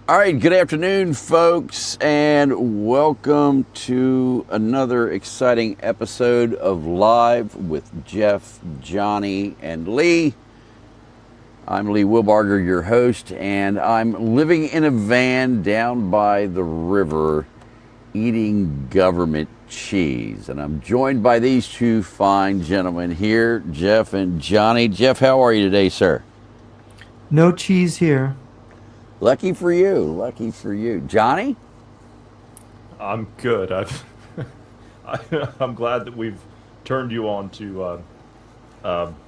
All right, good afternoon, folks, and welcome to another exciting episode of Live with Jeff, Johnny, and Lee. I'm Lee Wheelbarger, your host, and I'm living in a van down by the river eating government cheese. And I'm joined by these two fine gentlemen here, Jeff and Johnny. Jeff, how are you today, sir? No cheese here. Lucky for you. Lucky for you. Johnny? I'm good. I'm glad that we've turned you on to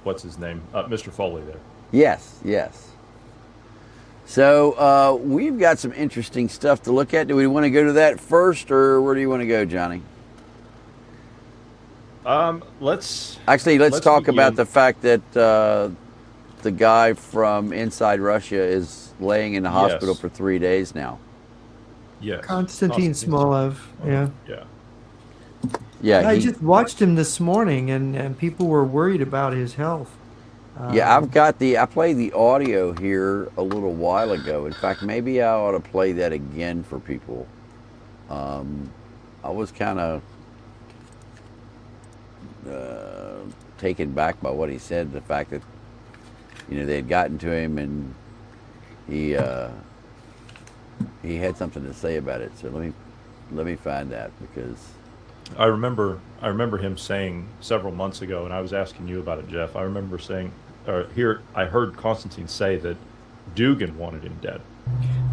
what's his name, Mr. Foley there. Yes, yes. So we've got some interesting stuff to look at. Do we want to go to that first, or where do you want to go, Johnny? Let's talk begin. about the fact that the guy from inside Russia is laying in the hospital Yes. for 3 days now. Yes. Constantine Small, yeah. Yeah. Yeah, I just watched him this morning, and people were worried about his health. yeah. I played the audio here a little while ago. In fact, maybe I ought to play that again for people. I was kind of taken back by what he said. The fact that they had gotten to him and he had something to say about it. So let me find that, because I remember him saying several months ago, and I was asking you about it, Jeff. I remember saying, I heard Constantine say that Dugin wanted him dead.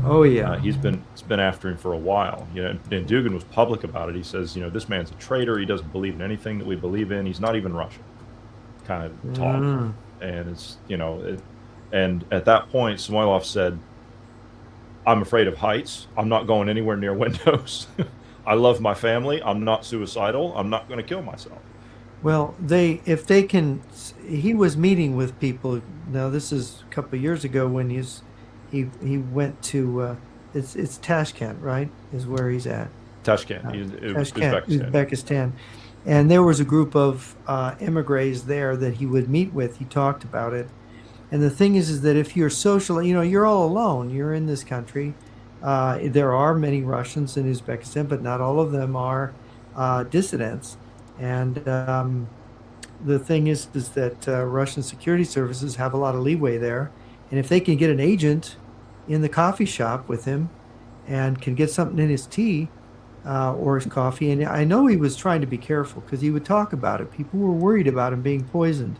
Oh yeah, He's been after him for a while. And Dugin was public about it. He says, this man's a traitor. He doesn't believe in anything that we believe in. He's not even Russian. Kind of talk. And it's and at that point, Samoilov said, "I'm afraid of heights. I'm not going anywhere near windows. I love my family. I'm not suicidal. I'm not going to kill myself." Well, if they can, he was meeting with people. Now this is a couple of years ago when he went to it's Tashkent, right? Is where he's at. Tashkent, Uzbekistan. And there was a group of emigres there that he would meet with. He talked about it. And the thing is that if you're social, you're all alone. You're in this country. There are many Russians in Uzbekistan, but not all of them are dissidents. And the thing is that Russian security services have a lot of leeway there. And if they can get an agent in the coffee shop with him and can get something in his tea or his coffee, and I know he was trying to be careful because he would talk about it. People were worried about him being poisoned.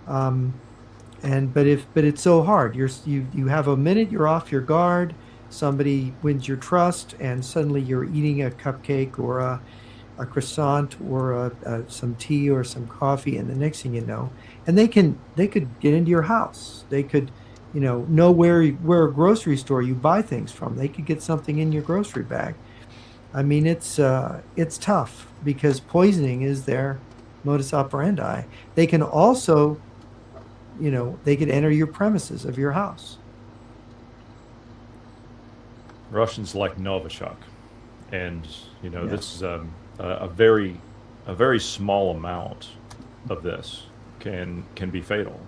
But it's so hard. You have a minute, you're off your guard. Somebody wins your trust, and suddenly you're eating a cupcake or a croissant or some tea or some coffee, and the next thing you know, and they could get into your house. They could, know where a grocery store you buy things from. They could get something in your grocery bag. I mean, it's tough because poisoning is their modus operandi. They can also, they could enter your premises of your house. Russians like Novichok, and this is a very small amount of this can be fatal.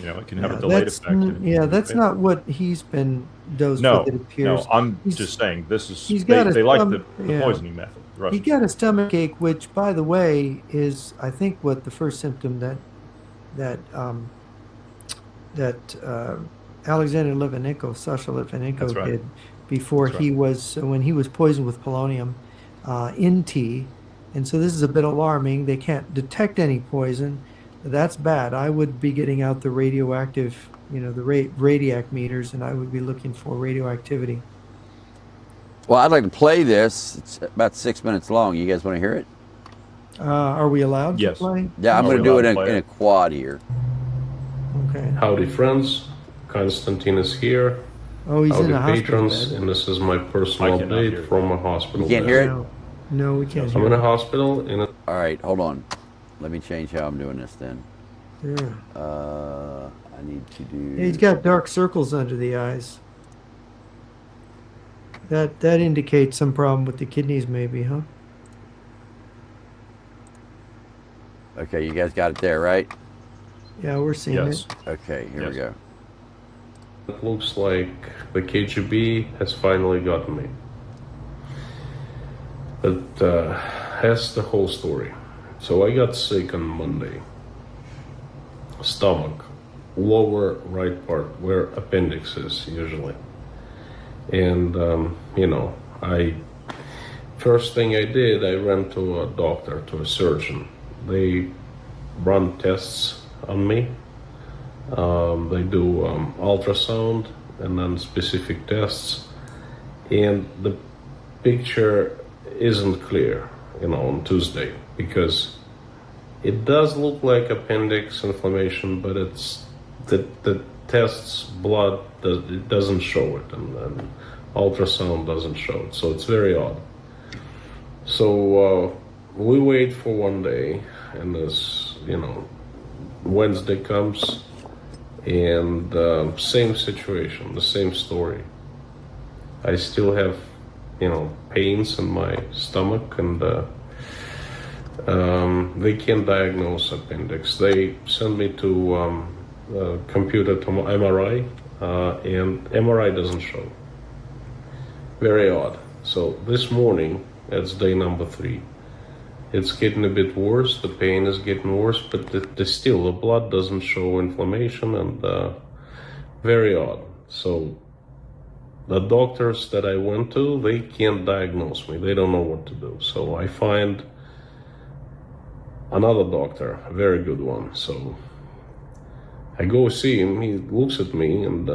It can have a delayed effect. That's not what he's been dosed with, it appears. No, I'm just saying this is they like the poisoning method. He got a stomach ache, which, by the way, is I think what the first symptom that Alexander Litvinenko, Sasha Litvinenko, right. did before he was when he was poisoned with polonium in tea, and so this is a bit alarming. They can't detect any poison. That's bad. I would be getting out the radioactive, the radiac meters, and I would be looking for radioactivity. well, I'd like to play this. It's about 6 minutes long. You guys want to hear it? Are we allowed to play? Yeah, I'm going to do it in a quad here. Okay. Howdy, friends. Constantine is here. Oh, he's in Howdy, a hospital patrons. bed. And this is my personal update from a hospital. You can't bed. hear it? No, we can't I'm hear in a it. hospital in a All right, hold on. Let me change how I'm doing this then. Yeah. I need to do... Yeah, he's got dark circles under the eyes. That indicates some problem with the kidneys, maybe, huh? Okay, you guys got it there, right? Yeah, we're seeing Yes. it. Okay, here we go. it looks like the KGB has finally gotten me. But that's the whole story. So I got sick on Monday. Stomach, lower right part, where appendix is usually. And, first thing I did, I ran to a doctor, to a surgeon. They run tests on me. They do ultrasound and then specific tests. And the picture isn't clear, on Tuesday, because it does look like appendix inflammation, but it's the tests, blood, it doesn't show it, and ultrasound doesn't show it. So it's very odd. So we wait for one day, and this, Wednesday comes, and same situation, the same story. I still have, pains in my stomach, and they can't diagnose appendix. They send me to computer to MRI, and MRI doesn't show. Very odd. So this morning, that's day number 3. It's getting a bit worse. The pain is getting worse, but still the blood doesn't show inflammation, and very odd. So the doctors that I went to, they can't diagnose me. They don't know what to do. So I find another doctor, a very good one. So I go see him. He looks at me, and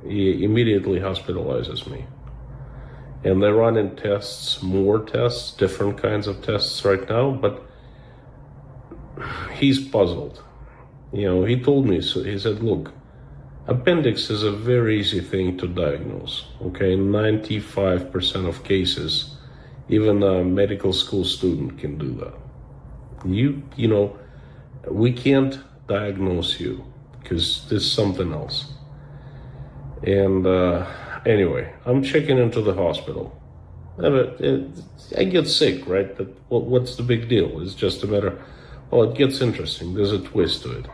he immediately hospitalizes me. And they're running tests, more tests, different kinds of tests right now, but he's puzzled. He told me, so he said, look, appendix is a very easy thing to diagnose, okay? 95% of cases, even a medical school student can do that. We can't diagnose you, because there's something else. And anyway, I'm checking into the hospital. I get sick, right? But what's the big deal? It's just a matter, it gets interesting. There's a twist to it.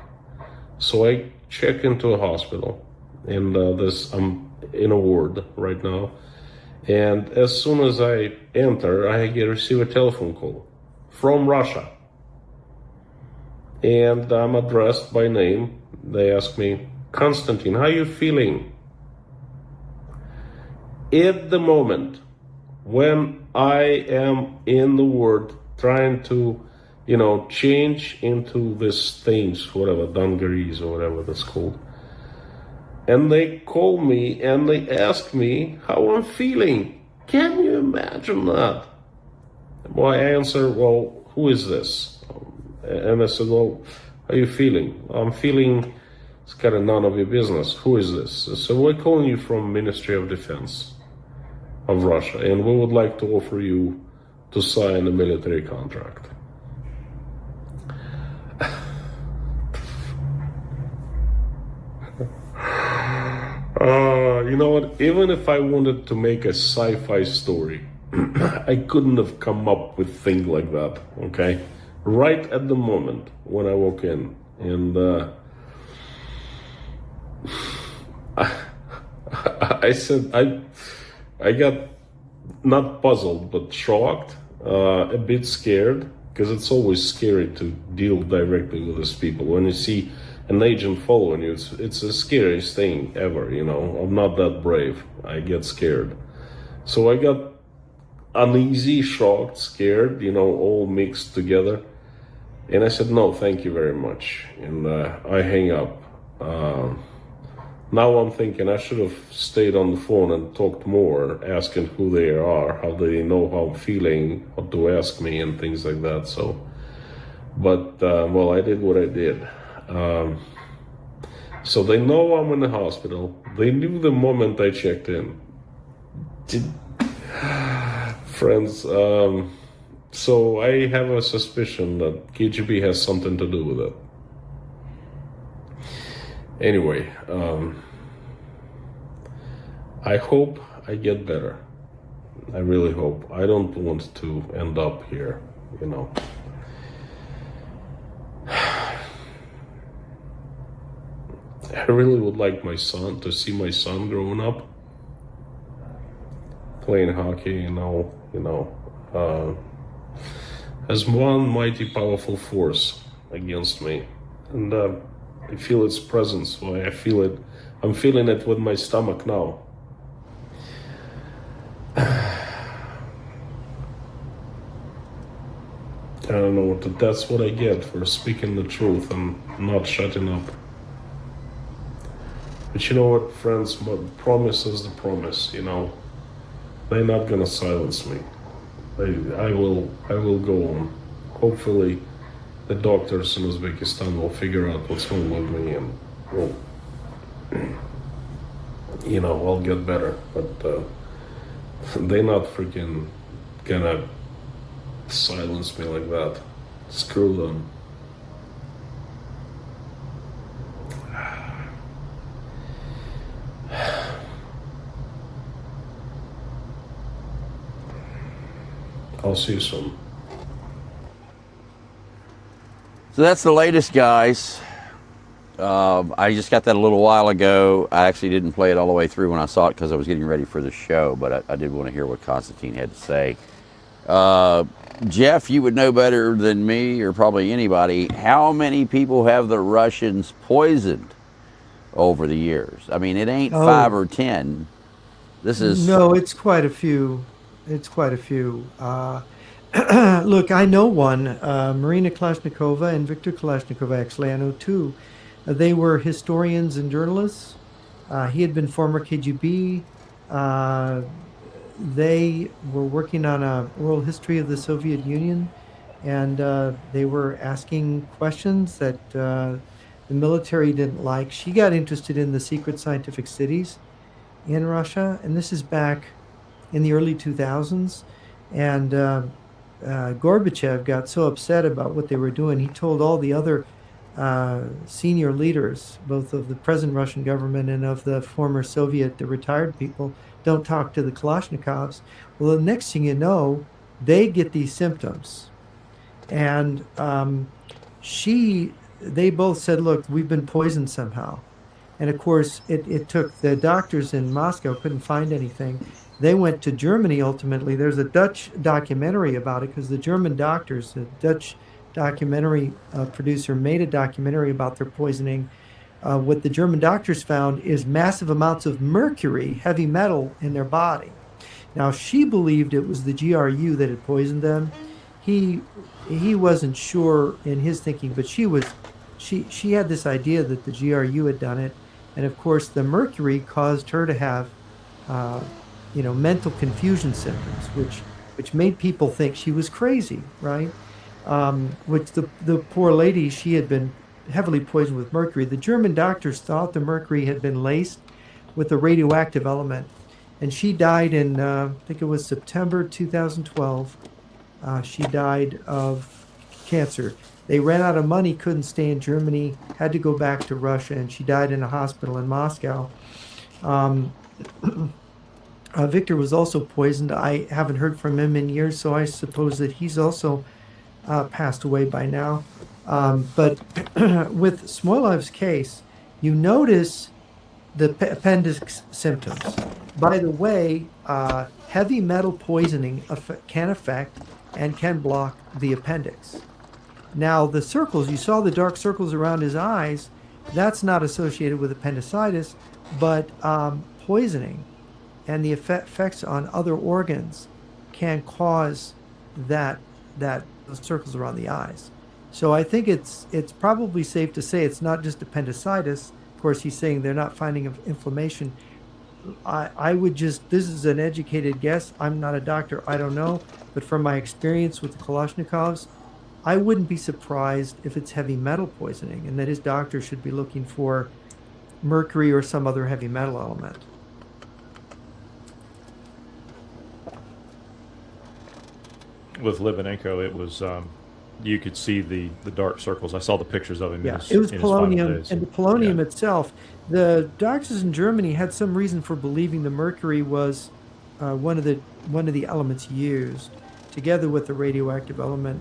So I check into a hospital, and I'm in a ward right now. And as soon as I enter, I receive a telephone call from Russia. And I'm addressed by name. They ask me, Constantine, how are you feeling? At the moment when I am in the ward trying to, change into this things, whatever, dungarees or whatever that's called, and they call me and they ask me how I'm feeling. Can you imagine that? Well, I answer, well, who is this? And I said, well, how are you feeling? I'm feeling, it's kind of none of your business. Who is this? So we're calling you from Ministry of Defense of Russia, and we would like to offer you to sign a military contract. You know what? Even if I wanted to make a sci-fi story, I couldn't have come up with things like that, okay? Right at the moment when I walk in, and I said, I got not puzzled, but shocked, a bit scared, because it's always scary to deal directly with these people. When you see an agent following you, it's the scariest thing ever, I'm not that brave. I get scared. So I got uneasy, shocked, scared, all mixed together. And I said, no, thank you very much. And I hang up. Now I'm thinking I should have stayed on the phone and talked more, asking who they are, how they know how I'm feeling, what to ask me, and things like that. So, but, I did what I did. So they know I'm in the hospital. They knew the moment I checked in. Friends, so I have a suspicion that KGB has something to do with it. Anyway, I hope I get better. I really hope. I don't want to end up here, I really would like my son to see my son growing up, playing hockey, as one mighty powerful force against me. And I feel its presence. Why I feel it. I'm feeling it with my stomach now. I don't know that's what I get for speaking the truth and not shutting up. But you know what, friends, my promise is the promise, They're not gonna silence me. I will go on. Hopefully the doctors in Uzbekistan will figure out what's wrong with me and I'll get better. But they're not freaking gonna silence me like that. Screw them. I'll see you soon. So that's the latest, guys. I just got that a little while ago. I actually didn't play it all the way through when I saw it because I was getting ready for the show, but I did want to hear what Constantine had to say. Jeff, you would know better than me or probably anybody. How many people have the Russians poisoned over the years? I mean, it ain't 5 or 10. This is... No, it's quite a few. It's quite a few. Look, I know one, Marina Kalashnikova and Viktor Kalashnikov, actually. I know two. They were historians and journalists. He had been former KGB. They were working on a oral history of the Soviet Union, and they were asking questions that the military didn't like. She got interested in the secret scientific cities in Russia, and this is back in the early 2000s. And Gorbachev got so upset about what they were doing, he told all the other senior leaders, both of the present Russian government and of the former Soviet, the retired people, don't talk to the Kalashnikovs. Well, the next thing you know, they get these symptoms. And they both said, look, we've been poisoned somehow. And of course, it took the doctors in Moscow, couldn't find anything. They went to Germany ultimately. There's a Dutch documentary about it because the German doctors, the Dutch documentary producer made a documentary about their poisoning. What the German doctors found is massive amounts of mercury, heavy metal, in their body. Now, she believed it was the GRU that had poisoned them. He wasn't sure in his thinking, but she had this idea that the GRU had done it. And of course, the mercury caused her to have mental confusion symptoms, which made people think she was crazy, right? Which the poor lady, she had been heavily poisoned with mercury. The German doctors thought the mercury had been laced with a radioactive element, and she died in, I think it was September 2012. She died of cancer. They ran out of money, couldn't stay in Germany, had to go back to Russia, and she died in a hospital in Moscow. Victor was also poisoned. I haven't heard from him in years, so I suppose that he's also passed away by now. But with Smoilov's case, you notice the appendix symptoms. By the way, heavy metal poisoning can affect and can block the appendix. Now, the circles, you saw the dark circles around his eyes, that's not associated with appendicitis, but poisoning and the effects on other organs can cause those circles around the eyes. So I think it's probably safe to say it's not just appendicitis. Of course, he's saying they're not finding inflammation. I would just, this is an educated guess. I'm not a doctor, I don't know. But from my experience with the Kalashnikovs, I wouldn't be surprised if it's heavy metal poisoning and that his doctor should be looking for mercury or some other heavy metal element. With Litvinenko, it was you could see the dark circles. I saw the pictures of him. Yeah, in his, it was in his final polonium, days. and the polonium itself. The doctors in Germany had some reason for believing the mercury was one of the elements used, together with the radioactive element.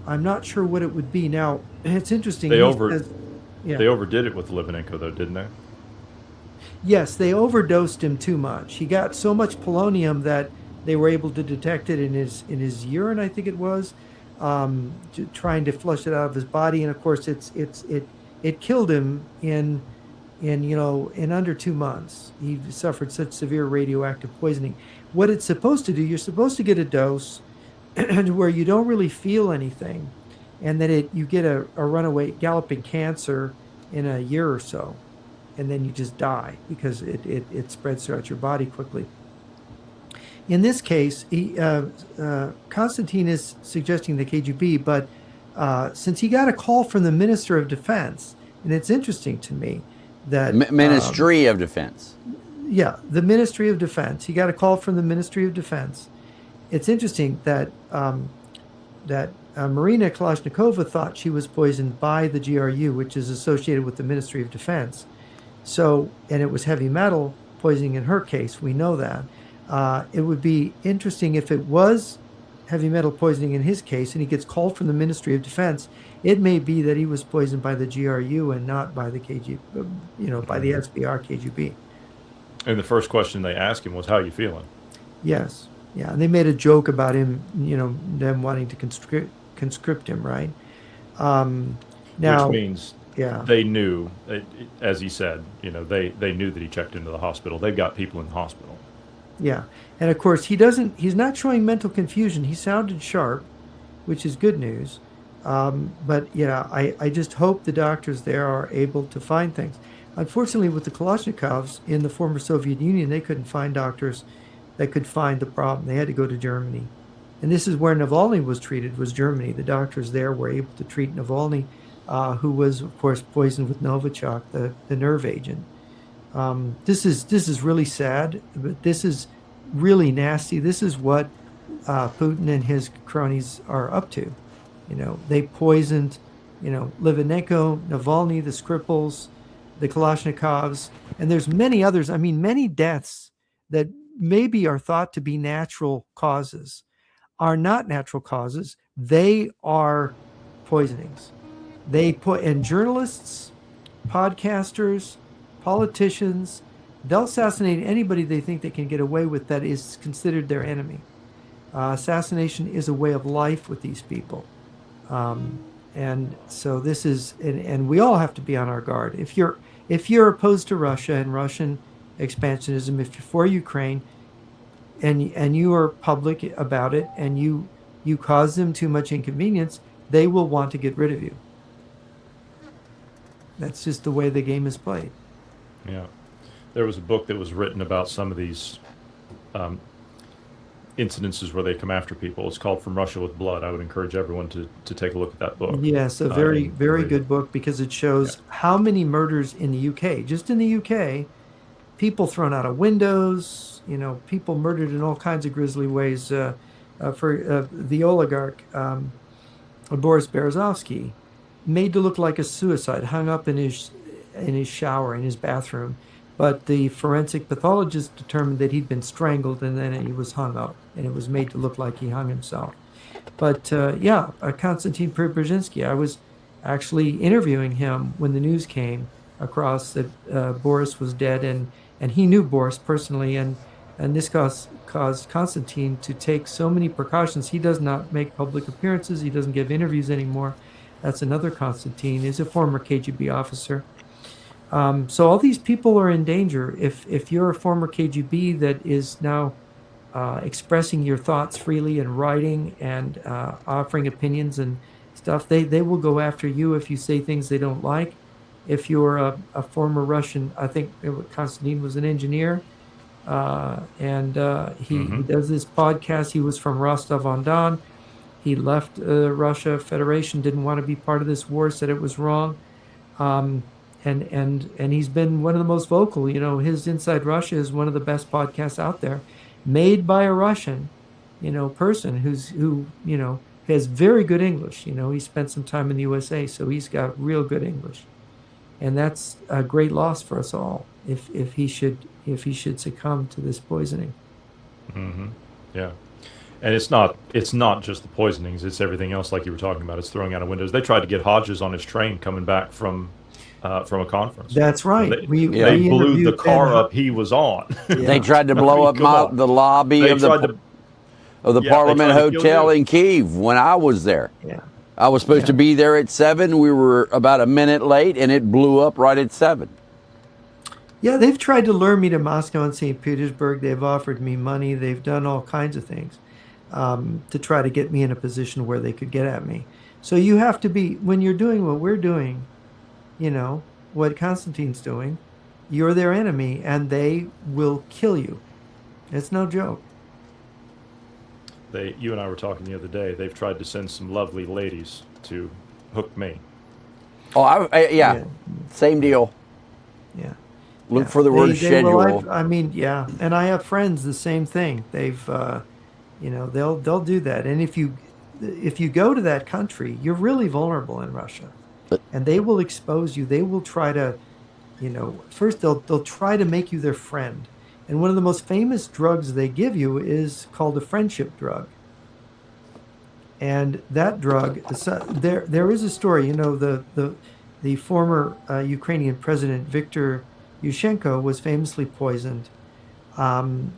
I'm not sure what it would be. Now, it's interesting. They overdid it with Litvinenko, though, didn't they? Yes, they overdosed him too much. He got so much polonium that they were able to detect it in his urine, I think it was, trying to flush it out of his body. And of course, it killed him in under 2 months. He suffered such severe radioactive poisoning. What it's supposed to do, you're supposed to get a dose where you don't really feel anything, and then you get a runaway galloping cancer in a year or so, and then you just die because it spreads throughout your body quickly. In this case, Constantine is suggesting the KGB, but since he got a call from the Minister of Defense, and it's interesting to me that Ministry of Defense. Yeah, the Ministry of Defense. He got a call from the Ministry of Defense. It's interesting that Marina Kalashnikova thought she was poisoned by the GRU, which is associated with the Ministry of Defense. So, and it was heavy metal poisoning in her case. We know that. It would be interesting if it was heavy metal poisoning in his case, and he gets called from the Ministry of Defense. It may be that he was poisoned by the GRU and not by the KGB, by the SVR KGB. And the first question they asked him was, "How are you feeling?" Yes. Yeah, and they made a joke about him, them wanting to conscript him, right? Now, which means they knew, as he said, they knew that he checked into the hospital. They've got people in the hospital. Yeah, and of course he's not showing mental confusion. He sounded sharp, which is good news. But I just hope the doctors there are able to find things. Unfortunately, with the Kalashnikovs in the former Soviet Union, they couldn't find doctors that could find the problem. They had to go to Germany. And this is where Navalny was treated, was Germany. The doctors there were able to treat Navalny, who was, of course, poisoned with Novichok, the nerve agent. This is really sad, but this is really nasty. This is what Putin and his cronies are up to. They poisoned, Litvinenko, Navalny, the Skripals, the Kalashnikovs, and there's many others. I mean, many deaths that maybe are thought to be natural causes are not natural causes. They are poisonings. And journalists, podcasters, politicians, they'll assassinate anybody they think they can get away with that is considered their enemy. Assassination is a way of life with these people. And so this is, and we all have to be on our guard. If you're opposed to Russia and Russian expansionism, if you're for Ukraine, and you are public about it, and you cause them too much inconvenience, they will want to get rid of you. That's just the way the game is played. Yeah. There was a book that was written about some of these incidences where they come after people. It's called From Russia with Blood. I would encourage everyone to take a look at that book. Yes, a very good book, because it shows how many murders in the UK. Just in the UK, people thrown out of windows, people murdered in all kinds of grisly ways. For the oligarch, Boris Berezovsky, made to look like a suicide, hung up in his shower, in his bathroom. But the forensic pathologist determined that he'd been strangled, and then he was hung up, and it was made to look like he hung himself. But Konstantin Preobrazhensky, I was actually interviewing him when the news came across that Boris was dead, and he knew Boris personally, and this caused Konstantin to take so many precautions. He does not make public appearances. He doesn't give interviews anymore. That's another Konstantin. He's a former KGB officer. So all these people are in danger. If you're a former KGB that is now expressing your thoughts freely and writing and offering opinions and stuff, they will go after you if you say things they don't like. If you're a former Russian, I think Constantine was an engineer, and he does this podcast. He was from Rostov-on-Don. He left Russia Federation, didn't want to be part of this war, said it was wrong. And he's been one of the most vocal. His Inside Russia is one of the best podcasts out there, made by a Russian, person who has very good English. He spent some time in the USA, so he's got real good English, and that's a great loss for us all if he should succumb to this poisoning. Mm-hmm. Yeah. And it's not just the poisonings; it's everything else, like you were talking about. It's throwing out of windows. They tried to get Hodges on his train coming back from from a conference. That's right. They, we they blew the interviewed car Ben up he was on. They tried to blow up the lobby They of tried the to- Parliament they tried to kill Hotel you. in Kyiv when I was there. Yeah. I was supposed to be there at 7. We were about a minute late, and it blew up right at 7. Yeah, they've tried to lure me to Moscow and St. Petersburg. They've offered me money. They've done all kinds of things to try to get me in a position where they could get at me. So you have to be, when you're doing what we're doing, you know, what Constantine's doing, you're their enemy, and they will kill you. It's no joke. You and I were talking the other day. They've tried to send some lovely ladies to hook me. Oh, yeah, same deal. Yeah. Look for the word schedule. I mean, yeah, and I have friends the same thing. They've, you know, they'll do that. And if you go to that country, you're really vulnerable in Russia, and they will expose you. They will try to, you know, first they'll try to make you their friend. And one of the most famous drugs they give you is called a friendship drug. And that drug, there is a story. You know, the former Ukrainian president Viktor Yushchenko was famously poisoned, and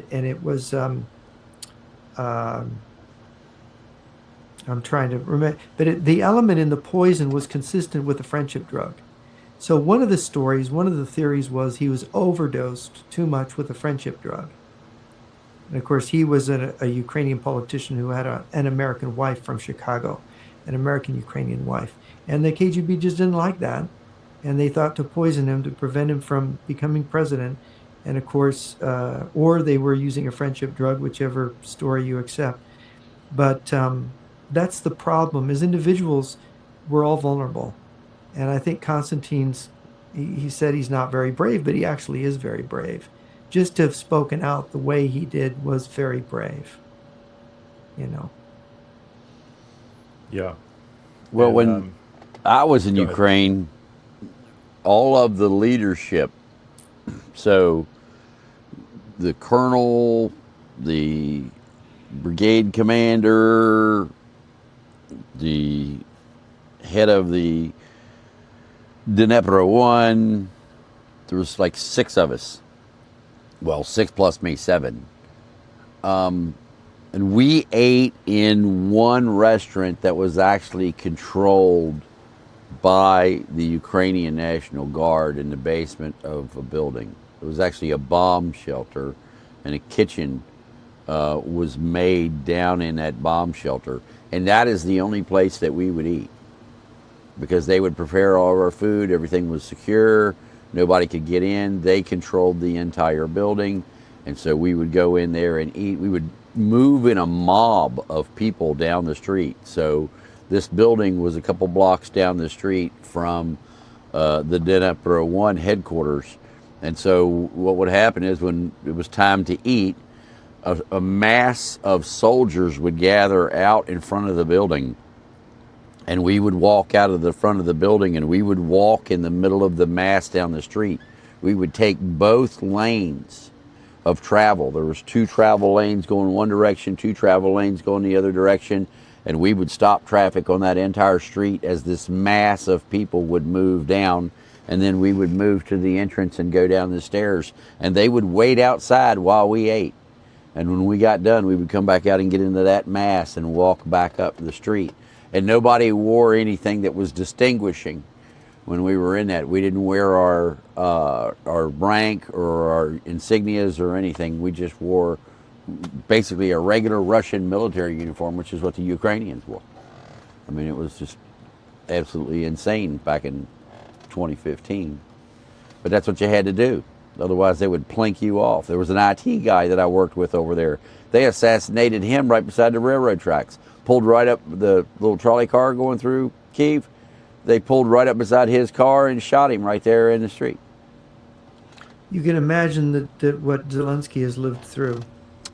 it was I'm trying to remember, but the element in the poison was consistent with the friendship drug. So one of the theories was he was overdosed too much with a friendship drug. And of course, he was a Ukrainian politician who had an American wife from Chicago, an American-Ukrainian wife. And the KGB just didn't like that. And they thought to poison him to prevent him from becoming president. And of course, or they were using a friendship drug, whichever story you accept. But that's the problem. As individuals, we're all vulnerable. And I think Constantine's, he said he's not very brave, but he actually is very brave. Just to have spoken out the way he did was very brave, you know. Yeah. Well, And, when I was in go ahead. Ukraine, all of the leadership, so the colonel, the brigade commander, the head of the Dnipro 1, there was like 6 of us. Well, 6 plus me, 7. And we ate in one restaurant that was actually controlled by the Ukrainian National Guard in the basement of a building. It was actually a bomb shelter, and a kitchen was made down in that bomb shelter. And that is the only place that we would eat, because they would prepare all of our food. Everything was secure. Nobody could get in. They controlled the entire building. And so we would go in there and eat. We would move in a mob of people down the street. So this building was a couple blocks down the street from the Dnipro 1 headquarters. And so what would happen is when it was time to eat, a mass of soldiers would gather out in front of the building. And we would walk out of the front of the building, and we would walk in the middle of the mass down the street. We would take both lanes of travel. There was 2 travel lanes going one direction, 2 travel lanes going the other direction, and we would stop traffic on that entire street as this mass of people would move down, and then we would move to the entrance and go down the stairs, and they would wait outside while we ate. And when we got done, we would come back out and get into that mass and walk back up the street. And nobody wore anything that was distinguishing when we were in that. We didn't wear our rank or our insignias or anything. We just wore basically a regular Russian military uniform, which is what the Ukrainians wore. I mean, it was just absolutely insane back in 2015. But that's what you had to do. Otherwise, they would plink you off. There was an IT guy that I worked with over there. They assassinated him right beside the railroad tracks. Pulled right up the little trolley car going through Kyiv. They pulled right up beside his car and shot him right there in the street. You can imagine that what Zelensky has lived through.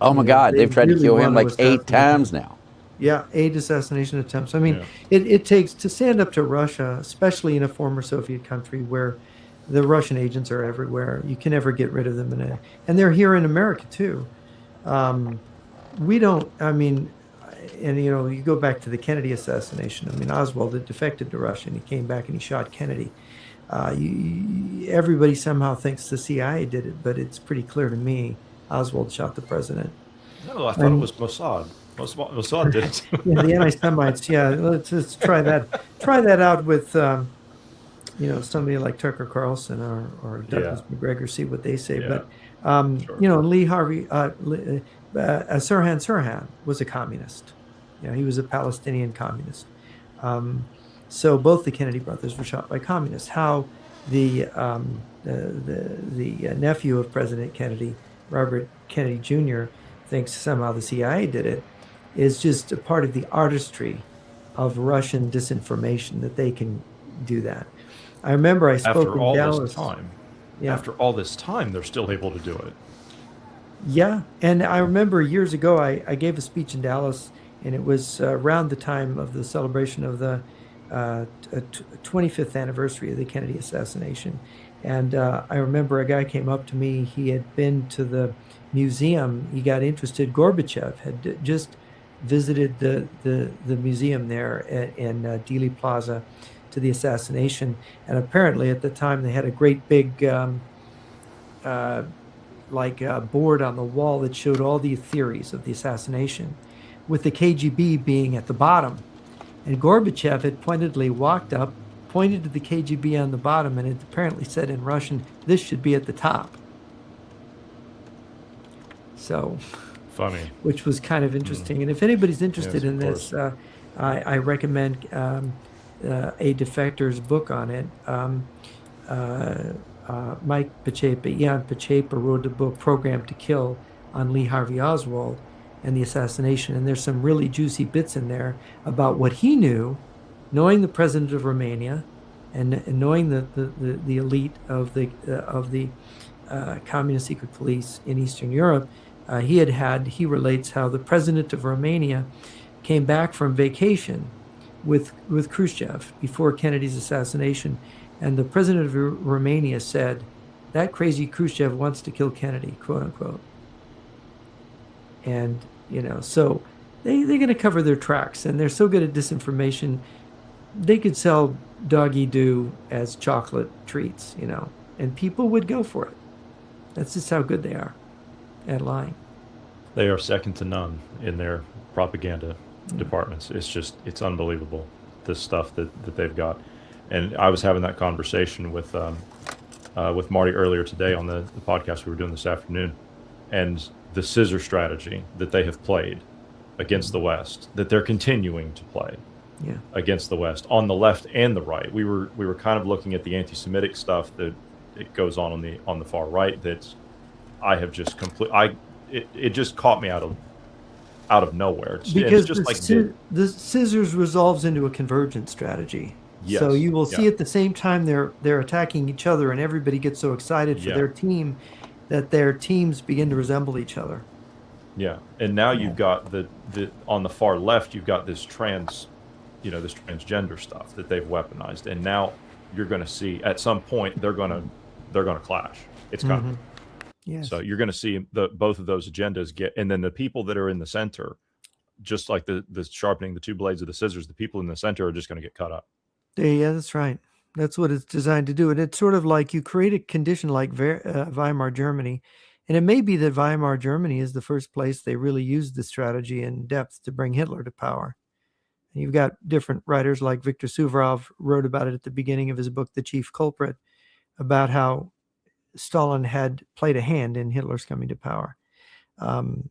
Oh my God, they've tried to kill him like 8 times now. Yeah, 8 assassination attempts. I mean, it takes to stand up to Russia, especially in a former Soviet country where the Russian agents are everywhere. You can never get rid of them, and they're here in America too. We don't. I mean, and you know, you go back to the Kennedy assassination. I mean, Oswald had defected to Russia, and he came back and he shot Kennedy. Everybody somehow thinks the CIA did it, but it's pretty clear to me Oswald shot the president. No, I thought it was Mossad. Mossad did it. Yeah, the anti-Semites. Yeah, let's try that. Try that out with somebody like Tucker Carlson or Douglas McGregor. See what they say. Yeah. But Sure. Lee Harvey Sirhan was a communist. He was a Palestinian communist. So both the Kennedy brothers were shot by communists. How the nephew of President Kennedy, Robert Kennedy Jr., thinks somehow the CIA did it is just a part of the artistry of Russian disinformation that they can do that. I remember I spoke after in all Dallas. this time. Yeah. After all this time, they're still able to do it. Yeah, and I remember years ago I gave a speech in Dallas, and it was around the time of the celebration of the 25th anniversary of the Kennedy assassination. And I remember a guy came up to me. He had been to the museum. He got interested. Gorbachev had just visited the museum there in Dealey Plaza to the assassination. And apparently at the time they had a great big board on the wall that showed all the theories of the assassination, with the KGB being at the bottom. And Gorbachev had pointedly walked up, pointed to the KGB on the bottom, and it apparently said in Russian, "This should be at the top." So funny, which was kind of interesting. And if anybody's interested in this, I recommend a defector's book on it. Mike Pachepa, Ian Pachepa wrote a book, Program to Kill, on Lee Harvey Oswald and the assassination. And there's some really juicy bits in there about what he knew, knowing the president of Romania and knowing the elite of the communist secret police in Eastern Europe. He relates how the president of Romania came back from vacation with Khrushchev before Kennedy's assassination. And the president of Romania said, "That crazy Khrushchev wants to kill Kennedy," quote unquote. And, so they're going to cover their tracks, and they're so good at disinformation. They could sell doggy doo as chocolate treats, and people would go for it. That's just how good they are at lying. They are second to none in their propaganda departments. It's unbelievable, this stuff that they've got. And I was having that conversation with Marty earlier today on the podcast we were doing this afternoon, and the scissor strategy that they have played against the West, that they're continuing to play against the West on the left and the right. We were kind of looking at the anti-Semitic stuff that it goes on the far right. That I have just it just caught me out of nowhere. Because it's just the scissors resolves into a convergent strategy. Yes. So you will see at the same time they're attacking each other, and everybody gets so excited for their team that their teams begin to resemble each other. Yeah, and now you've got the on the far left, you've got this transgender stuff that they've weaponized, and now you're going to see at some point they're going to clash. It's coming. Mm-hmm. Yes. So you're going to see both of those agendas get, and then the people that are in the center, just like the sharpening the two blades of the scissors, the people in the center are just going to get cut up. Yeah, that's right. That's what it's designed to do. And it's sort of like you create a condition like Weimar Germany. And it may be that Weimar Germany is the first place they really used the strategy in depth to bring Hitler to power. And you've got different writers like Viktor Suvorov wrote about it at the beginning of his book, The Chief Culprit, about how Stalin had played a hand in Hitler's coming to power. And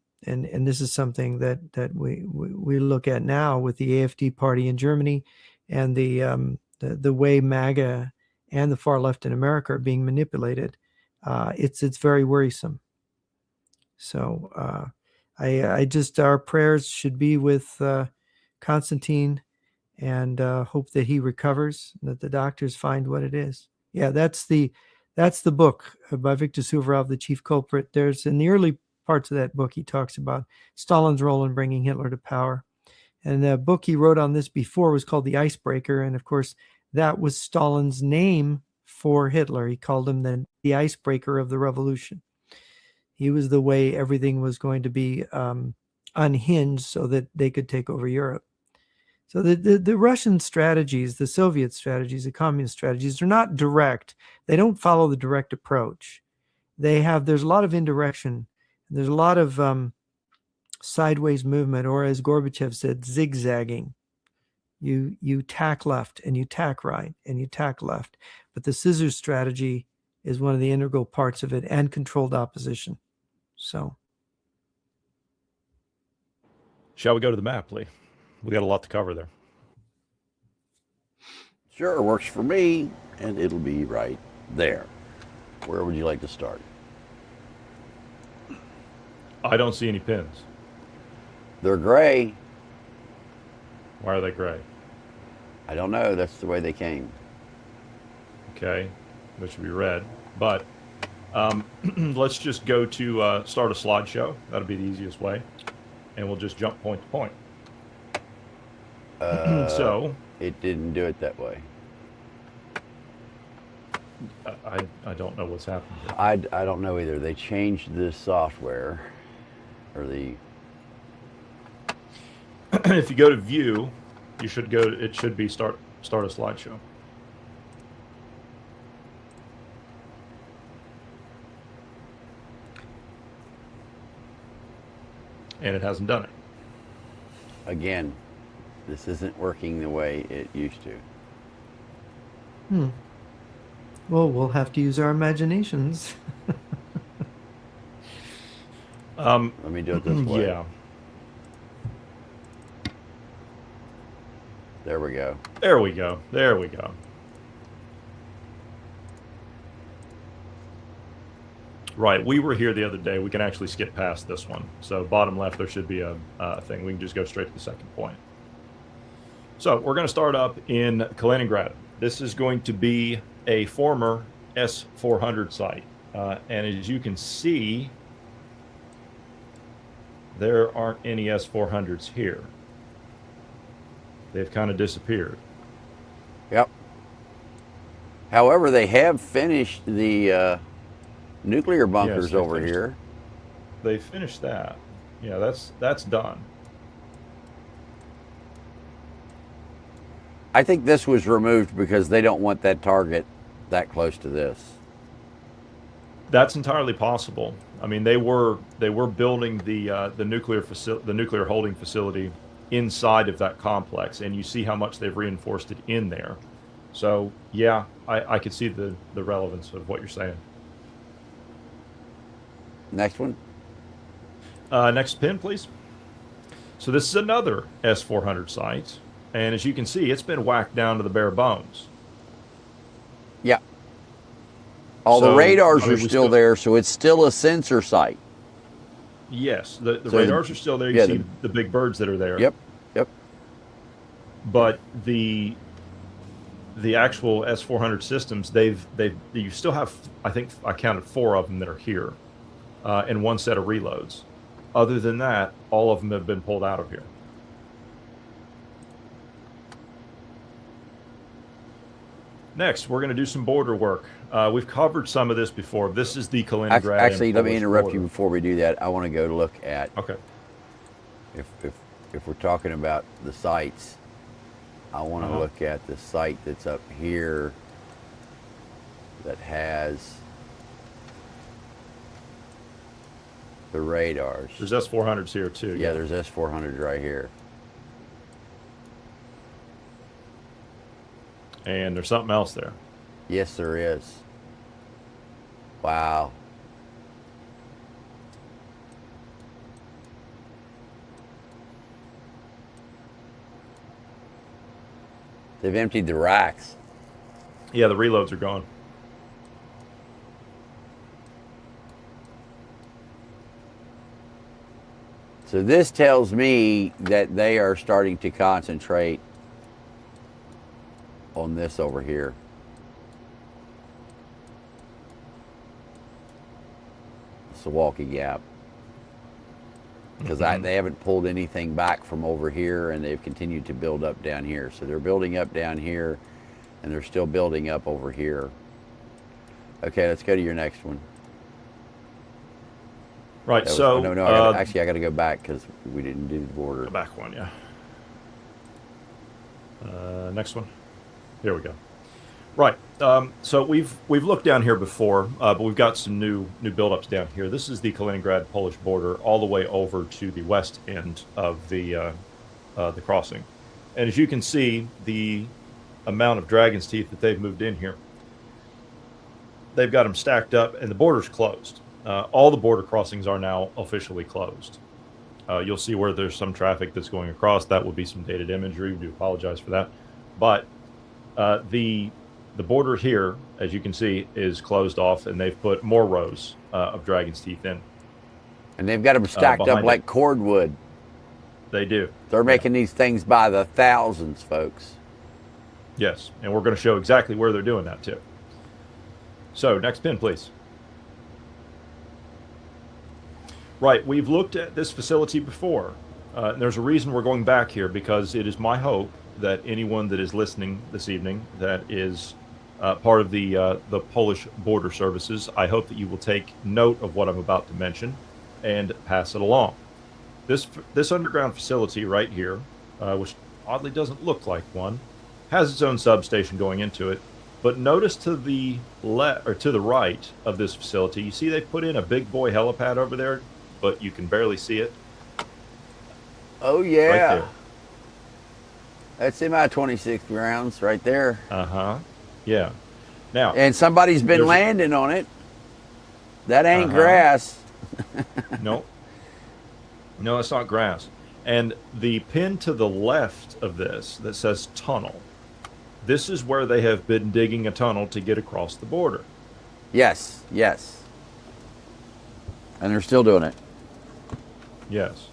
this is something that we look at now with the AfD party in Germany, and the way MAGA and the far left in America are being manipulated. It's very worrisome. So our prayers should be with Constantine, and hope that he recovers, that the doctors find what it is. Yeah, that's the book by Viktor Suvorov, The Chief Culprit. There's in the early parts of that book, he talks about Stalin's role in bringing Hitler to power. And the book he wrote on this before was called The Icebreaker. And of course, that was Stalin's name for Hitler. He called him the icebreaker of the revolution. He was the way everything was going to be unhinged so that they could take over Europe. So the Russian strategies, the Soviet strategies, the communist strategies are not direct. They don't follow the direct approach. There's a lot of indirection. There's a lot of sideways movement, or as Gorbachev said, zigzagging. You tack left and you tack right and you tack left. But the scissors strategy is one of the integral parts of it, and controlled opposition. So, shall we go to the map, Lee? We got a lot to cover there. Sure, works for me, and it'll be right there. Where would you like to start? I don't see any pins. They're gray. Why are they gray? I don't know. That's the way they came. Okay, that should be red. But let's just go to start a slideshow. That'll be the easiest way. And we'll just jump point to point. So it didn't do it that way. I don't know what's happened here. I don't know either. They changed the software, or the. If you go to view, you should go. It should be start a slideshow. And it hasn't done it. Again, this isn't working the way it used to. Well, we'll have to use our imaginations. Let me do it this way. Yeah. There we go. There we go. There we go. Right, we were here the other day. We can actually skip past this one. So bottom left, there should be a thing. We can just go straight to the second point. So we're going to start up in Kaliningrad. This is going to be a former S-400 site. And as you can see, there aren't any S-400s here. They've kind of disappeared. Yep. However, they have finished the nuclear bunkers over here. They finished that. Yeah, that's done. I think this was removed because they don't want that target that close to this. That's entirely possible. I mean, they were building the nuclear holding facility inside of that complex, and you see how much they've reinforced it in there. So yeah, I could see the relevance of what you're saying. Next one. Next pin, please. So this is another S-400 site, and as you can see, it's been whacked down to the bare bones. Yeah. All the radars are still there, so it's still a sensor site. Yes, the radars are still there. You see the big birds that are there. Yep, yep. But the actual S-400 systems, you still have, I think I counted 4 of them that are here, and 1 set of reloads. Other than that, all of them have been pulled out of here. Next, we're going to do some border work. We've covered some of this before. This is the Kaliningrad. Actually, let me interrupt you before we do that. I want to go look at. Okay. If we're talking about the sites, I want to look at the site that's up here that has the radars. There's S-400s here too. Yeah, there's S-400s right here. And there's something else there. Yes, there is. Wow. They've emptied the racks. Yeah, the reloads are gone. So this tells me that they are starting to concentrate on this over here. Suwalki Gap. Because they haven't pulled anything back from over here, and they've continued to build up down here. So they're building up down here, and they're still building up over here. Okay, let's go to your next one. Right, so... No, I got to go back because we didn't do the border. The back one, yeah. Next one. Here we go. Right. So we've looked down here before, but we've got some new buildups down here. This is the Kaliningrad Polish border, all the way over to the west end of the crossing. And as you can see, the amount of dragon's teeth that they've moved in here, they've got them stacked up, and the border's closed. All the border crossings are now officially closed. You'll see where there's some traffic that's going across. That will be some dated imagery. We do apologize for that. But the border here, as you can see, is closed off, and they've put more rows of dragon's teeth in. And they've got them stacked up like cordwood. They do. They're making these things by the thousands, folks. Yes, and we're going to show exactly where they're doing that too. So, next pin, please. Right, we've looked at this facility before. And there's a reason we're going back here, because it is my hope that anyone that is listening this evening that is part of the Polish border services, I hope that you will take note of what I'm about to mention and pass it along. This underground facility right here, which oddly doesn't look like one, has its own substation going into it. But notice to the left or to the right of this facility, you see they put in a big boy helipad over there, but you can barely see it. Oh yeah, right there. That's MI-26 rounds right there. Yeah. Now, and somebody's been landing on it. That ain't grass. No, it's not grass. And the pin to the left of this that says tunnel, this is where they have been digging a tunnel to get across the border. Yes. And they're still doing it. Yes.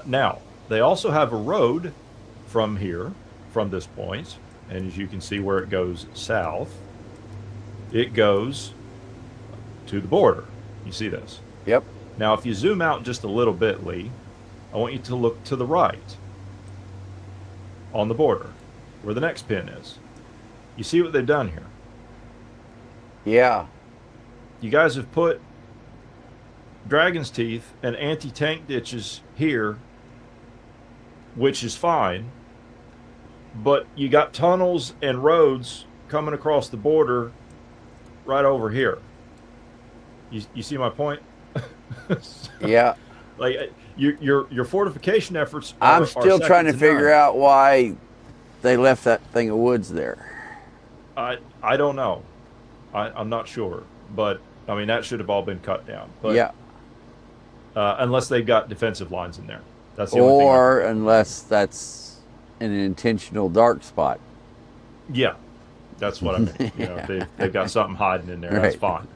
Now, they also have a road from here, from this point, and as you can see where it goes south, it goes to the border. You see this? Yep. Now, if you zoom out just a little bit, Lee, I want you to look to the right on the border, where the next pin is. You see what they've done here? Yeah. You guys have put dragon's teeth and anti-tank ditches here, which is fine, but you got tunnels and roads coming across the border right over here. You see my point? Yeah. Like your fortification efforts I'm still trying to figure out why they left that thing of woods there. I don't know. I'm not sure, but I mean that should have all been cut down. But, yeah. Unless they've got defensive lines in there. That's the only thing. Or unless that's an intentional dark spot. Yeah, that's what I mean. You know, they've got something hiding in there. Right. That's fine.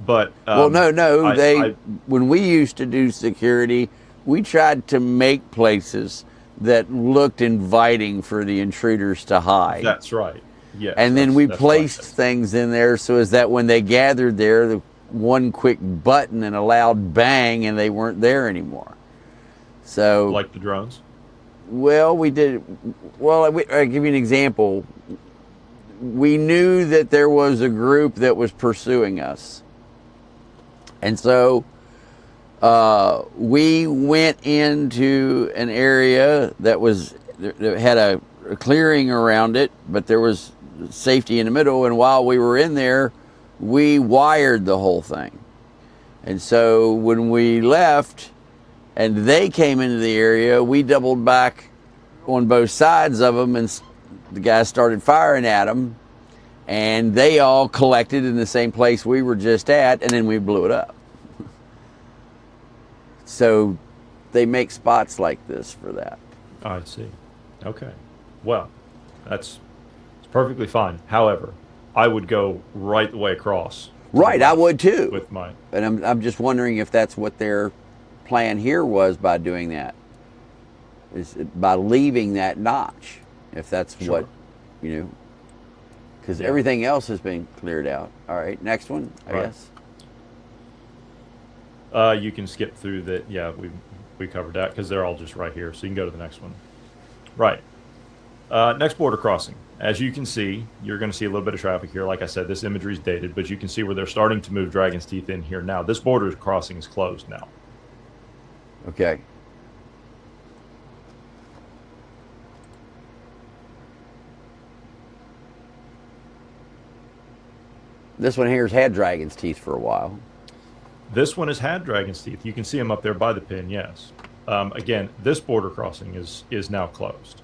But well, no. When we used to do security, we tried to make places that looked inviting for the intruders to hide. That's right. Yeah. And then we placed things in there so as that when they gathered there, the one quick button and a loud bang, and they weren't there anymore. So, like the drones. Well, we did. Well, I'll give you an example. We knew that there was a group that was pursuing us. And so we went into an area that had a clearing around it, but there was safety in the middle. And while we were in there, we wired the whole thing. And so when we left and they came into the area, we doubled back on both sides of them, and the guys started firing at them. And they all collected in the same place we were just at, and then we blew it up. So they make spots like this for that. I see. Okay. Well, it's perfectly fine. However, I would go right the way across. Right, I would too. With mine. And I'm just wondering if that's what their plan here was by doing that. Is by leaving that notch. If that's what, because everything else has been cleared out. All right, next one, I guess. You can skip through that. Yeah, we covered that because they're all just right here. So you can go to the next one. Right. Next border crossing. As you can see, you're going to see a little bit of traffic here. Like I said, this imagery is dated, but you can see where they're starting to move dragon's teeth in here now. This border crossing is closed now. Okay. This one here's had dragon's teeth for a while. This one has had dragon's teeth. You can see them up there by the pin, yes. Again, this border crossing is now closed.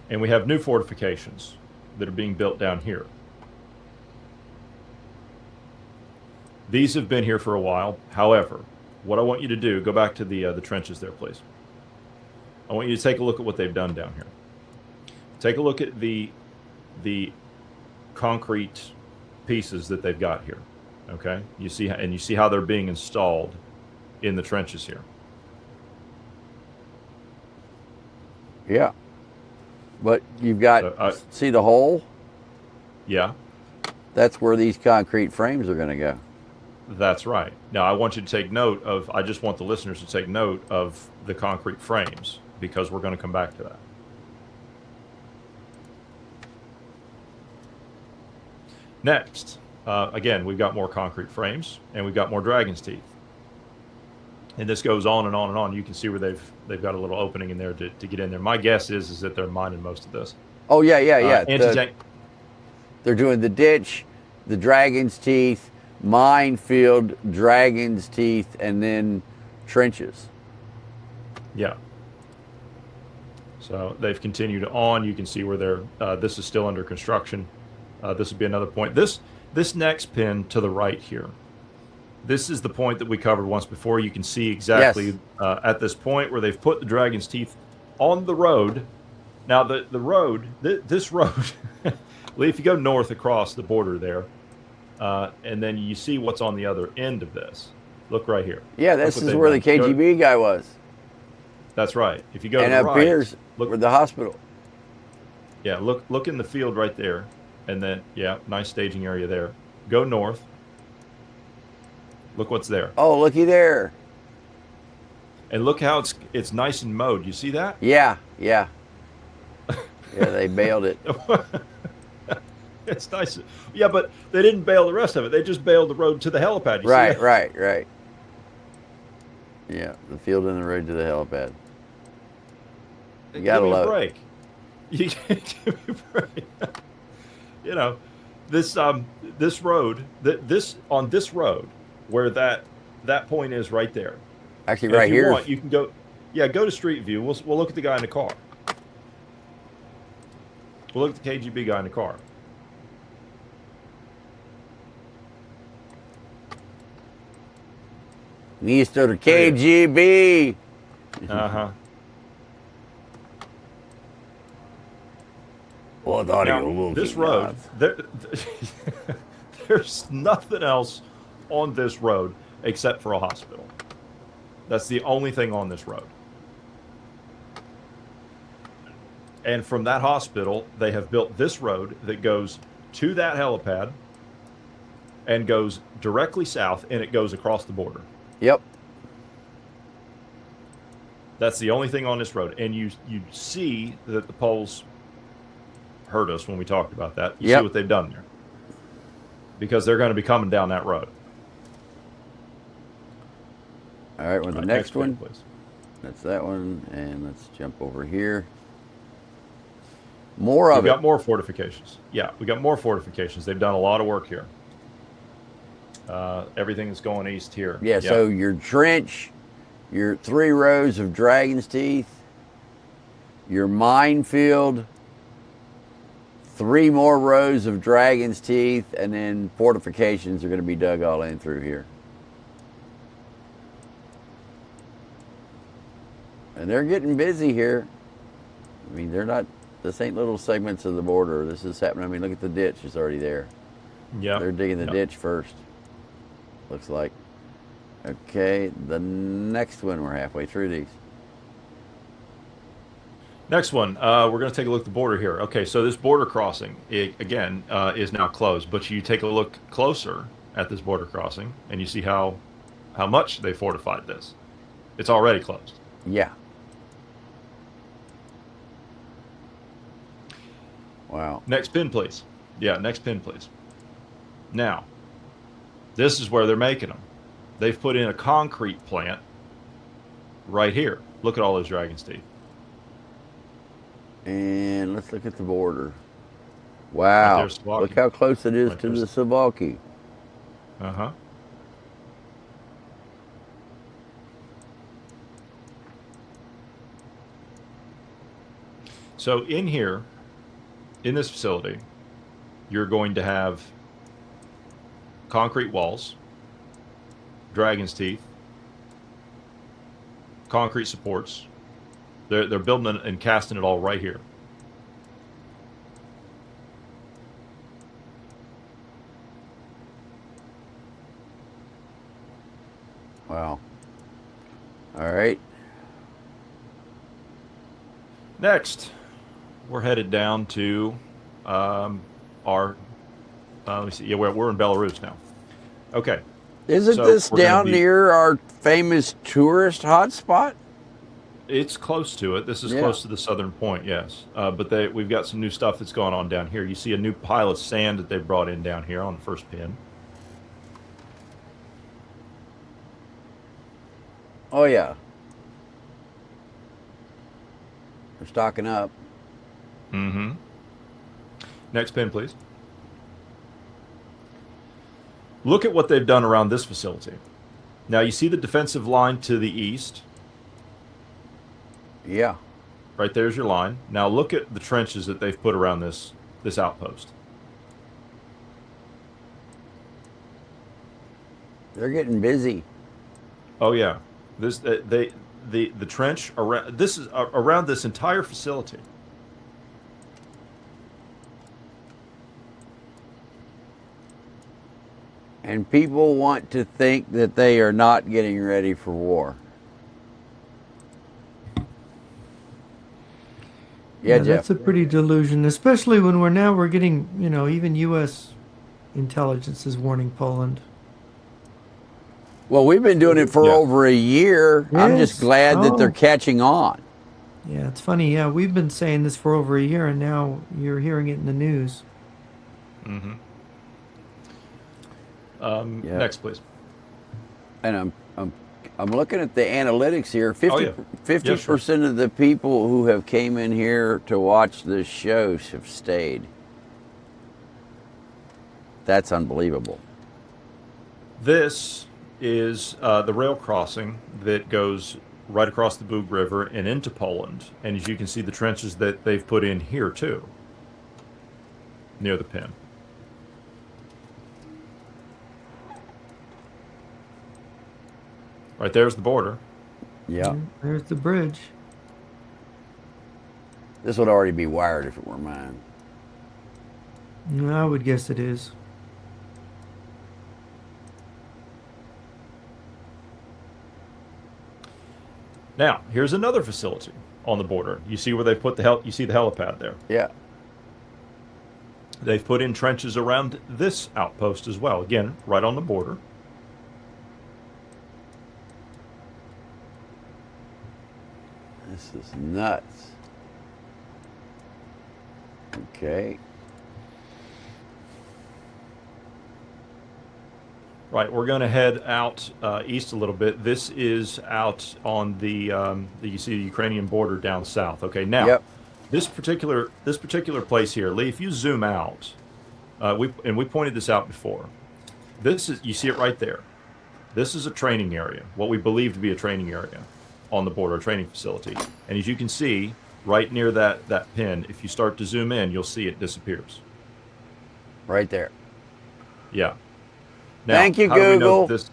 And we have new fortifications that are being built down here. These have been here for a while. However, what I want you to do, go back to the trenches there, please. I want you to take a look at what they've done down here. Take a look at the concrete pieces that they've got here. Okay, you see how they're being installed in the trenches here. Yeah, but you've got see the hole. Yeah, that's where these concrete frames are going to go. That's right. Now I want you to take note of. I just want the listeners to take note of the concrete frames, because we're going to come back to that. Next, again, we've got more concrete frames and we've got more dragon's teeth. And this goes on and on and on. You can see where they've got a little opening in there to get in there. My guess is that they're mining most of this. Oh, yeah. Anti-tank. They're doing the ditch, the dragon's teeth, minefield, dragon's teeth, and then trenches. Yeah. So they've continued on. You can see where they're. This is still under construction. This would be another point. This next pin to the right here. This is the point that we covered once before. You can see exactly at this point where they've put the dragon's teeth on the road. Now the road, this road, Lee, if you go north across the border there, and then you see what's on the other end of this. Look right here. Yeah, this is where the KGB guy was. That's right. If you go and to the up right, here's where the hospital. Yeah, look in the field right there. And then, yeah, nice staging area there. Go north. Look what's there. Oh, looky there. And look how it's nice and mowed. You see that? Yeah. Yeah, they bailed it. It's nice. Yeah, but they didn't bail the rest of it. They just bailed the road to the helipad. You see that? Right. Yeah, the field and the road to the helipad. You gotta love it. You can't give me a break. You know, this road, on this road, where that point is right there. Actually, right here. If you want, you can go. Yeah, go to Street View. We'll look at the guy in the car. We'll look at the KGB guy in the car. Mr. KGB. Uh-huh. What are you looking this road, there's nothing else on this road except for a hospital. That's the only thing on this road. And from that hospital, they have built this road that goes to that helipad and goes directly south, and it goes across the border. Yep. That's the only thing on this road. And you see that the Poles heard us when we talked about that. You see what they've done there. Because they're going to be coming down that road. All right, the next one. Please. That's that one. And let's jump over here. More of it. We've got more fortifications. Yeah, we got more fortifications. They've done a lot of work here. Everything is going east here. Yeah, so your trench, your 3 rows of dragon's teeth, your minefield, 3 more rows of dragon's teeth, and then fortifications are going to be dug all in through here. And they're getting busy here. I mean, this ain't little segments of the border. This is happening. I mean, look at the ditch. It's already there. Yeah. They're digging the ditch first. Looks like. Okay, the next one, we're halfway through these. Next one, we're going to take a look at the border here. Okay, so this border crossing, again, is now closed. But you take a look closer at this border crossing, and you see how much they fortified this. It's already closed. Yeah. Wow. Next pin, please. Yeah, next pin, please. Now, this is where they're making them. They've put in a concrete plant right here. Look at all those dragon's teeth. And let's look at the border. Right Wow. there's Suwalki. Look how close it is Right to there's- the Suwalki. Uh-huh. So in here, in this facility, you're going to have concrete walls, dragon's teeth, concrete supports. They're building and casting it all right here. Wow. All right. Next, we're headed down to our. Let me see. Yeah, we're in Belarus now. Okay. Isn't So this we're gonna down be- near our famous tourist hotspot? It's close to it. This is Yeah. close to the southern point, yes. But we've got some new stuff that's going on down here. You see a new pile of sand that they brought in down here on the first pin. Oh, yeah. They're stocking up. Mm-hmm. Next pin, please. Look at what they've done around this facility. Now, you see the defensive line to the east? Yeah. Right there's your line. Now, look at the trenches that they've put around this outpost. They're getting busy. Oh, yeah. This the trench around this is around this entire facility. And people want to think that they are not getting ready for war. Yeah, Jeff. That's a pretty delusion, especially when we're getting, even U.S. intelligence is warning Poland. Well, we've been doing it for Yeah. over a year. I'm just Yes. glad that they're Oh. catching on. Yeah, it's funny. Yeah, we've been saying this for over a year, and now you're hearing it in the news. Mm-hmm. Yeah. Next, please. And I'm looking at the analytics here. 50% Yeah, sure. of the people who have came in here to watch this show have stayed. That's unbelievable. This is the rail crossing that goes right across the Bug River and into Poland. And as you can see, the trenches that they've put in here, too, near the pin. Right there's the border. Yeah. There's the bridge. This would already be wired if it were mine. I would guess it is. Now, here's another facility on the border. You see where they put you see the helipad there. Yeah. They've put in trenches around this outpost as well. Again, right on the border. This is nuts. Okay. Right, we're going to head out east a little bit. This is out on the you see the Ukrainian border down south. Okay, now Yep. this particular place here, Lee. If you zoom out, we pointed this out before. This is, you see it right there. This is a training area, what we believe to be a training area on the border, a training facility. And as you can see, right near that pin, if you start to zoom in, you'll see it disappears. Right there. Yeah. Now, Thank you, how do we know Google. that this,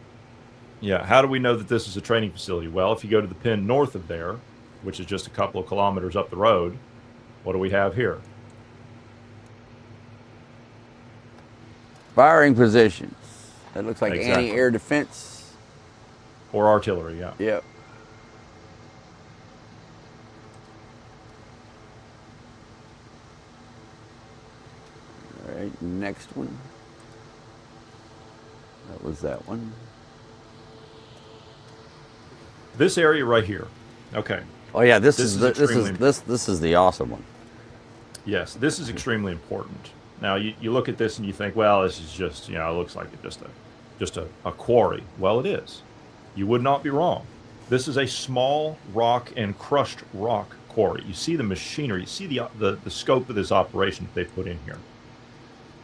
yeah, how do we know that this is a training facility? Well, if you go to the pin north of there, which is just a couple of kilometers up the road, what do we have here? Firing positions. That looks like Exactly. anti-air defense. Or artillery, yeah. Yep. All right, next one. That was that one. This area right here. Okay. Oh yeah, this This is is the, extremely- this is the awesome one. Yes, this is extremely important. Now, you look at this and you think, well, this is just, it looks like just a quarry. Well, it is. You would not be wrong. This is a small rock and crushed rock quarry. You see the machinery. You see the scope of this operation that they put in here.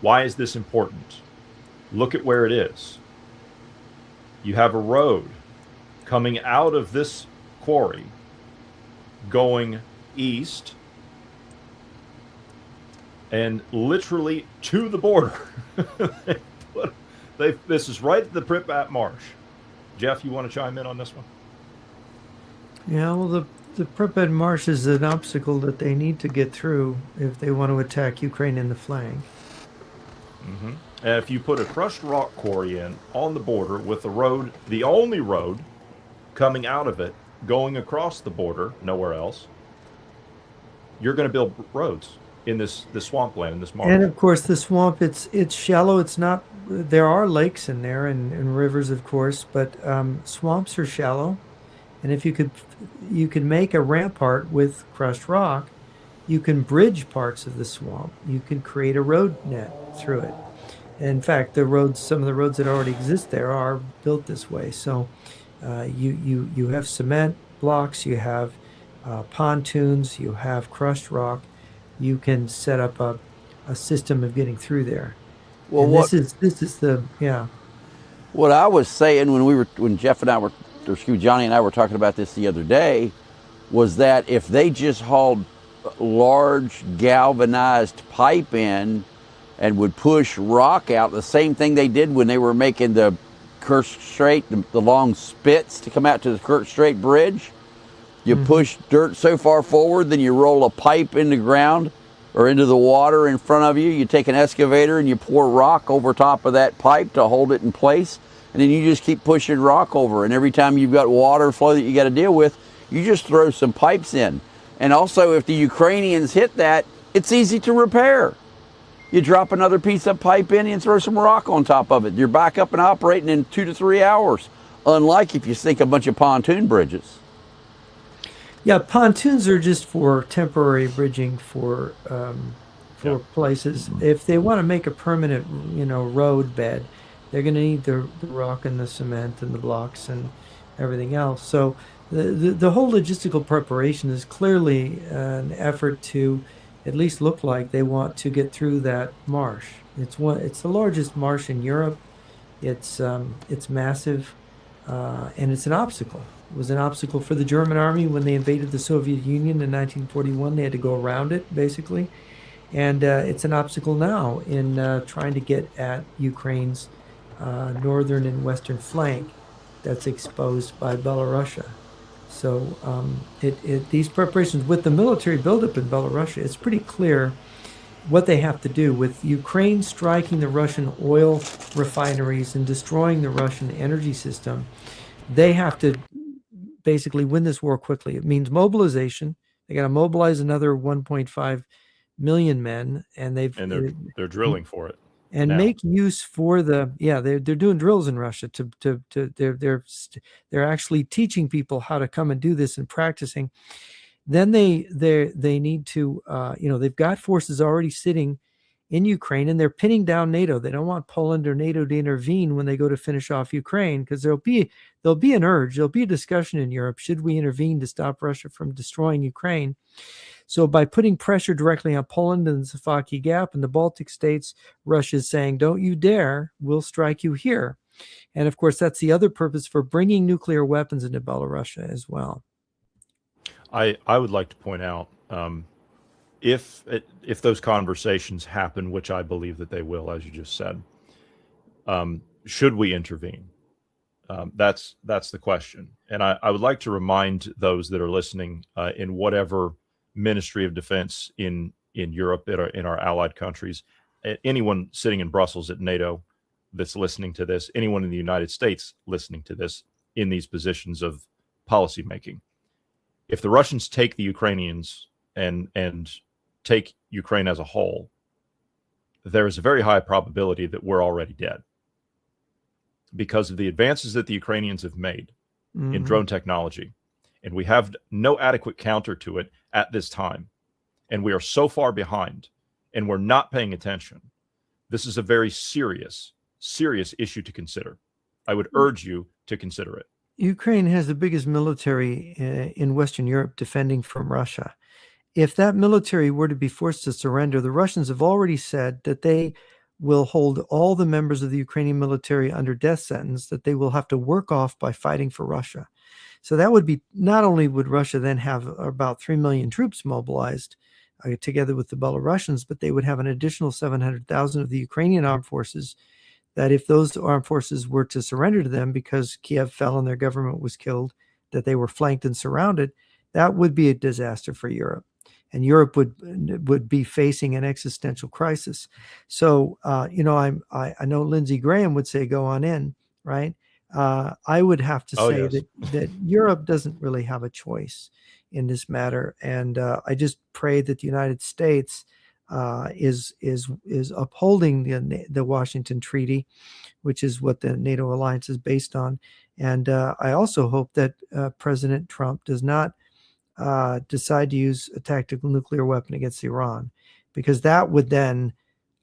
Why is this important? Look at where it is. You have a road coming out of this quarry going east and literally to the border. This is right at the Pripyat Marsh. Jeff, you want to chime in on this one? Yeah, well, the Pripyat Marsh is an obstacle that they need to get through if they want to attack Ukraine in the flank. Mm-hmm. And if you put a crushed rock quarry in on the border with the road, the only road coming out of it, going across the border, nowhere else, you're going to build roads in this swampland, in this marsh. And of course, the swamp, it's shallow. It's not. There are lakes in there and rivers, of course, but swamps are shallow. And if you could make a rampart with crushed rock, you can bridge parts of the swamp. You can create a road net through it. In fact, some of the roads that already exist there are built this way. So you have cement blocks, you have pontoons, you have crushed rock. You can set up a system of getting through there. Well, and this is the What I was saying when Jeff and I were, or excuse me, Johnny and I were talking about this the other day, was that if they just hauled large galvanized pipe in and would push rock out, the same thing they did when they were making the Kerch Strait, the long spits to come out to the Kerch Strait Bridge. You push dirt so far forward, then you roll a pipe in the ground or into the water in front of you. You take an excavator and you pour rock over top of that pipe to hold it in place. And then you just keep pushing rock over. And every time you've got water flow that you got to deal with, you just throw some pipes in. And also, if the Ukrainians hit that, it's easy to repair. You drop another piece of pipe in and throw some rock on top of it. You're back up and operating in 2 to 3 hours. Unlike if you sink a bunch of pontoon bridges. Yeah, pontoons are just for temporary bridging for places. If they want to make a permanent, road bed, they're going to need the rock and the cement and the blocks and everything else. So the whole logistical preparation is clearly an effort to at least look like they want to get through that marsh. It's the largest marsh in Europe. It's massive, and it's an obstacle. It was an obstacle for the German army when they invaded the Soviet Union in 1941. They had to go around it, basically. And it's an obstacle now in trying to get at Ukraine's northern and western flank that's exposed by Belarusia. So these preparations with the military buildup in Belarusia, it's pretty clear what they have to do with Ukraine striking the Russian oil refineries and destroying the Russian energy system. They have to basically win this war quickly. It means mobilization. They got to mobilize another 1.5 million men, and they're drilling for it. And now. Make use for they're doing drills in Russia they're actually teaching people how to come and do this and practicing. Then they need to they've got forces already sitting in Ukraine, and they're pinning down NATO. They don't want Poland or NATO to intervene when they go to finish off Ukraine, because there'll be an urge, there'll be a discussion in Europe, should we intervene to stop Russia from destroying Ukraine? So by putting pressure directly on Poland and the Safaki Gap and the Baltic states, Russia's saying, don't you dare, we'll strike you here. And of course, that's the other purpose for bringing nuclear weapons into Belarus as well. I would like to point out, if those conversations happen, which I believe that they will, as you just said, should we intervene? That's the question. And I would like to remind those that are listening in whatever Ministry of Defense in Europe, in our allied countries, anyone sitting in Brussels at NATO that's listening to this, anyone in the United States listening to this in these positions of policymaking. If the Russians take the Ukrainians and take Ukraine as a whole, there is a very high probability that we're already dead because of the advances that the Ukrainians have made in drone technology. And we have no adequate counter to it at this time. And we are so far behind, and we're not paying attention. This is a very serious issue to consider. I would urge you to consider it. Ukraine has the biggest military in Western Europe defending from Russia. If that military were to be forced to surrender, the Russians have already said that they will hold all the members of the Ukrainian military under death sentence that they will have to work off by fighting for Russia. So that would be, not only would Russia then have about 3 million troops mobilized together with the Belarusians, but they would have an additional 700,000 of the Ukrainian armed forces that if those armed forces were to surrender to them because Kiev fell and their government was killed, that they were flanked and surrounded, that would be a disaster for Europe. And Europe would be facing an existential crisis. So, I know Lindsey Graham would say, go on in, right? I would have to say that Europe doesn't really have a choice in this matter. And I just pray that the United States is upholding the Washington Treaty, which is what the NATO alliance is based on. And I also hope that President Trump does not decide to use a tactical nuclear weapon against Iran, because that would then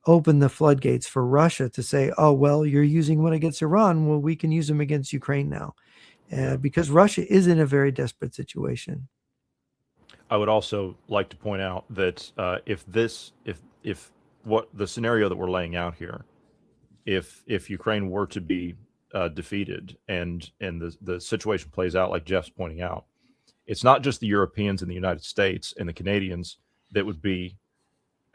open the floodgates for Russia to say, oh, well, you're using one against Iran. Well, we can use them against Ukraine now, because Russia is in a very desperate situation. I would also like to point out that if what the scenario that we're laying out here, if Ukraine were to be defeated and the situation plays out like Jeff's pointing out, it's not just the Europeans and the United States and the Canadians that would be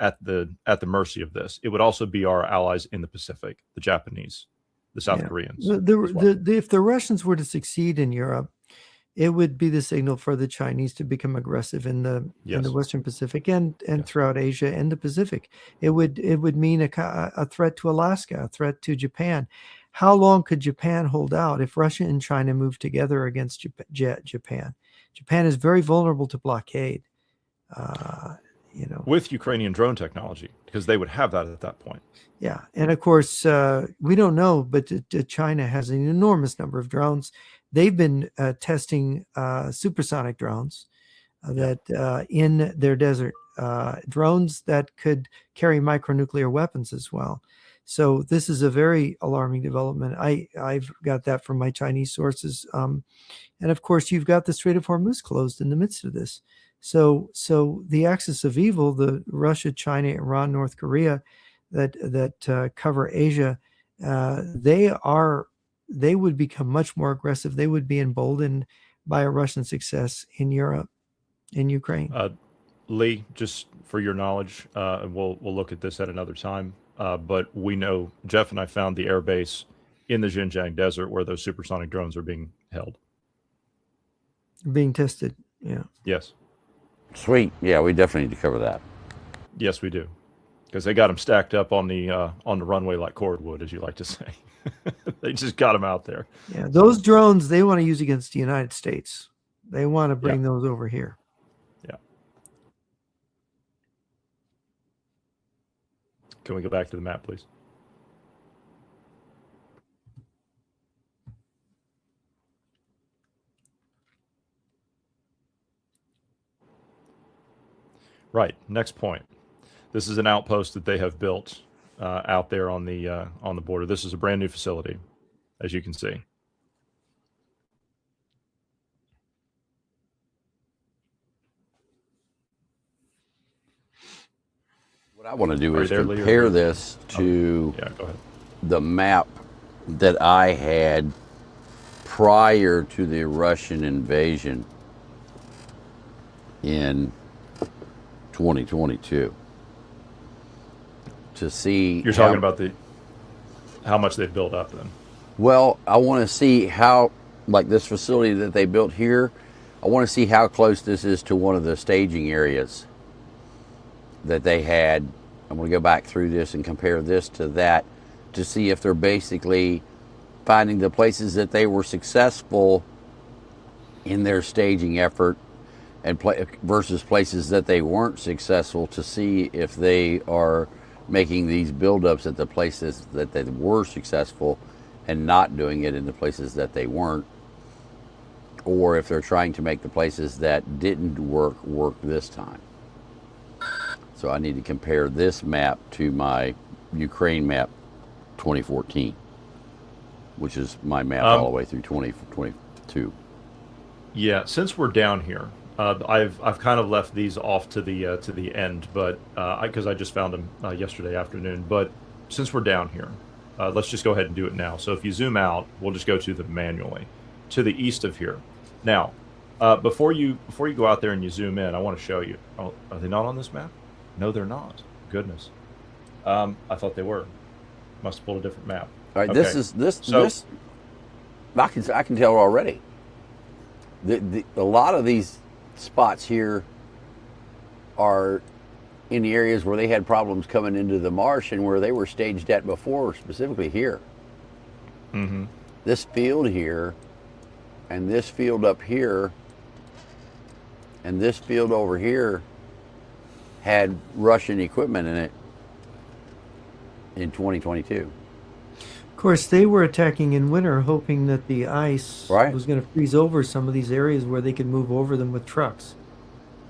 at the mercy of this. It would also be our allies in the Pacific, the Japanese, the South Koreans. If the Russians were to succeed in Europe, it would be the signal for the Chinese to become aggressive in the Western Pacific and throughout Asia and the Pacific. It would mean a threat to Alaska, a threat to Japan. How long could Japan hold out if Russia and China move together against Japan? Japan is very vulnerable to blockade, with Ukrainian drone technology, because they would have that at that point. Yeah. And of course, we don't know, but China has an enormous number of drones. They've been testing supersonic drones that in their desert, drones that could carry micronuclear weapons as well. So this is a very alarming development. I've got that from my Chinese sources. And of course, you've got the Strait of Hormuz closed in the midst of this. So the axis of evil, the Russia, China, Iran, North Korea, that cover Asia, they would become much more aggressive. They would be emboldened by a Russian success in Europe, in Ukraine. Lee, just for your knowledge, and we'll look at this at another time. But we know Jeff and I found the air base in the Xinjiang desert where those supersonic drones are being held. Being tested, yeah. Yes. Sweet. Yeah, we definitely need to cover that. Yes, we do, because they got them stacked up on the runway like cordwood, as you like to say. They just got them out there. Yeah, those drones they want to use against the United States. They want to bring those over here. Yeah. Can we go back to the map, please? Right. Next point. This is an outpost that they have built out there on the border. This is a brand new facility, as you can see. What I want to do is compare this to the map that I had prior to the Russian invasion in 2022 to see. You're talking about how much they've built up then. Well, I want to see how, like this facility that they built here, I want to see how close this is to one of the staging areas that they had. I'm going to go back through this and compare this to that to see if they're basically finding the places that they were successful in their staging effort and versus places that they weren't successful, to see if they are making these buildups at the places that they were successful and not doing it in the places that they weren't, or if they're trying to make the places that didn't work this time. So I need to compare this map to my Ukraine map 2014, which is my map all the way through 2022. too. Yeah, since we're down here, I've kind of left these off to the end, but because I just found them yesterday afternoon. But since we're down here, let's just go ahead and do it now. So if you zoom out, we'll just go to them manually, to the east of here. Now, before you go out there and you zoom in, I want to show you. Oh, are they not on this map? No, they're not. Goodness, I thought they were. Must have pulled a different map. All right, Okay. this. I can tell already. A lot of these spots here are in the areas where they had problems coming into the marsh and where they were staged at before, specifically here. Mm-hmm. This field here, and this field up here, and this field over here had Russian equipment in it in 2022. Of course, they were attacking in winter, hoping that the ice Right. was going to freeze over some of these areas where they could move over them with trucks.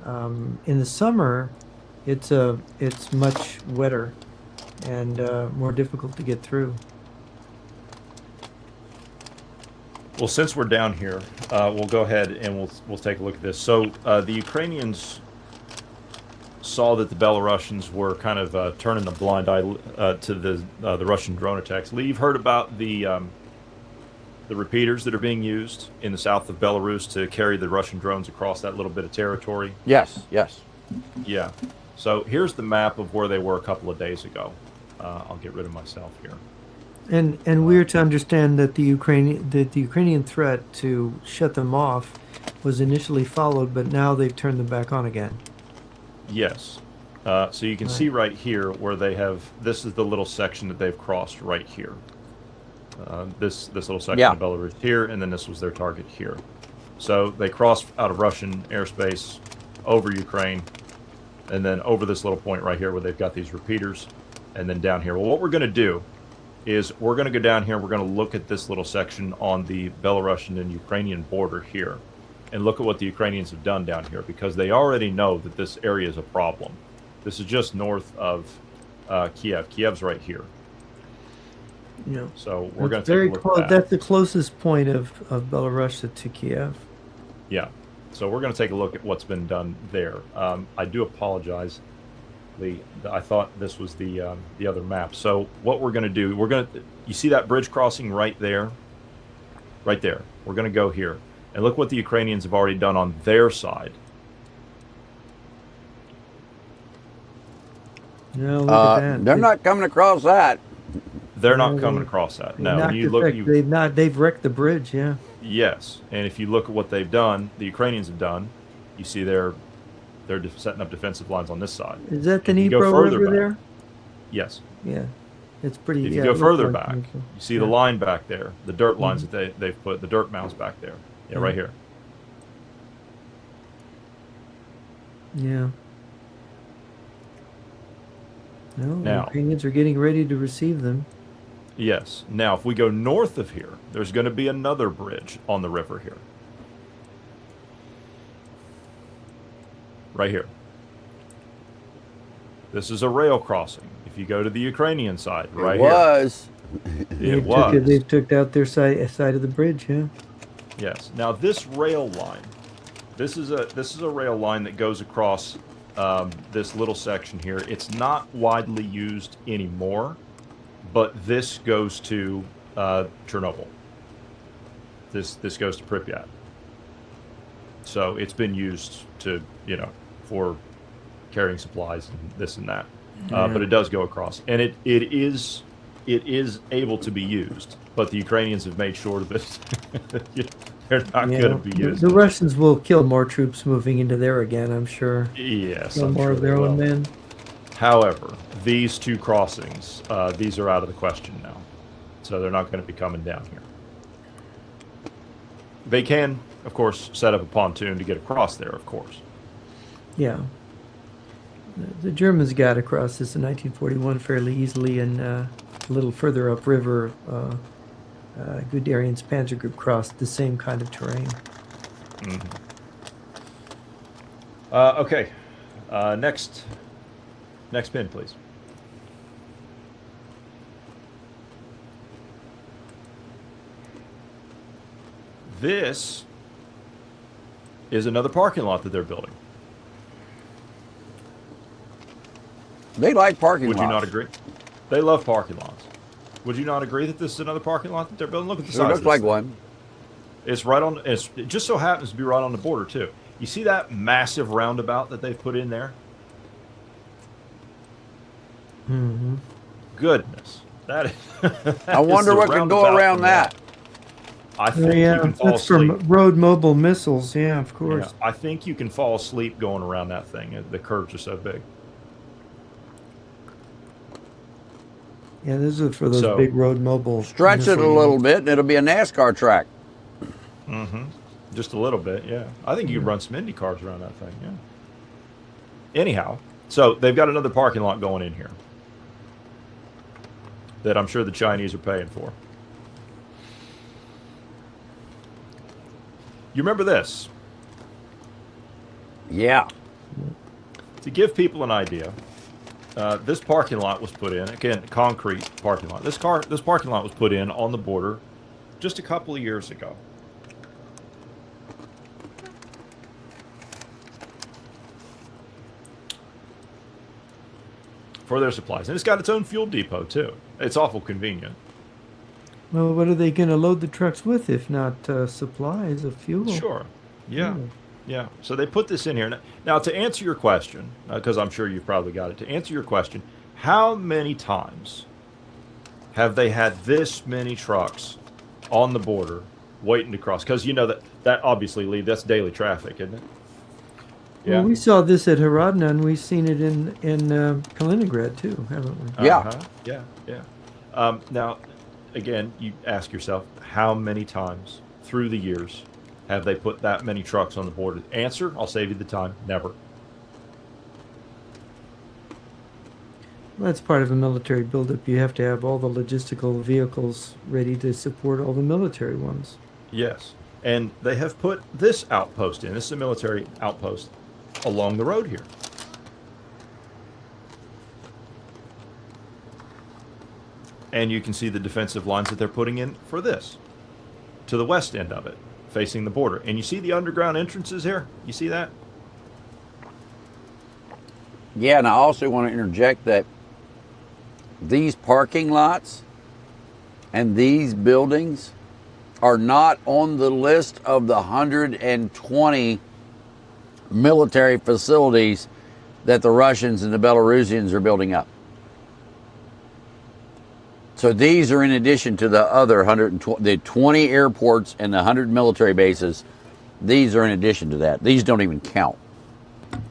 In the summer, it's much wetter and more difficult to get through. Well, since we're down here, we'll go ahead and we'll take a look at this. So the Ukrainians saw that the Belarusians were kind of turning a blind eye to the Russian drone attacks. Lee, you've heard about the repeaters that are being used in the south of Belarus to carry the Russian drones across that little bit of territory? Yes, yes. Yeah. So here's the map of where they were a couple of days ago. I'll get rid of myself here. And we're to understand that the Ukrainian threat to shut them off was initially followed, but now they've turned them back on again. Yes. So you can see right here where they have, this is the little section that they've crossed right here. This little section of Belarus here, and then this was their target here. So they crossed out of Russian airspace over Ukraine, and then over this little point right here where they've got these repeaters, and then down here. Well, what we're going to do is we're going to go down here, we're going to look at this little section on the Belarusian and Ukrainian border here, and look at what the Ukrainians have done down here, because they already know that this area is a problem. This is just north of Kiev. Kiev's right here. Yeah. So we're going It's to take very a look close. at that. That's the closest point of Belarus to Kiev. Yeah. So we're going to take a look at what's been done there. I do apologize, Lee. I thought this was the other map. So what we're going to do, you see that bridge crossing right there? Right there. We're going to go here. And look what the Ukrainians have already done on their side. No, look at that. They're not coming across that. They're not coming across that. No, when you look, they've wrecked the bridge. Yeah. Yes, and if you look at what they've done, the Ukrainians have done, you see they're setting up defensive lines on this side. Is that the If you go Dnipro further River back- there? Yes. Yeah, it's pretty. If yeah, you it go looks further like back, Dnipro. you see the line back there, the dirt lines that they've put, the dirt mounds back there. Yeah, right here. Yeah. No, the Now- Ukrainians are getting ready to receive them. Yes. Now, if we go north of here, there's going to be another bridge on the river here. Right here. This is a rail crossing. If you go to the Ukrainian side, right It was. It was. They took out their side of the bridge. Yeah. Yes. Now this rail line, this is a rail line that goes across this little section here. It's not widely used anymore, but this goes to Chernobyl. This goes to Pripyat. So it's been used to for carrying supplies and this and that, but it does go across, and it is able to be used. But the Ukrainians have made sure that they're not going to be used. The Russians will kill more troops moving into there again, I'm sure. Yes, Kill I'm more sure of they their own will. men. However, these two crossings, these are out of the question now, so they're not going to be coming down here. They can, of course, set up a pontoon to get across there, of course. Yeah. The Germans got across this in 1941 fairly easily, and a little further upriver, Guderian's Panzer Group crossed the same kind of terrain. Okay, next pin, please. This is another parking lot that they're building. They like parking lots. Would you not agree? They love parking lots. Would you not agree that this is another parking lot that they're building? Look at the size. It looks like one. It's right on. It just so happens to be right on the border too. You see that massive roundabout that they've put in there? Mm-hmm. Goodness, that is. I wonder what could go around that. I think you can fall that's asleep. from road mobile missiles. Yeah, of course. Yeah, I think you can fall asleep going around that thing. The curves are so big. Yeah, those are for those big road mobile. Stretch it a little bit, and it'll be a NASCAR track. Mm-hmm. Just a little bit, yeah. I think you could run some Indy cars around that thing, yeah. Anyhow, so they've got another parking lot going in here that I'm sure the Chinese are paying for. You remember this? Yeah. To give people an idea, this parking lot was put in, again, concrete parking lot. This parking lot was put in on the border just a couple of years ago. For their supplies. And it's got its own fuel depot, too. It's awful convenient. Well, what are they going to load the trucks with if not supplies of fuel? Sure. Yeah. Yeah. So they put this in here. Now, to answer your question, because I'm sure you've probably got it, to answer your question, how many times have they had this many trucks on the border waiting to cross? Because you know that obviously, Lee, that's daily traffic, isn't it? Yeah. Well, we saw this at Haradna, and we've seen it in Kaliningrad too, haven't we? Yeah. Yeah. Now, again, you ask yourself, how many times through the years have they put that many trucks on the border? Answer, I'll save you the time, never. Well, that's part of a military buildup. You have to have all the logistical vehicles ready to support all the military ones. Yes. And they have put this outpost in. This is a military outpost along the road here. And you can see the defensive lines that they're putting in for this, to the west end of it, facing the border. And you see the underground entrances here? You see that? Yeah, and I also want to interject that these parking lots and these buildings are not on the list of the 120 military facilities that the Russians and the Belarusians are building up. So these are in addition to the other 120, the 20 airports and the 100 military bases. These are in addition to that. These don't even count.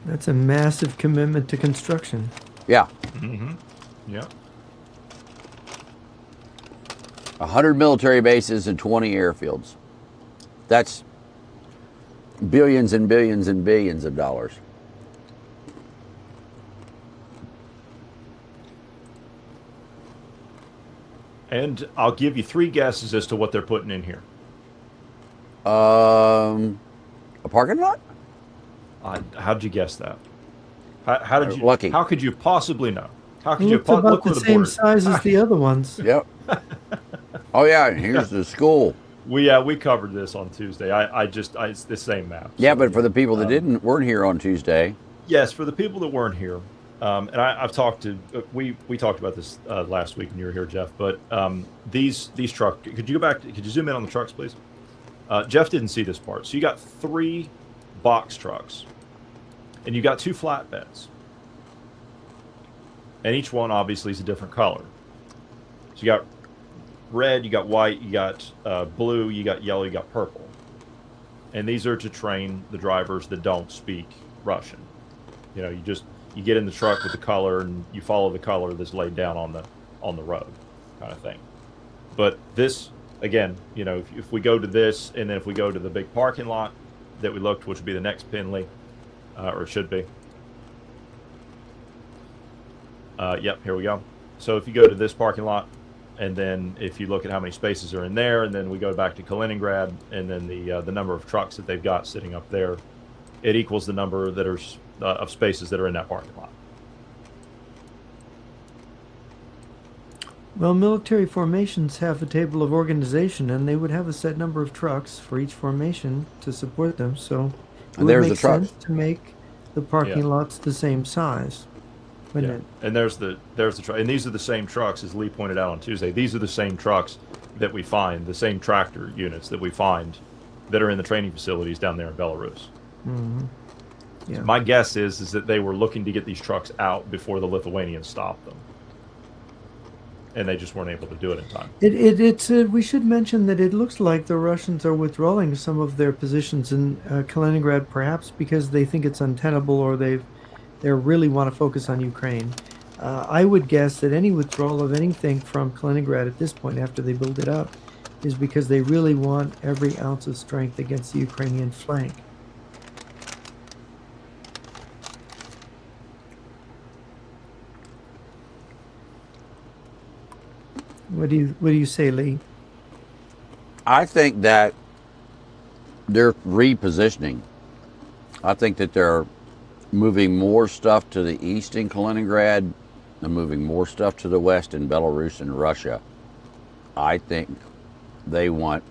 That's a massive commitment to construction. Yeah. Mm-hmm. Yeah. 100 military bases and 20 airfields. That's billions and billions and billions of dollars. And I'll give you 3 guesses as to what they're putting in here. A parking lot? How did you guess that? How did you? Lucky. How could you possibly know? How could It's you? about Look the where the same border. size as the other ones. Yep. Oh yeah, here's the school. We covered this on Tuesday. It's the same map. Yeah, but for the people that weren't here on Tuesday. Yes, for the people that weren't here, and I've talked to we talked about this last week when you were here, Jeff. But these trucks, could you go back? Could you zoom in on the trucks, please? Jeff didn't see this part. So you got 3 box trucks, and you got 2 flatbeds, and each one obviously is a different color. So you got red, you got white, you got blue, you got yellow, you got purple, and these are to train the drivers that don't speak Russian. You know, you get in the truck with the color and you follow the color that's laid down on the road, kind of thing. But this, again, you know, if we go to this, and then if we go to the big parking lot that we looked, which would be the next Pinley, or it should be. Yep, here we go. So if you go to this parking lot, and then if you look at how many spaces are in there, and then we go back to Kaliningrad, and then the number of trucks that they've got sitting up there, it equals the number that are of spaces that are in that parking lot. Well, military formations have a table of organization, and they would have a set number of trucks for each formation to support them. So it And would there's make the trucks. sense to make the parking lots the same size, wouldn't it? And there's the truck, and these are the same trucks, as Lee pointed out on Tuesday. These are the same trucks that we find, the same tractor units that we find that are in the training facilities down there in Belarus. Mm-hmm. Yeah. So my guess is that they were looking to get these trucks out before the Lithuanians stopped them, and they just weren't able to do it in time. We should mention that it looks like the Russians are withdrawing some of their positions in Kaliningrad, perhaps because they think it's untenable, or they really want to focus on Ukraine. I would guess that any withdrawal of anything from Kaliningrad at this point, after they build it up, is because they really want every ounce of strength against the Ukrainian flank. What do you say, Lee? I think that they're repositioning. I think that they're moving more stuff to the east in Kaliningrad and moving more stuff to the west in Belarus and Russia. I think they want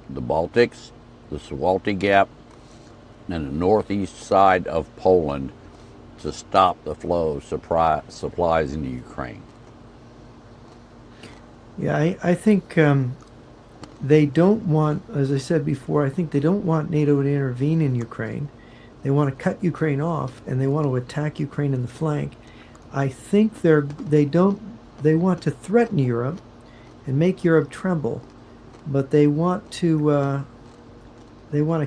the Baltics, the Suwalki Gap, and the northeast side of Poland to stop the flow of supplies into Ukraine. Yeah, I think they don't want, as I said before, I think they don't want NATO to intervene in Ukraine. They want to cut Ukraine off, and they want to attack Ukraine in the flank. I think they want to threaten Europe and make Europe tremble, but they want to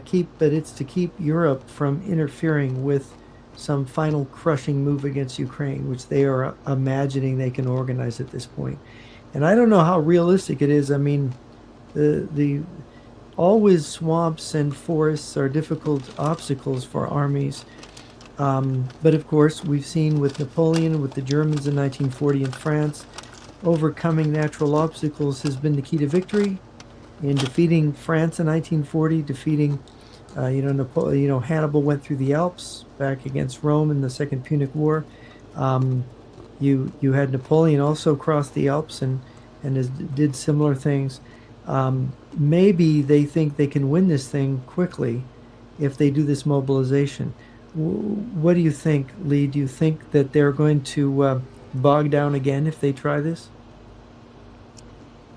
keep Europe from interfering with some final crushing move against Ukraine, which they are imagining they can organize at this point. And I don't know how realistic it is. I mean, always swamps and forests are difficult obstacles for armies. But of course, we've seen with Napoleon, with the Germans in 1940 in France, overcoming natural obstacles has been the key to victory. In defeating France in 1940, Hannibal went through the Alps back against Rome in the Second Punic War. You had Napoleon also cross the Alps and did similar things. Maybe they think they can win this thing quickly if they do this mobilization. What do you think, Lee? Do you think that they're going to bog down again if they try this?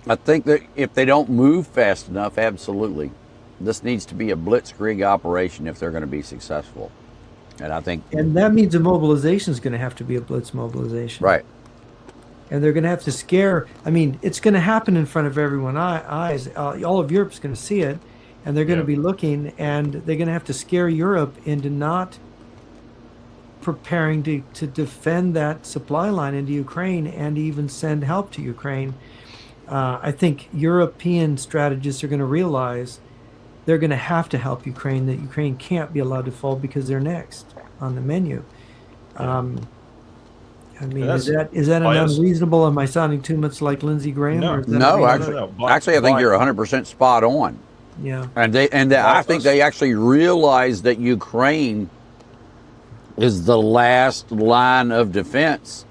I think that if they don't move fast enough, absolutely. This needs to be a blitzkrieg operation if they're going to be successful. And that means a mobilization is going to have to be a blitz mobilization. Right. And they're going to have to scare. I mean, it's going to happen in front of everyone's eyes. All of Europe's going to see it, and they're going to be looking, and they're going to have to scare Europe into not preparing to defend that supply line into Ukraine and even send help to Ukraine. I think European strategists are going to realize they're going to have to help Ukraine, that Ukraine can't be allowed to fall because they're next on the menu. I mean, is that an unreasonable? Am I sounding too much like Lindsey Graham? No, actually, I think you're 100% spot on. Yeah, and I think they actually realize that Ukraine is the last line of defense,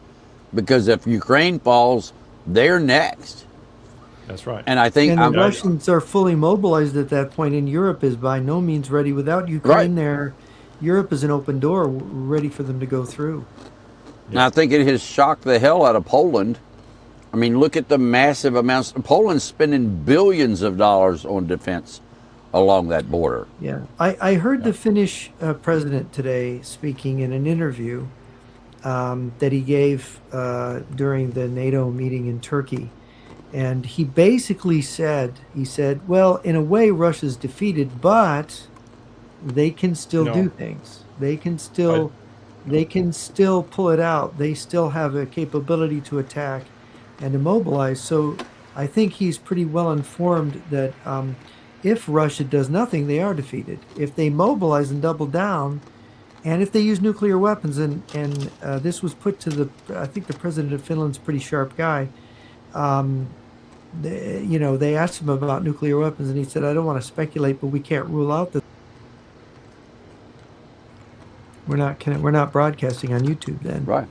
because if Ukraine falls, they're next. That's right. And I think the Russians are fully mobilized at that point, and Europe is by no means ready. Without Ukraine there, Europe is an open door ready for them to go through. And I think it has shocked the hell out of Poland. I mean, look at the massive amounts. Poland's spending billions of dollars on defense along that border. Yeah. I heard the Finnish president today speaking in an interview that he gave during the NATO meeting in Turkey. And he basically said, well, in a way, Russia's defeated, but they can still do things. They can still pull it out. They still have a capability to attack and to mobilize. So I think he's pretty well informed that if Russia does nothing, they are defeated. If they mobilize and double down, and if they use nuclear weapons, and this was put to I think the president of Finland's a pretty sharp guy. They asked him about nuclear weapons, and he said, "I don't want to speculate, but we can't rule out that we're not broadcasting on YouTube." Then Right.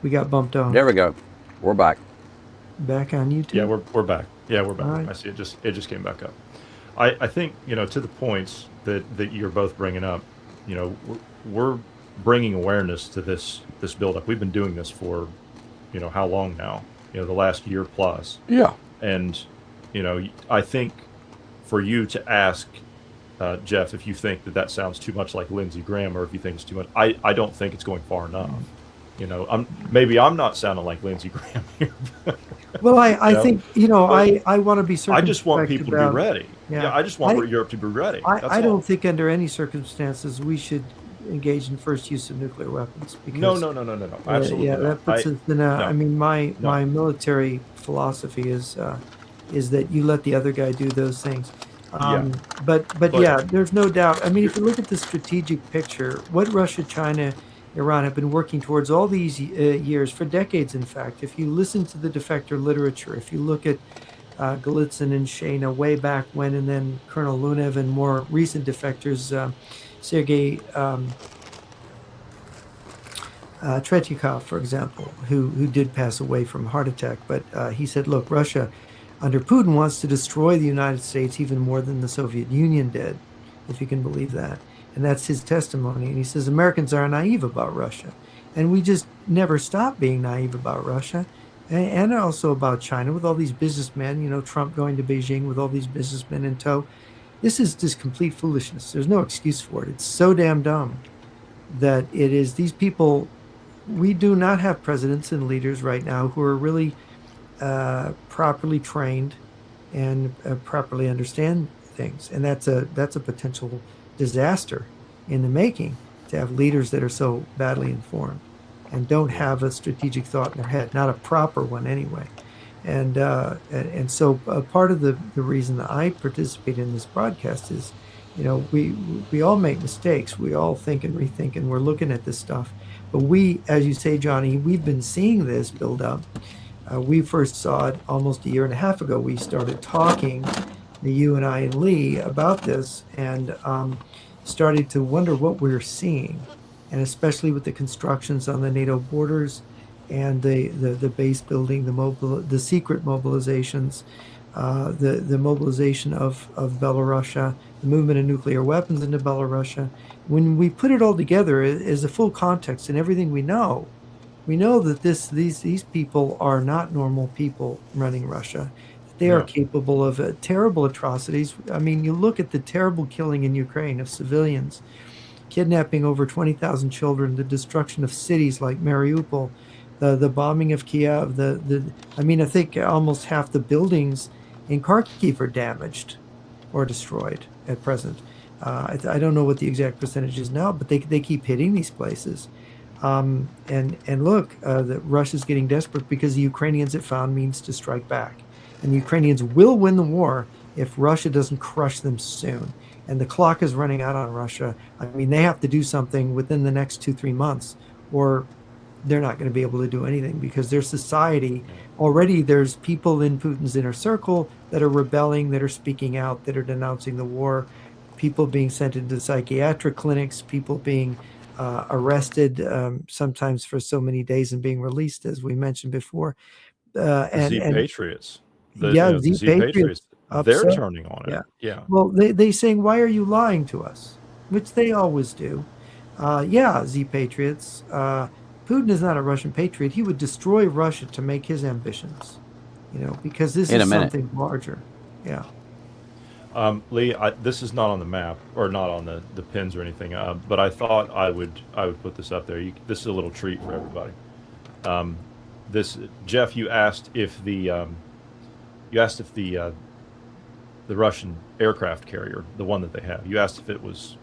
we got bumped off. There we go. We're back. back on YouTube? Yeah, we're back. Yeah, we're back. All right. I see it just came back up. I think, to the points that you're both bringing up, we're bringing awareness to this buildup. We've been doing this for, how long now? The last year plus. Yeah. And, I think for you to ask, Jeff, if you think that sounds too much like Lindsey Graham, or if you think it's too much, I don't think it's going far enough. Maybe I'm not sounding like Lindsey Graham here. Well, I think, I want to be circumspect. I just want people to be ready. Yeah, I just want Europe to be ready. I don't think under any circumstances we should engage in first use of nuclear weapons. Because, no. Absolutely. Yeah, that puts us in a. I mean, my military philosophy is that you let the other guy do those things. But yeah, there's no doubt. I mean, if you look at the strategic picture, what Russia, China, Iran have been working towards all these years, for decades, in fact. If you listen to the defector literature, if you look at Golitsyn and Shana way back when, and then Colonel Lunev and more recent defectors, Sergei Tretyakov, for example, who did pass away from a heart attack. But he said, look, Russia under Putin wants to destroy the United States even more than the Soviet Union did, if you can believe that. And that's his testimony. And he says Americans are naive about Russia. And we just never stop being naive about Russia, and also about China, with all these businessmen, Trump going to Beijing with all these businessmen in tow. This is just complete foolishness. There's no excuse for it. It's so damn dumb that it is. These people, we do not have presidents and leaders right now who are really properly trained and properly understand things. And that's a potential disaster in the making, to have leaders that are so badly informed and don't have a strategic thought in their head, not a proper one anyway. And so part of the reason that I participate in this broadcast is, we all make mistakes. We all think and rethink, and we're looking at this stuff. But we, as you say, Johnny, we've been seeing this build up. We first saw it almost a year and a half ago. We started talking, you and I and Lee, about this, and started to wonder what we're seeing, and especially with the constructions on the NATO borders and the base building, the secret mobilizations, the mobilization of Belarusia, the movement of nuclear weapons into Belarusia. When we put it all together as a full context and everything we know that these people are not normal people running Russia. They are capable of terrible atrocities. I mean, you look at the terrible killing in Ukraine of civilians, kidnapping over 20,000 children, the destruction of cities like Mariupol, the bombing of Kiev. I think almost half the buildings in Kharkiv are damaged or destroyed at present. I don't know what the exact percentage is now, but they keep hitting these places. And look, that Russia's getting desperate because the Ukrainians have found means to strike back. And the Ukrainians will win the war if Russia doesn't crush them soon. And the clock is running out on Russia. I mean, they have to do something within the next 2-3 months, or they're not going to be able to do anything, because their society, already there's people in Putin's inner circle that are rebelling, that are speaking out, that are denouncing the war, people being sent into psychiatric clinics, people being arrested, sometimes for so many days, and being released, as we mentioned before. Patriots. The Z Patriots, they're turning on it. Yeah. Well, they saying, why are you lying to us? Which they always do. Z Patriots. Putin is not a Russian patriot. He would destroy Russia to make his ambitions, because this is something larger. Yeah. Lee, this is not on the map, or not on the pins or anything, but I thought I would put this up there. This is a little treat for everybody. Jeff, you asked if the Russian aircraft carrier, the one that they have, you asked if it was,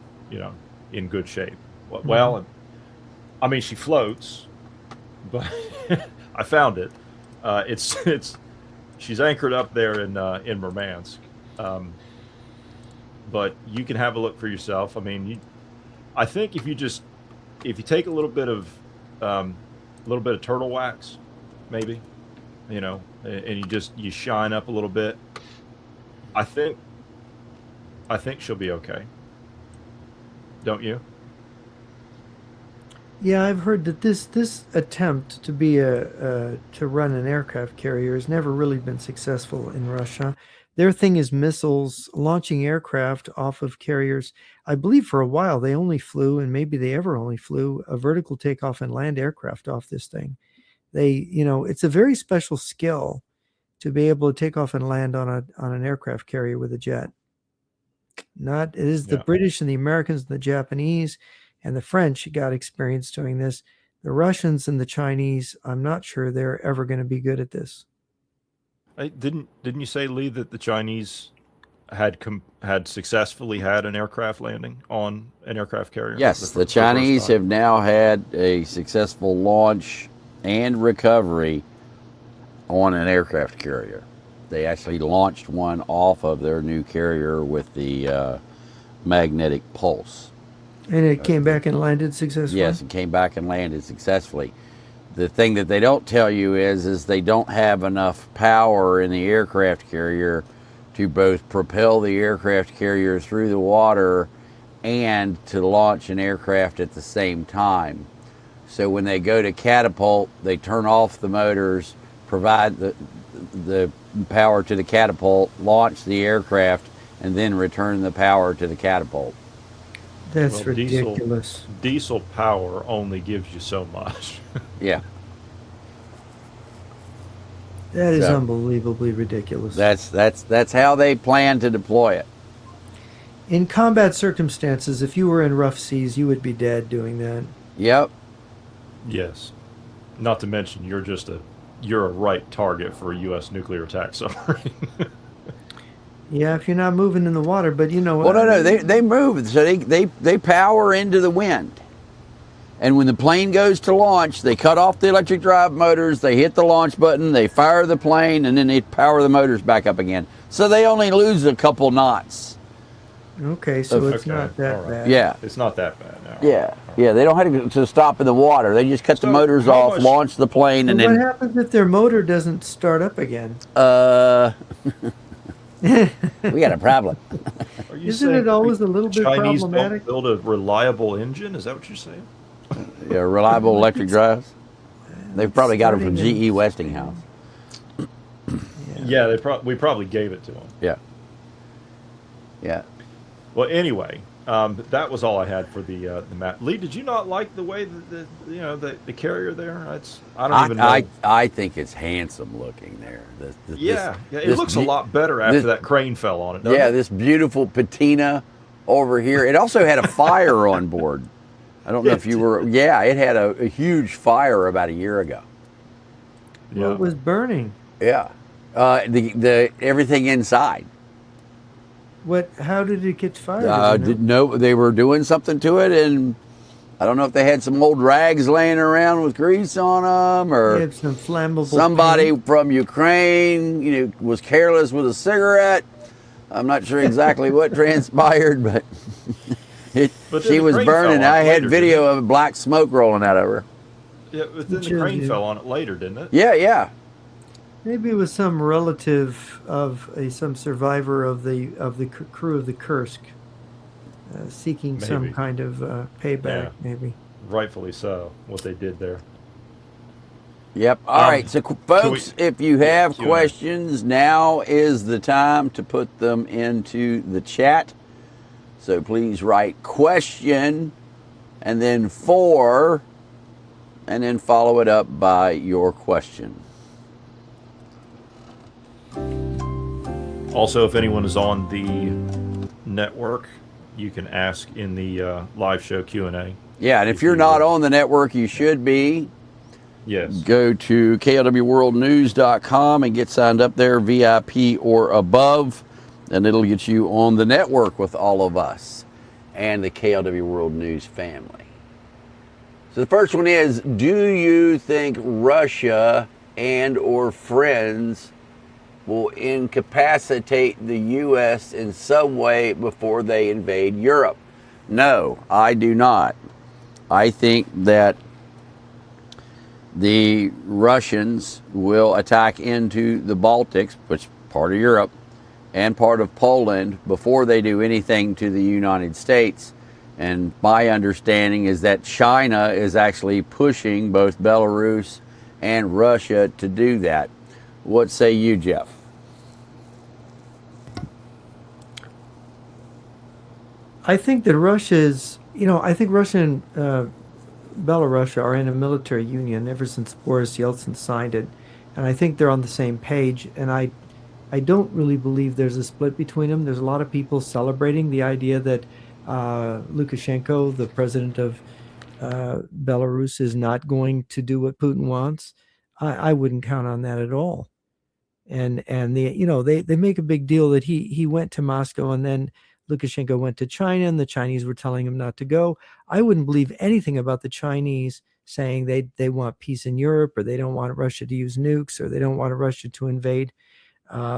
in good shape. Well, I mean, she floats, but I found it. She's anchored up there in Murmansk. But you can have a look for yourself. I mean, I think if you take a little bit of turtle wax, maybe, and you shine up a little bit, I think she'll be okay. Don't you? Yeah, I've heard that this attempt to be to run an aircraft carrier has never really been successful in Russia. Their thing is missiles, launching aircraft off of carriers. I believe for a while they only flew, and maybe they ever only flew, a vertical takeoff and land aircraft off this thing. It's a very special skill to be able to take off and land on an aircraft carrier with a jet. Not it is the Yeah. British and the Americans and the Japanese and the French got experience doing this. The Russians and the Chinese, I'm not sure they're ever going to be good at this. Didn't you say, Lee, that the Chinese had successfully had an aircraft landing on an aircraft carrier? Yes, the Chinese have now had a successful launch and recovery on an aircraft carrier. They actually launched one off of their new carrier with the magnetic pulse. And it came back and landed successfully? Yes, it came back and landed successfully. The thing that they don't tell you is they don't have enough power in the aircraft carrier to both propel the aircraft carrier through the water and to launch an aircraft at the same time. So when they go to catapult, they turn off the motors, provide the power to the catapult, launch the aircraft, and then return the power to the catapult. That's ridiculous. Diesel power only gives you so much. Yeah. That is unbelievably ridiculous. That's how they plan to deploy it. In combat circumstances, if you were in rough seas, you would be dead doing that. Yep. Yes. Not to mention you're a right target for a U.S. nuclear attack submarine. Yeah, if you're not moving in the water, but Well, no, they move, so they power into the wind. And when the plane goes to launch, they cut off the electric drive motors, they hit the launch button, they fire the plane, and then they power the motors back up again. So they only lose a couple knots. Okay, so it's not that bad. Yeah. It's not that bad now. Yeah, yeah, they don't have to stop in the water. They just cut the motors off, launch the plane, and then... What happens if their motor doesn't start up again? We got a problem. Isn't it always a little bit Chinese problematic? don't build a reliable engine? Is that what you're saying? Yeah, reliable electric drives. They've probably got them from GE Westinghouse. Yeah, we probably gave it to them. Yeah. Yeah. Well, anyway, that was all I had for the map. Lee, did you not like the way the carrier there? I don't even know. I think it's handsome looking there. It looks a lot better after that crane fell on it. Doesn't it? This beautiful patina over here. It also had a fire on board. I don't know if you were. Yeah, it had a huge fire about a year ago. Well, it was burning. Yeah, the everything inside. How did it get fired? Didn't know they were doing something to it, and I don't know if they had some old rags laying around with grease on them, or they had some flammable somebody paint. from Ukraine, was careless with a cigarette. I'm not sure exactly what transpired, but she was burning. I had video of black smoke rolling out of her. Yeah, but then the crane fell on it later, didn't it? Yeah. Maybe it was some relative of some survivor of the crew of the Kursk, seeking some kind of payback. Yeah. Maybe. Rightfully so. What they did there. Yep. All right. So, folks, if you have questions, now is the time to put them into the chat. So please write question and then 4, and then follow it up by your question. Also, if anyone is on the network, you can ask in the live show Q&A. Yeah, and if you're not on the network, you should be. Yes. Go to KLWWorldNews.com and get signed up there, VIP or above, and it'll get you on the network with all of us and the KLW World News family. So the first one is, do you think Russia and or friends will incapacitate the U.S. in some way before they invade Europe? No, I do not. I think that the Russians will attack into the Baltics, which is part of Europe, and part of Poland before they do anything to the United States. And my understanding is that China is actually pushing both Belarus and Russia to do that. What say you, Jeff? I think that Russia is, I think Russia and Belarus are in a military union ever since Boris Yeltsin signed it. And I think they're on the same page. And I don't really believe there's a split between them. There's a lot of people celebrating the idea that Lukashenko, the president of Belarus, is not going to do what Putin wants. I wouldn't count on that at all. And they make a big deal that he went to Moscow and then Lukashenko went to China and the Chinese were telling him not to go. I wouldn't believe anything about the Chinese saying they want peace in Europe, or they don't want Russia to use nukes, or they don't want Russia to invade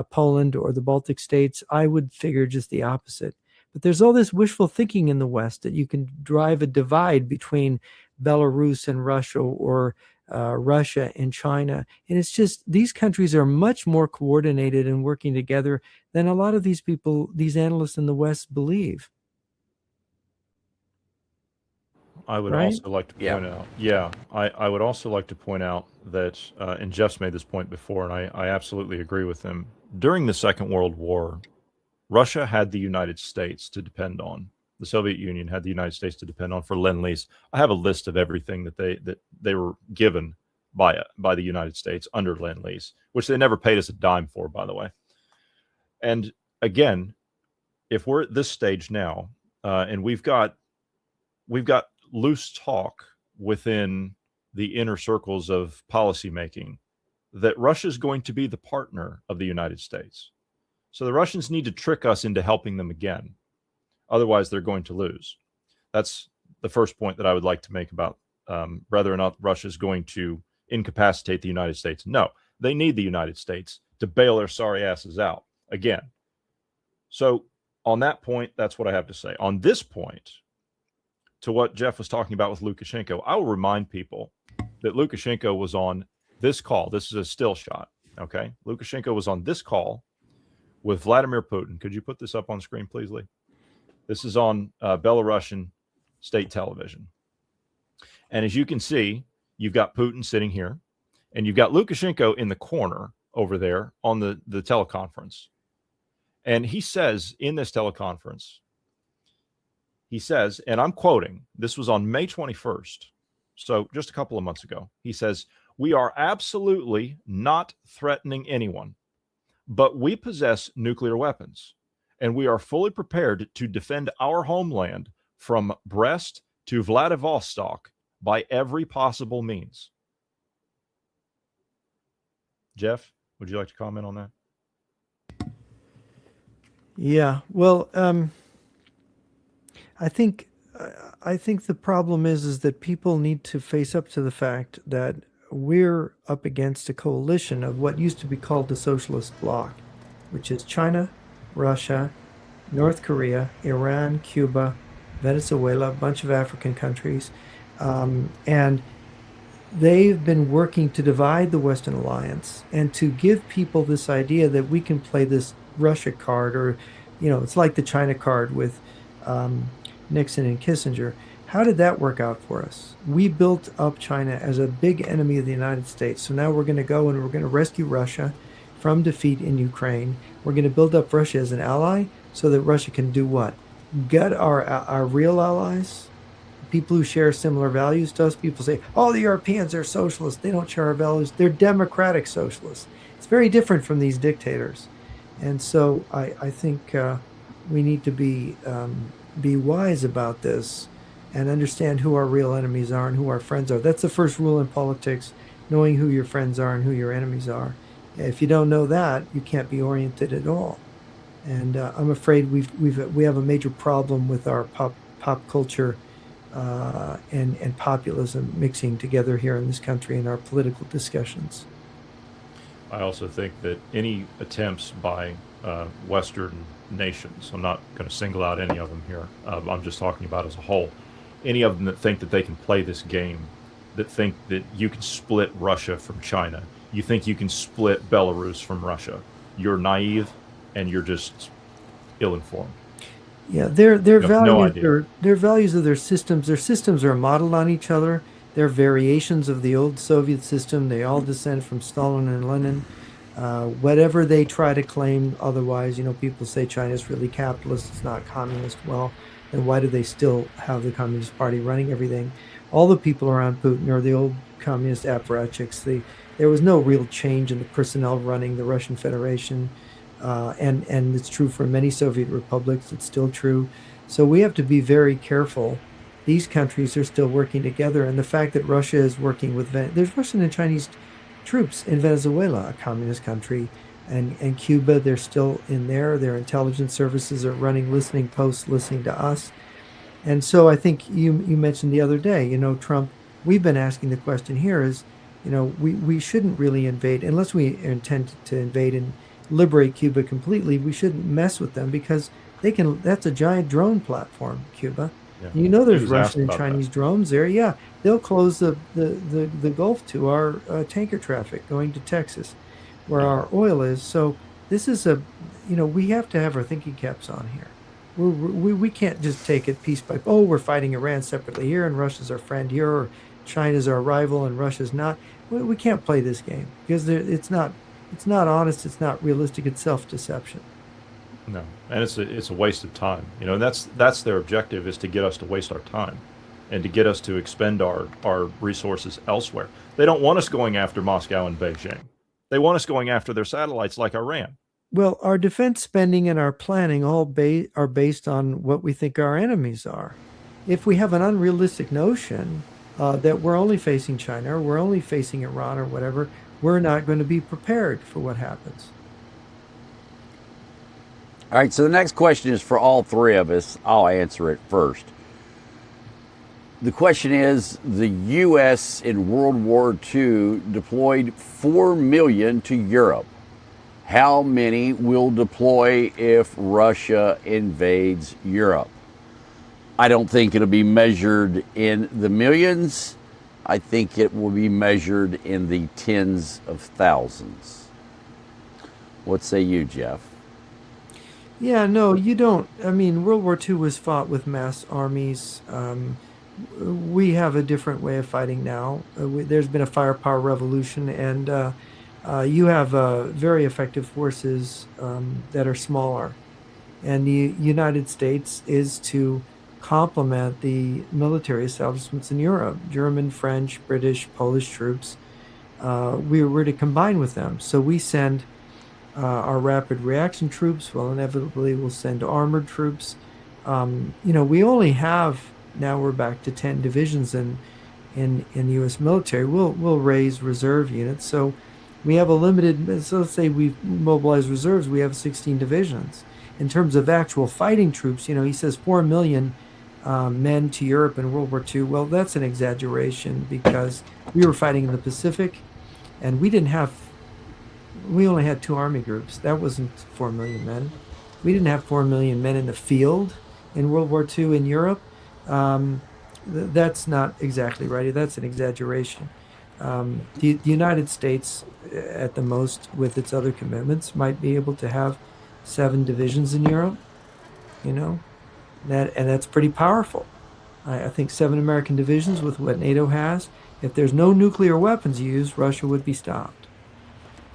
Poland or the Baltic states. I would figure just the opposite. But there's all this wishful thinking in the West that you can drive a divide between Belarus and Russia, or Russia and China. And it's just, these countries are much more coordinated and working together than a lot of these people, these analysts in the West, believe. I would Right? also like to point out, I would also like to point out that, and Jeff's made this point before, and I absolutely agree with him. During the Second World War, Russia had the United States to depend on. The Soviet Union had the United States to depend on for Lend-Lease. I have a list of everything that they were given by the United States under Lend-Lease, which they never paid us a dime for, by the way. And again, if we're at this stage now, and we've got loose talk within the inner circles of policymaking that Russia's going to be the partner of the United States. So the Russians need to trick us into helping them again. Otherwise, they're going to lose. That's the first point that I would like to make about whether or not Russia is going to incapacitate the United States. No, they need the United States to bail their sorry asses out again. So on that point, that's what I have to say. On this point, to what Jeff was talking about with Lukashenko, I will remind people that Lukashenko was on this call. This is a still shot, okay? Lukashenko was on this call with Vladimir Putin. Could you put this up on screen, please, Lee? This is on Belarusian state television. And as you can see, you've got Putin sitting here, and you've got Lukashenko in the corner over there on the teleconference. And he says in this teleconference, he says, and I'm quoting, this was on May 21st, so just a couple of months ago. He says, "We are absolutely not threatening anyone, but we possess nuclear weapons, and we are fully prepared to defend our homeland from Brest to Vladivostok by every possible means." Jeff, would you like to comment on that? Yeah, well, I think the problem is that people need to face up to the fact that we're up against a coalition of what used to be called the socialist bloc, which is China, Russia, North Korea, Iran, Cuba, Venezuela, a bunch of African countries, and they've been working to divide the Western alliance and to give people this idea that we can play this Russia card, or it's like the China card with Nixon and Kissinger. How did that work out for us? We built up China as a big enemy of the United States. So now we're going to go and we're going to rescue Russia from defeat in Ukraine. We're going to build up Russia as an ally so that Russia can do what? Gut our real allies, people who share similar values to us. People say, oh, the Europeans are socialists. They don't share our values. They're democratic socialists. It's very different from these dictators. And so I think we need to be wise about this and understand who our real enemies are and who our friends are. That's the first rule in politics, knowing who your friends are and who your enemies are. If you don't know that, you can't be oriented at all. And I'm afraid we have a major problem with our pop culture and populism mixing together here in this country in our political discussions. I also think that any attempts by Western nations, I'm not going to single out any of them here, I'm just talking about as a whole, any of them that think that they can play this game, that think that you can split Russia from China, you think you can split Belarus from Russia, you're naive and you're just ill-informed. Yeah, their You have no values idea. are their values of their systems. Their systems are modeled on each other. They're variations of the old Soviet system. They all descend from Stalin and Lenin. Whatever they try to claim otherwise, people say China's really capitalist, it's not communist. Well, then why do they still have the Communist Party running everything? All the people around Putin are the old communist apparatchiks. There was no real change in the personnel running the Russian Federation. And it's true for many Soviet republics. It's still true. So we have to be very careful. These countries are still working together, and the fact that Russia is working with there's Russian and Chinese troops in Venezuela, a communist country, and Cuba. They're still in there. Their intelligence services are running listening posts, listening to us. And so I think you mentioned the other day, Trump. We've been asking the question here is, we shouldn't really invade unless we intend to invade and liberate Cuba completely. We shouldn't mess with them because that's a giant drone platform, Cuba. Yeah. There's Russian and Chinese drones there. Yeah, they'll close the Gulf to our tanker traffic going to Texas, where our oil is. So this is we have to have our thinking caps on here. We can't just take it piece by we're fighting Iran separately here and Russia's our friend here, or China's our rival and Russia's not. We can't play this game because it's not honest. It's not realistic. It's self-deception. No, and it's a waste of time. And that's their objective, is to get us to waste our time and to get us to expend our resources elsewhere. They don't want us going after Moscow and Beijing. They want us going after their satellites like Iran. Well, our defense spending and our planning all are based on what we think our enemies are. If we have an unrealistic notion that we're only facing China or we're only facing Iran or whatever, we're not going to be prepared for what happens. All right, so the next question is for all three of us. I'll answer it first. The question is, the U.S. in World War II deployed 4 million to Europe. How many will deploy if Russia invades Europe? I don't think it'll be measured in the millions. I think it will be measured in the tens of thousands. What say you, Jeff? Yeah, no, you don't. I mean, World War II was fought with mass armies. We have a different way of fighting now. There's been a firepower revolution, and you have very effective forces that are smaller. And the United States is to complement the military establishments in Europe, German, French, British, Polish troops. We were to combine with them. So we send our rapid reaction troops. Well, inevitably we'll send armored troops. We only have, now we're back to 10 divisions in the U.S. military. We'll raise reserve units. So we have a limited, so let's say we've mobilized reserves, we have 16 divisions. In terms of actual fighting troops, he says 4 million men to Europe in World War II. Well, that's an exaggeration because we were fighting in the Pacific and we only had 2 army groups. That wasn't 4 million men. We didn't have 4 million men in the field in World War II in Europe. That's not exactly right. That's an exaggeration. The United States, at the most, with its other commitments, might be able to have 7 divisions in Europe, and that's pretty powerful. I think 7 American divisions with what NATO has. If there's no nuclear weapons used, Russia would be stopped.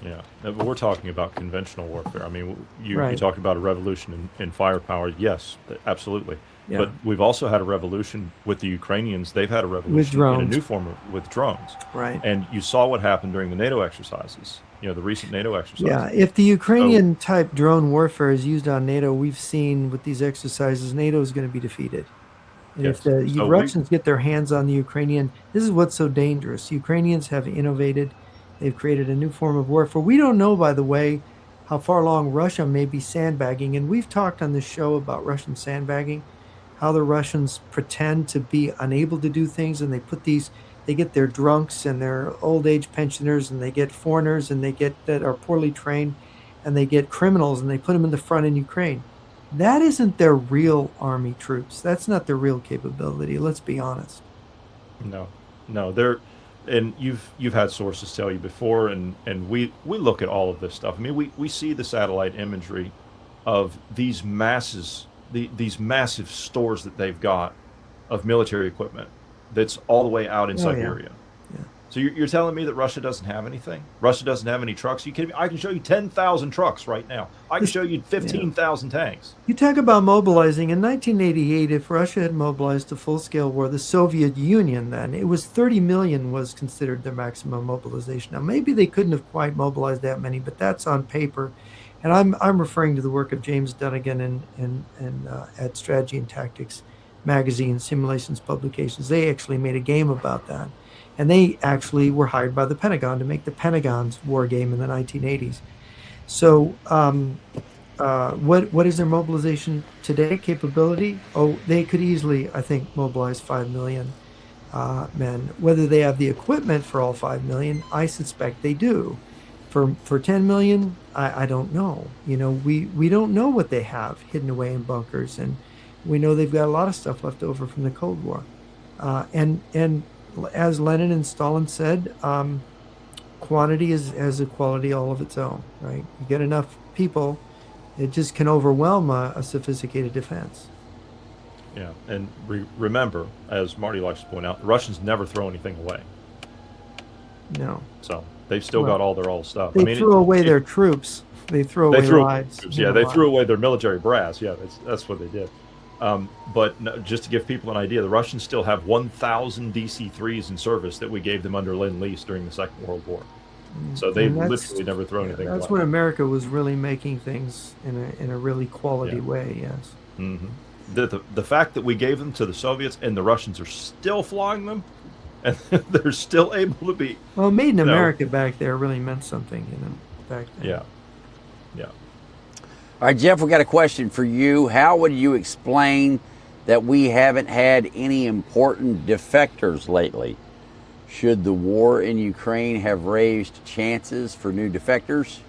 Yeah, but we're talking about conventional warfare. I mean, you Right. talked about a revolution in firepower. Yes, absolutely. Yeah. But we've also had a revolution with the Ukrainians. They've had a revolution in a drones. new form with drones. Right. And you saw what happened during the NATO exercises, the recent NATO exercises. Yeah, if the Ukrainian type drone warfare is used on NATO, we've seen with these exercises, NATO is going to be defeated. And Yes. if the So Russians get their hands on the Ukrainian, this is what's so dangerous. Ukrainians have innovated. They've created a new form of warfare. We don't know, by the way, how far along Russia may be sandbagging. And we've talked on this show about Russian sandbagging, how the Russians pretend to be unable to do things, and they get their drunks and their old age pensioners, and they get foreigners, and they get that are poorly trained, and they get criminals, and they put them in the front in Ukraine. That isn't their real army troops. That's not their real capability. Let's be honest. No, they're, and you've had sources tell you before, and we look at all of this stuff. I mean, we see the satellite imagery of these masses these massive stores that they've got of military equipment that's all the way out in Siberia. Yeah. So you're telling me that Russia doesn't have anything? Russia doesn't have any trucks? You kidding me? I can show you 10,000 trucks right now. I can show you 15,000 tanks. You talk about mobilizing. In 1988, if Russia had mobilized a full-scale war, the Soviet Union then, it was 30 million was considered their maximum mobilization. Now, maybe they couldn't have quite mobilized that many, but that's on paper. And I'm referring to the work of James Dugin and at Strategy and Tactics magazine, Simulations Publications. They actually made a game about that. And they actually were hired by the Pentagon to make the Pentagon's war game in the 1980s. So what is their mobilization today capability? Oh, they could easily, I think, mobilize 5 million men. Whether they have the equipment for all 5 million, I suspect they do. For 10 million, I don't know. You know, we don't know what they have hidden away in bunkers, and we know they've got a lot of stuff left over from the Cold War. And as Lenin and Stalin said, quantity has a quality all of its own, right? You get enough people, it just can overwhelm a sophisticated defense. Yeah, and remember, as Marty likes to point out, the Russians never throw anything away. No. So they've still got all their old stuff. They threw away their troops. They threw away lives. They threw away their military brass. Yeah, that's what they did. But no, just to give people an idea, the Russians still have 1,000 DC-3s in service that we gave them under Lend-Lease during the Second World War. So they literally never throw anything away. That's when America was really making things in a really quality way, yes. Mm-hmm. The fact that we gave them to the Soviets and the Russians are still flying them, and they're still able to be... Well, made in America back there really meant something, back then. Yeah. Yeah. All right, Jeff, we got a question for you. How would you explain that we haven't had any important defectors lately? Should the war in Ukraine have raised chances for new defectors?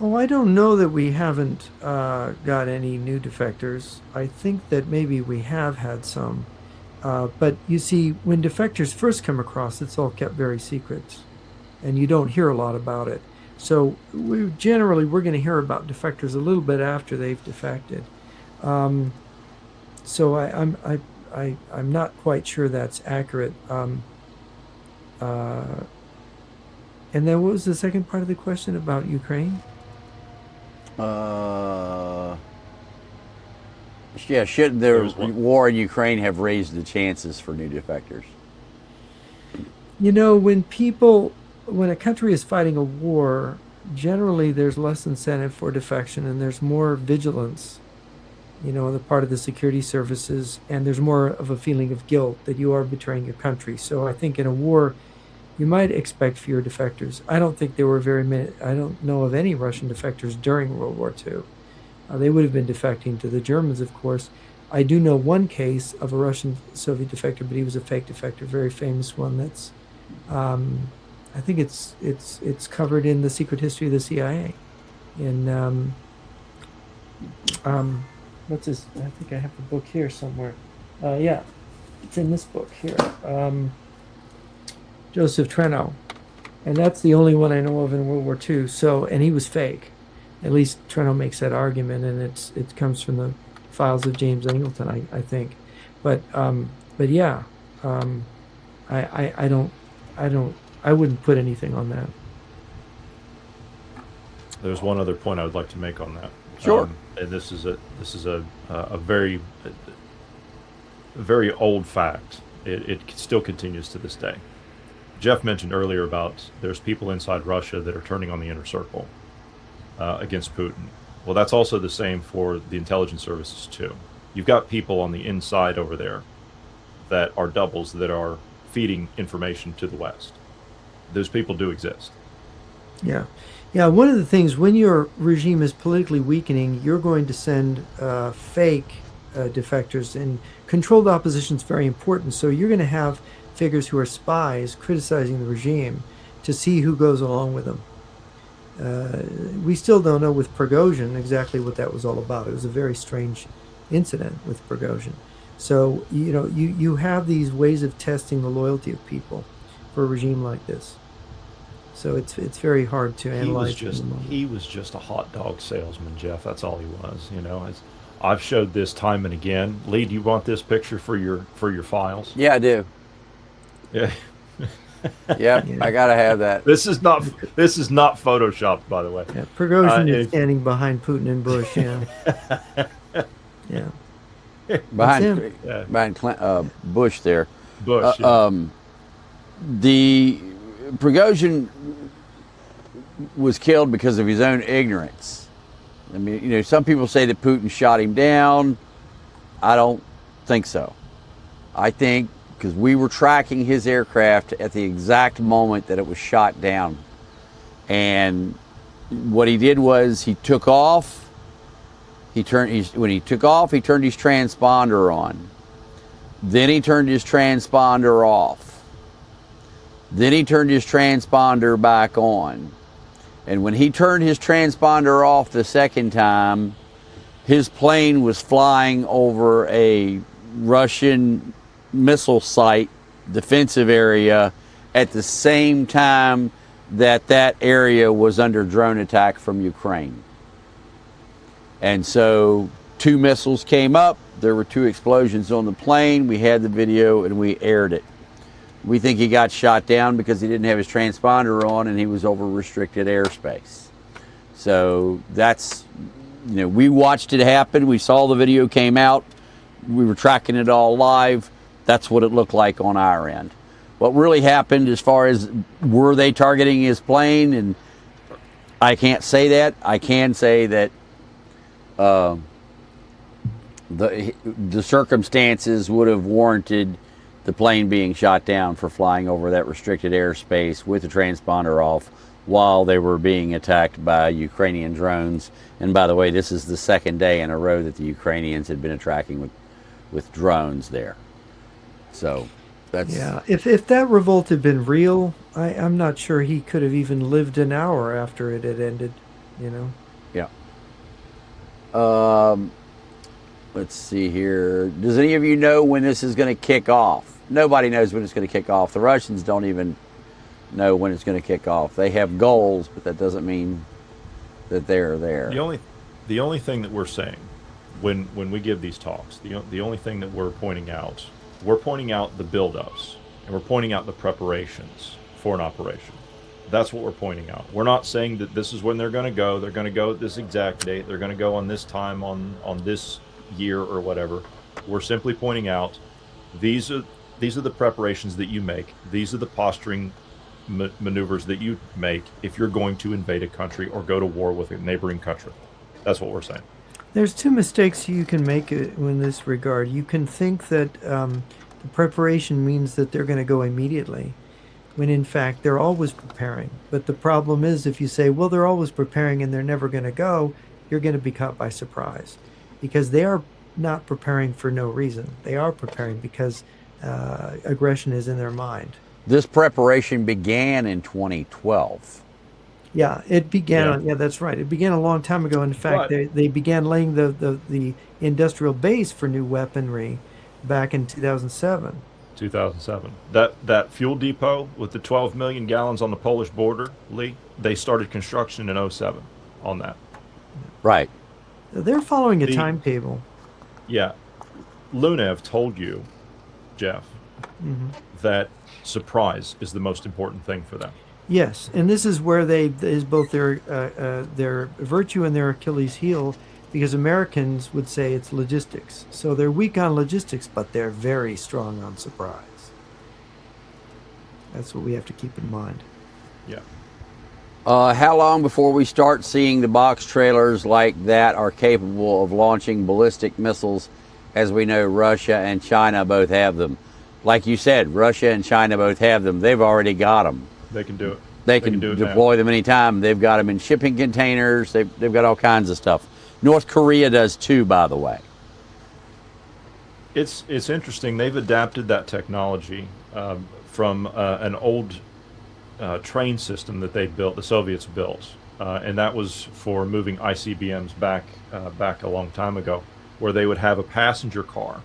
Oh, I don't know that we haven't got any new defectors. I think that maybe we have had some. But you see, when defectors first come across, it's all kept very secret, and you don't hear a lot about it. So we're going to hear about defectors a little bit after they've defected. So I'm not quite sure that's accurate. And then what was the second part of the question about Ukraine? Yeah, should the war in Ukraine have raised the chances for new defectors? You know, when a country is fighting a war, generally there's less incentive for defection and there's more vigilance, you know, on the part of the security services, and there's more of a feeling of guilt that you are betraying your country. So I think in a war, you might expect fewer defectors. I don't think there were very many. I don't know of any Russian defectors during World War II. They would have been defecting to the Germans, of course. I do know one case of a Russian Soviet defector, but he was a fake defector, very famous one. That's, I think it's covered in the Secret History of the CIA. In what's this? I think I have the book here somewhere. Yeah, it's in this book here. Joseph Treno, and that's the only one I know of in World War II. So, and he was fake. At least Treno makes that argument, and it comes from the files of James Angleton, I think. But yeah, I wouldn't put anything on that. There's one other point I would like to make on that. Sure. And this is a very very old fact. It still continues to this day. Jeff mentioned earlier about there's people inside Russia that are turning on the inner circle against Putin. Well, that's also the same for the intelligence services too. You've got people on the inside over there that are doubles that are feeding information to the West. Those people do exist. Yeah. Yeah, one of the things, when your regime is politically weakening, you're going to send fake defectors, and controlled opposition is very important. So you're going to have figures who are spies criticizing the regime to see who goes along with them. We still don't know with Prigozhin exactly what that was all about. It was a very strange incident with Prigozhin. So, you know, you have these ways of testing the loyalty of people for a regime like this. So it's very hard to analyze. He was just a hot dog salesman, Jeff. That's all he was. You know, I've showed this time and again. Lee, do you want this picture for your files? Yeah, I do. Yeah. Yep, I gotta have that. This is not photoshopped, by the way. Yeah, Prigozhin is standing behind Putin and Bush. Yeah. Yeah. Behind Bush there. Bush. The Prigozhin was killed because of his own ignorance. I mean, you know, some people say that Putin shot him down. I don't think so. I think because we were tracking his aircraft at the exact moment that it was shot down. And what he did was he took off. When he took off, he turned his transponder on. Then he turned his transponder off. Then he turned his transponder back on. And when he turned his transponder off the second time, his plane was flying over a Russian missile site, defensive area, at the same time that that area was under drone attack from Ukraine. And so 2 missiles came up. There were 2 explosions on the plane. We had the video and we aired it. We think he got shot down because he didn't have his transponder on and he was over restricted airspace. So that's, you know, we watched it happen. We saw the video came out. We were tracking it all live. That's what it looked like on our end. What really happened as far as were they targeting his plane, and I can't say that. I can say that the circumstances would have warranted the plane being shot down for flying over that restricted airspace with the transponder off while they were being attacked by Ukrainian drones. And by the way, this is the second day in a row that the Ukrainians had been attacking with drones there. So that's... Yeah, if that revolt had been real, I'm not sure he could have even lived an hour after it had ended, you know? Yeah. Let's see here. Does any of you know when this is going to kick off? Nobody knows when it's going to kick off. The Russians don't even know when it's going to kick off. They have goals, but that doesn't mean that they're there. The only thing that we're saying when we give these talks, the only thing that we're pointing out the buildups, and we're pointing out the preparations for an operation. That's what we're pointing out. We're not saying that this is when they're going to go. They're going to go at this exact date. They're going to go on this time on this year or whatever. We're simply pointing out these are the preparations that you make. These are the posturing maneuvers that you make if you're going to invade a country or go to war with a neighboring country. That's what we're saying. There's 2 mistakes you can make in this regard. You can think that the preparation means that they're going to go immediately, when in fact they're always preparing. But the problem is if you say, well, they're always preparing and they're never going to go, you're going to be caught by surprise. Because they are not preparing for no reason. They are preparing because aggression is in their mind. This preparation began in 2012. Yeah, it began. Yeah, that's right. It began a long time ago. In fact, they began laying the industrial base for new weaponry back in 2007. 2007. That fuel depot with the 12 million gallons on the Polish border, Lee, they started construction in 2007 on that. Right. They're following a timetable. Yeah. Lunev told you, Jeff, that surprise is the most important thing for them. Yes, and this is where is both their virtue and their Achilles heel, because Americans would say it's logistics. So they're weak on logistics, but they're very strong on surprise. That's what we have to keep in mind. Yeah. How long before we start seeing the box trailers like that are capable of launching ballistic missiles, as we know Russia and China both have them? Like you said, Russia and China both have them. They've already got them. They can do it. They can deploy them anytime. They've got them in shipping containers. They've got all kinds of stuff. North Korea does too, by the way. It's interesting. They've adapted that technology from an old train system that they built, the Soviets built, and that was for moving ICBMs back a long time ago, where they would have a passenger car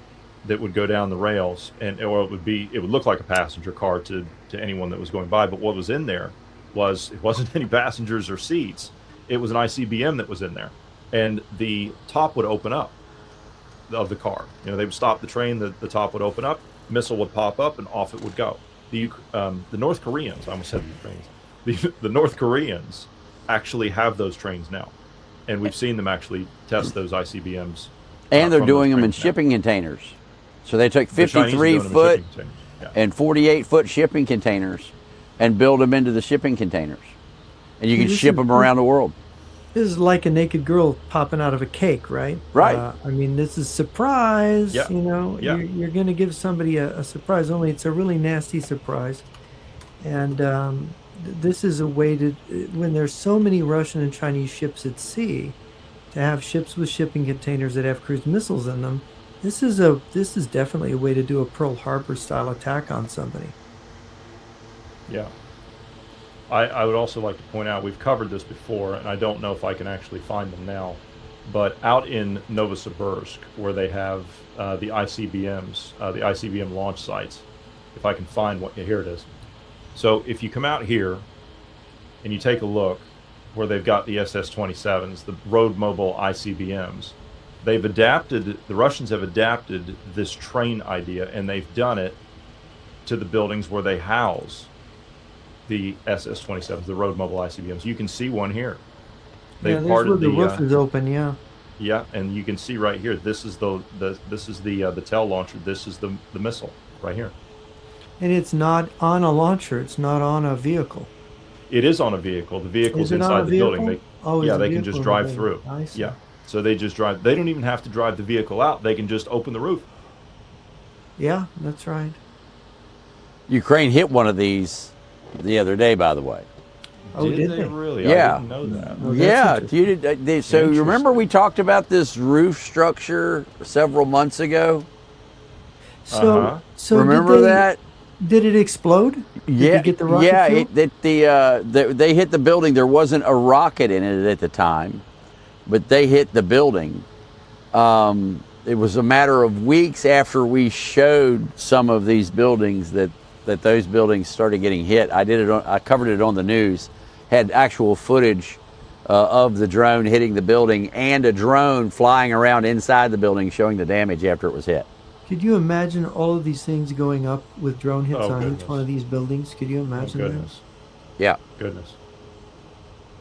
that would go down the rails, or it would look like a passenger car to anyone that was going by, but what was in there it wasn't any passengers or seats. It was an ICBM that was in there, and the top would open up of the car. You know, they would stop the train, the top would open up, missile would pop up, and off it would go. The North Koreans, I almost said the Ukrainians, the North Koreans actually have those trains now, and we've seen them actually test those ICBMs. And they're doing them in shipping containers. So they took 53-foot and 48-foot shipping containers and build them into the shipping containers. And you can ship them around the world. This is like a naked girl popping out of a cake, right? Right. I mean, this is surprise. Yeah. You know, you're going to give somebody a surprise, only it's a really nasty surprise. And this is a way to, when there's so many Russian and Chinese ships at sea, to have ships with shipping containers that have cruise missiles in them, this is definitely a way to do a Pearl Harbor style attack on somebody. Yeah. I would also like to point out, we've covered this before, and I don't know if I can actually find them now, but out in Novosibirsk, where they have the ICBMs, the ICBM launch sites, if I can find what, here it is. So if you come out here and you take a look where they've got the SS-27s, the road mobile ICBMs, they've adapted, the Russians have adapted this train idea, and they've done it to the buildings where they house the SS-27s, the road mobile ICBMs. You can see one here. They've parted the roof is open, yeah. Yeah, and you can see right here. This is the tail launcher. This is the missile right here. And it's not on a launcher. It's not on a vehicle. It is on a vehicle. The vehicle's inside the building. They can just drive through. I see. Yeah, so they just drive. They don't even have to drive the vehicle out. They can just open the roof. Yeah, that's right. Ukraine hit one of these the other day, by the way. Oh, did they really? Yeah. I didn't know that. Well, Yeah. So you remember we talked about this roof structure several months ago? So Remember that? Did it explode? Did Yeah, they get the rocket fuel? they hit the building. There wasn't a rocket in it at the time, but they hit the building. It was a matter of weeks after we showed some of these buildings that those buildings started getting hit. I covered it on the news. Had actual footage of the drone hitting the building and a drone flying around inside the building showing the damage after it was hit. Could you imagine all of these things going up with drone hits on goodness. each one of these buildings? Could you imagine Goodness. Yeah. Goodness. that?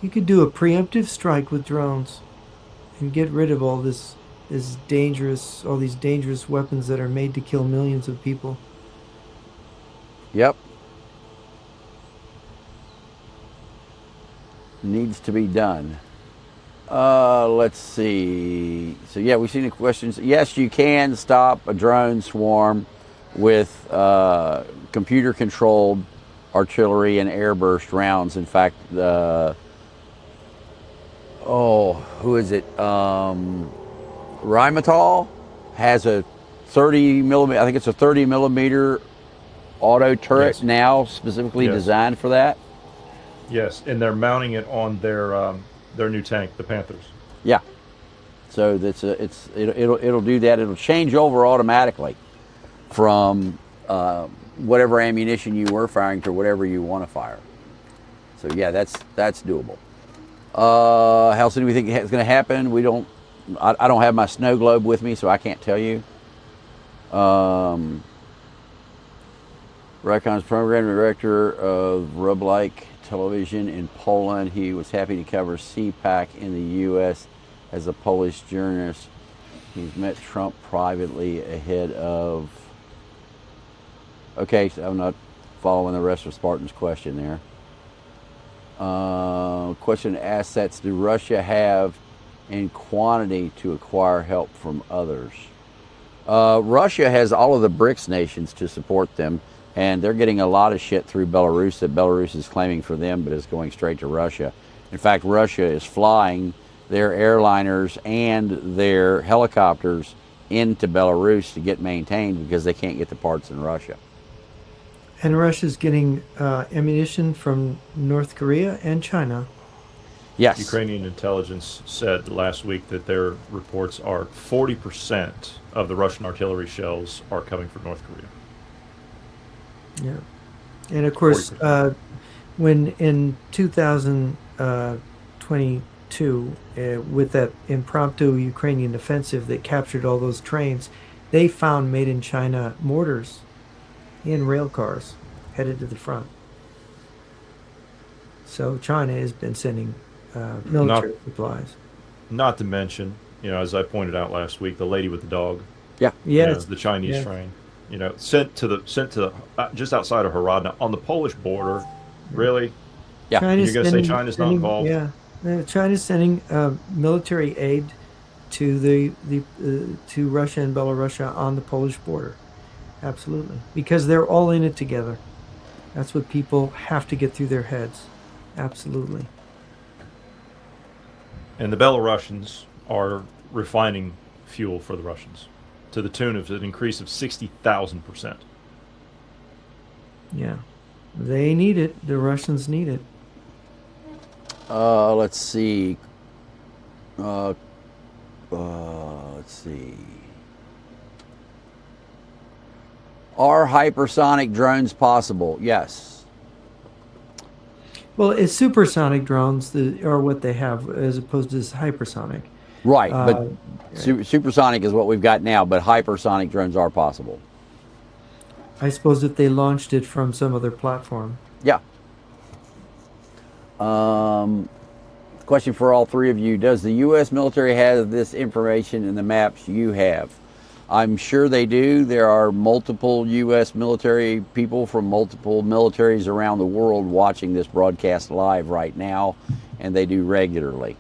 You could do a preemptive strike with drones and get rid of all these dangerous weapons that are made to kill millions of people. Yep. Needs to be done. Let's see. So yeah, we've seen the questions. Yes, you can stop a drone swarm with computer-controlled artillery and airburst rounds. In fact, who is it? Rheinmetall has a 30 millimeter. I think it's a 30 millimeter auto turret now, specifically designed for that. Yes, and they're mounting it on their new tank, the Panthers. Yeah. So it'll do that. It'll change over automatically from whatever ammunition you were firing to whatever you want to fire. So yeah, that's doable. How soon do we think it's going to happen? I don't have my snow globe with me, so I can't tell you. Rakon's program director of Rublike Television in Poland. He was happy to cover CPAC in the U.S. as a Polish journalist. He's met Trump privately ahead of... Okay, so I'm not following the rest of Spartan's question there. Question: assets do Russia have in quantity to acquire help from others? Russia has all of the BRICS nations to support them, and they're getting a lot of shit through Belarus that Belarus is claiming for them, but it's going straight to Russia. In fact, Russia is flying their airliners and their helicopters into Belarus to get maintained because they can't get the parts in Russia. And Russia's getting ammunition from North Korea and China. Yes. Ukrainian intelligence said last week that their reports are 40% of the Russian artillery shells are coming from North Korea. Yeah. And of course, when in 2022, with that impromptu Ukrainian offensive that captured all those trains, they found made in China mortars in rail cars headed to the front. So China has been sending military supplies. Not to mention, as I pointed out last week, the lady with the dog. Yeah. Yes. The Chinese train. Sent to just outside of Haradna on the Polish border. Really? Yeah. China's You're going to say China's not involved? Yeah. China's sending military aid to to Russia and Belarus on the Polish border. Absolutely. Because they're all in it together. That's what people have to get through their heads. Absolutely. And the Belarusians are refining fuel for the Russians to the tune of an increase of 60,000%. Yeah. They need it. The Russians need it. Let's see. Let's see. Are hypersonic drones possible? Yes. Well, it's supersonic drones that are what they have as opposed to hypersonic. Right, but supersonic is what we've got now, but hypersonic drones are possible. I suppose if they launched it from some other platform. Yeah. Question for all three of you. Does the U.S. military have this information in the maps you have? I'm sure they do. There are multiple U.S. military people from multiple militaries around the world watching this broadcast live right now, and they do regularly.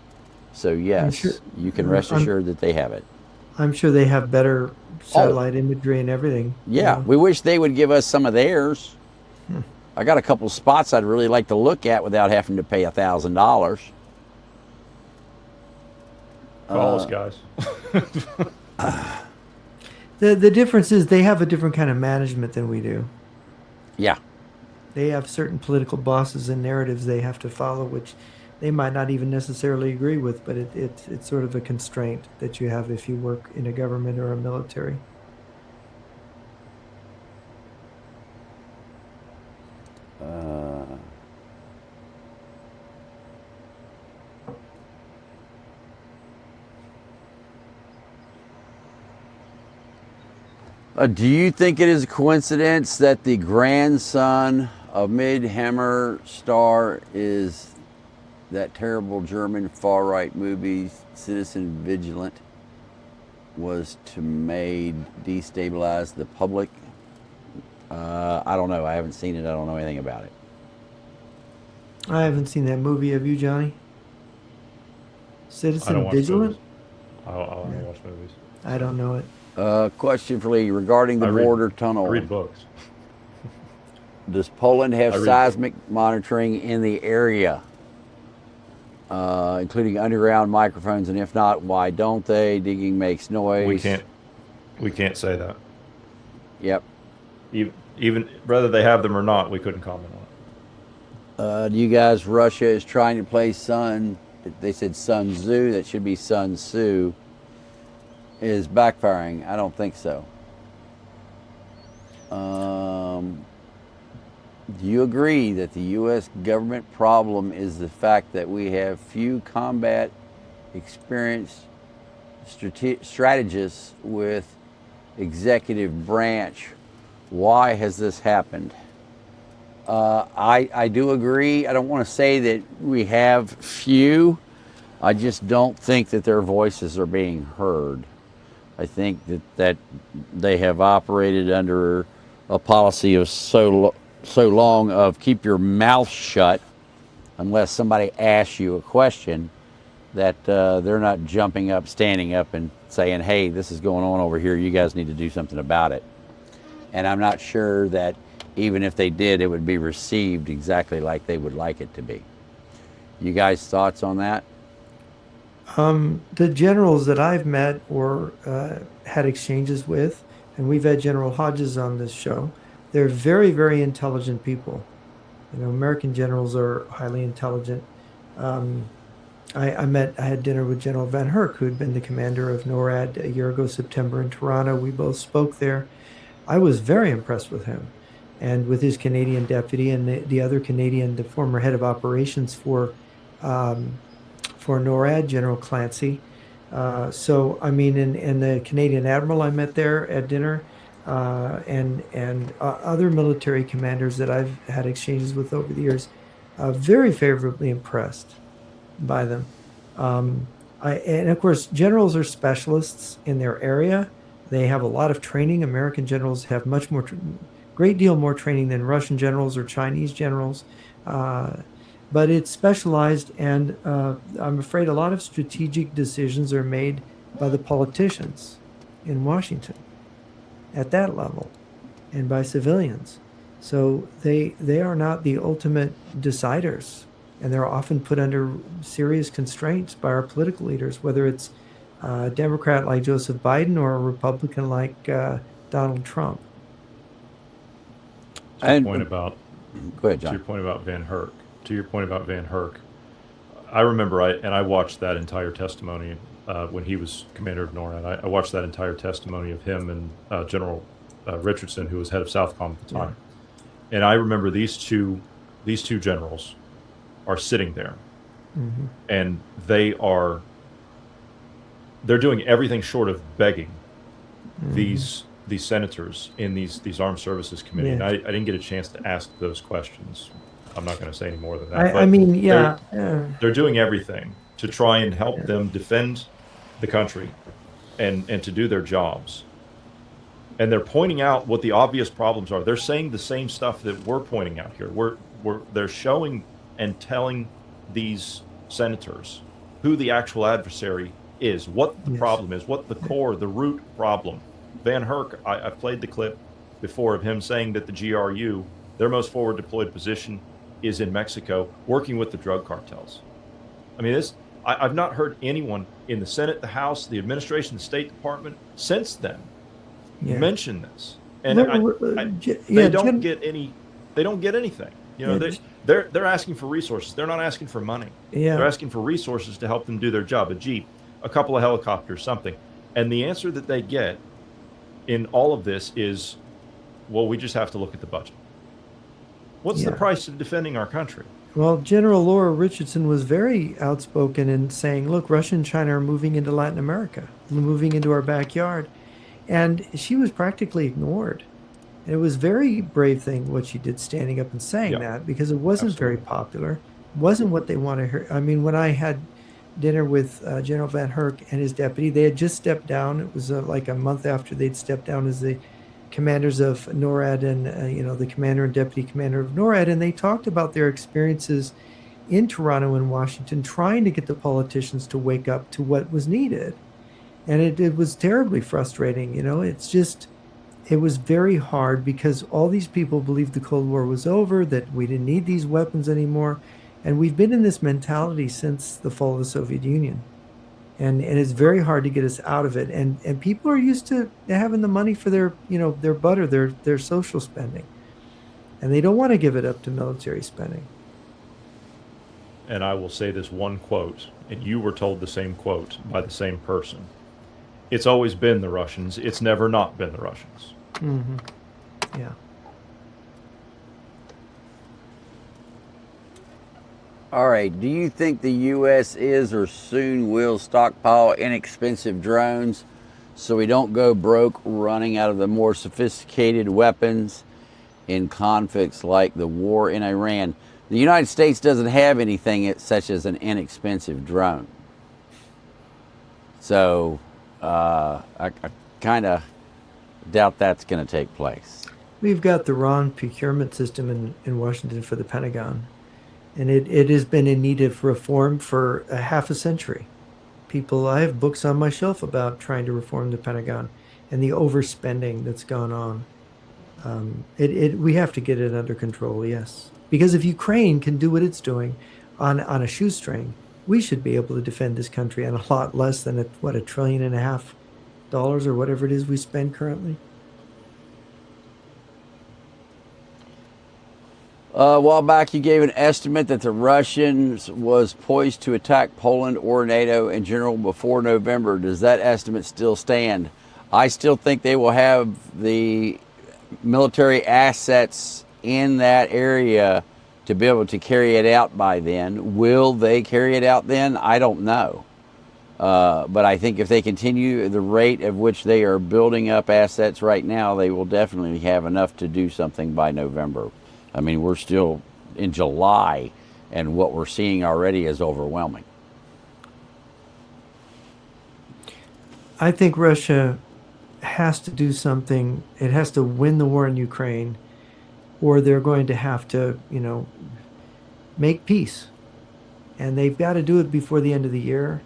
So yes, you can rest assured that they have it. I'm sure they have better satellite imagery and everything. Yeah, we wish they would give us some of theirs. I got a couple of spots I'd really like to look at without having to pay $1,000. Call us, guys. The difference is they have a different kind of management than we do. Yeah. They have certain political bosses and narratives they have to follow, which they might not even necessarily agree with, but it's sort of a constraint that you have if you work in a government or a military. Do you think it is a coincidence that the grandson of Mid-Hammer star is that terrible German far-right movie, Citizen Vigilant, was to destabilize the public? I don't know. I haven't seen it. I don't know anything about it. I haven't seen that movie. Have you, Johnny? Citizen Vigilant? I don't watch movies. I don't know it. Question for Lee regarding the border tunnel. I read books. Does Poland have seismic monitoring in the area, including underground microphones? And if not, why don't they? Digging makes noise. We can't say that. Yep. Even whether they have them or not, we couldn't comment on it. Do you guys? Russia is trying to play Sun. They said Sun Tzu. That should be Sun Tzu. Is backfiring? I don't think so. Do you agree that the U.S. government problem is the fact that we have few combat experienced strategists with executive branch? Why has this happened? I do agree. I don't want to say that we have few. I just don't think that their voices are being heard. I think that they have operated under a policy of so long of keep your mouth shut unless somebody asks you a question, that they're not jumping up, standing up and saying, hey, this is going on over here. You guys need to do something about it. And I'm not sure that even if they did, it would be received exactly like they would like it to be. You guys' thoughts on that? The generals that I've met or had exchanges with, and we've had General Hodges on this show, they're very, very intelligent people. American generals are highly intelligent. I had dinner with General Van Herk, who had been the commander of NORAD a year ago, September, in Toronto. We both spoke there. I was very impressed with him. and with his Canadian deputy and the other Canadian, the former head of operations for NORAD, General Clancy. So I mean, and the Canadian admiral I met there at dinner, and other military commanders that I've had exchanges with over the years, very favorably impressed by them. And of course, generals are specialists in their area. They have a lot of training. American generals have great deal more training than Russian generals or Chinese generals. But it's specialized, and I'm afraid a lot of strategic decisions are made by the politicians in Washington at that level and by civilians. So they are not the ultimate deciders, and they're often put under serious constraints by our political leaders, whether it's a Democrat like Joseph Biden or a Republican like Donald Trump. To your point about, go ahead, John. To your point about Van Herk, I remember I watched that entire testimony when he was commander of NORAD. I watched that entire testimony of him and General Richardson, who was head of Southcom at the time. Yeah. And I remember these two generals are sitting there, and they're doing everything short of begging these senators in these armed services committee. And I didn't get a chance to ask those questions. I'm not going to say any more than that. They're doing everything to try and help them defend the country and to do their jobs. And they're pointing out what the obvious problems are. They're saying the same stuff that we're pointing out here. They're showing and telling these senators who the actual adversary is, what the problem is, what the core, the root problem. Van Herk, I've played the clip before of him saying that the GRU, their most forward deployed position, is in Mexico, working with the drug cartels. I mean, I've not heard anyone in the Senate, the House, the administration, the State Department since then mention this. And they don't get anything. You know, they're asking for resources. They're not asking for money. They're asking for resources to help them do their job. A Jeep, a couple of helicopters, something. And the answer that they get in all of this is, well, we just have to look at the budget. What's the price of defending our country? Well, General Laura Richardson was very outspoken in saying, look, Russia and China are moving into Latin America, moving into our backyard. And she was practically ignored. And it was a very brave thing what she did, standing up and saying that, because it wasn't very popular. It wasn't what they wanted to hear. I mean, when I had dinner with General Van Herk and his deputy, they had just stepped down. It was like a month after they'd stepped down as the commanders of NORAD and, the commander and deputy commander of NORAD. And they talked about their experiences in Toronto and Washington, trying to get the politicians to wake up to what was needed. And it was terribly frustrating. It was very hard because all these people believed the Cold War was over, that we didn't need these weapons anymore. And we've been in this mentality since the fall of the Soviet Union. And it's very hard to get us out of it. And people are used to having the money for their butter, their social spending. And they don't want to give it up to military spending. And I will say this one quote, and you were told the same quote by the same person. It's always been the Russians. It's never not been the Russians. Mm-hmm. Yeah. All right. Do you think the U.S. is or soon will stockpile inexpensive drones so we don't go broke running out of the more sophisticated weapons in conflicts like the war in Iran? The United States doesn't have anything such as an inexpensive drone. So I kind of doubt that's going to take place. We've got the wrong procurement system in Washington for the Pentagon. And it has been in need of reform for a half a century. I have books on my shelf about trying to reform the Pentagon and the overspending that's gone on. We have to get it under control, yes. Because if Ukraine can do what it's doing on a shoestring, we should be able to defend this country on a lot less than $1.5 trillion or whatever it is we spend currently. A while back, you gave an estimate that the Russians was poised to attack Poland or NATO in general before November. Does that estimate still stand? I still think they will have the military assets in that area to be able to carry it out by then. Will they carry it out then? I don't know. But I think if they continue the rate at which they are building up assets right now, they will definitely have enough to do something by November. I mean, we're still in July, and what we're seeing already is overwhelming. I think Russia has to do something. It has to win the war in Ukraine, or they're going to have to, make peace. And they've got to do it before the end of the year.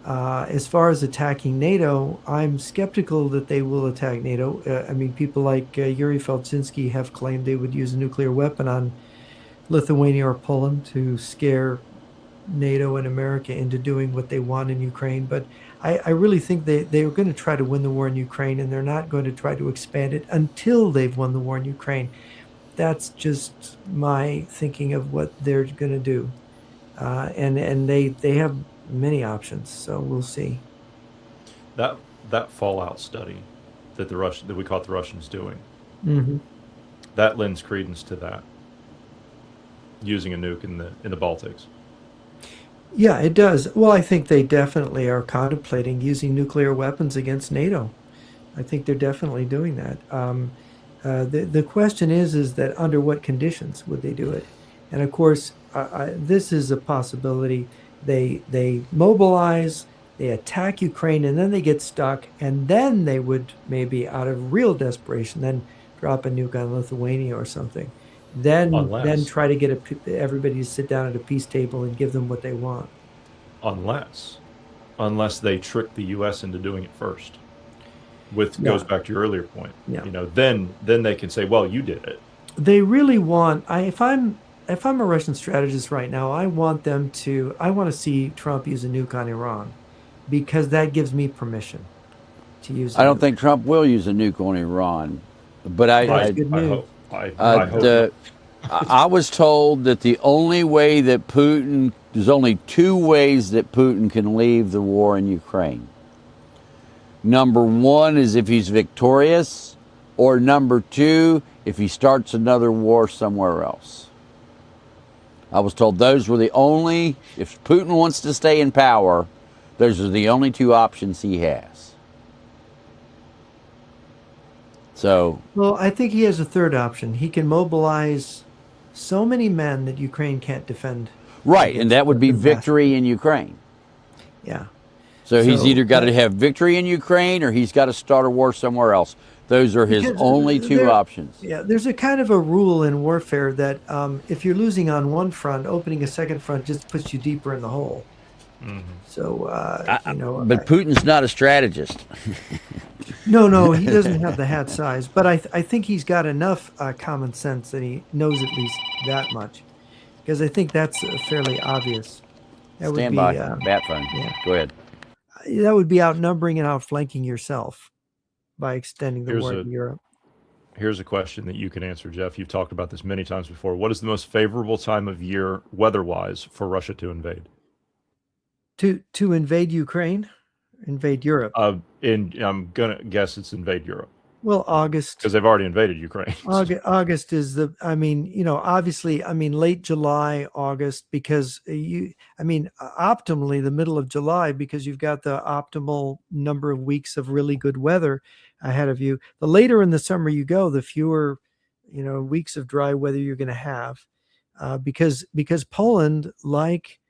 As far as attacking NATO, I'm skeptical that they will attack NATO. I mean, people like Yuri Felczynski have claimed they would use a nuclear weapon on Lithuania or Poland to scare NATO and America into doing what they want in Ukraine. But I really think they are going to try to win the war in Ukraine, and they're not going to try to expand it until they've won the war in Ukraine. That's just my thinking of what they're going to do. And they have many options, so we'll see. That fallout study that we caught the Russians doing, Mm-hmm. that lends credence to that, using a nuke in the Baltics. Yeah, it does. Well, I think they definitely are contemplating using nuclear weapons against NATO. I think they're definitely doing that. The question is that under what conditions would they do it? And of course, this is a possibility. They mobilize, they attack Ukraine, and then they get stuck, and then they would maybe, out of real desperation, then drop a nuke on Lithuania or something. Then try to get everybody to sit down at a peace table and give them what they want. Unless they trick the U.S. into doing it first. Goes back to your earlier point. Yeah. Then they can say, well, you did it. They really want. If I'm a Russian strategist right now, I want to see Trump use a nuke on Iran, because that gives me permission to use. I don't think Trump will use a nuke on Iran, but I hope. I was told that there's only two ways that Putin can leave the war in Ukraine. Number one is if he's victorious, or number two, if he starts another war somewhere else. I was told those were the only, if Putin wants to stay in power, those are the only two options he has. So, well, I think he has a third option. He can mobilize so many men that Ukraine can't defend. Right, and that would be victory in Ukraine. Yeah. So he's either got to have victory in Ukraine, or he's got to start a war somewhere else. Those are his only two options. Yeah, there's a kind of a rule in warfare that if you're losing on one front, opening a second front just puts you deeper in the hole. Mm-hmm. So, but Putin's not a strategist. No, he doesn't have the hat size. But I think he's got enough common sense that he knows at least that much. Because I think that's fairly obvious. That Stand by. Bat phone. Yeah. Go ahead. That would be outnumbering and outflanking yourself by extending the war in Europe. Here's a question that you can answer, Jeff. You've talked about this many times before. What is the most favorable time of year, weather-wise, for Russia to invade? To invade Ukraine? Invade Europe? I'm going to guess it's invade Europe. Well, August. Because they've already invaded Ukraine. August is obviously, late July, August, because optimally the middle of July, because you've got the optimal number of weeks of really good weather ahead of you. The later in the summer you go, the fewer, weeks of dry weather you're going to have, because Poland, like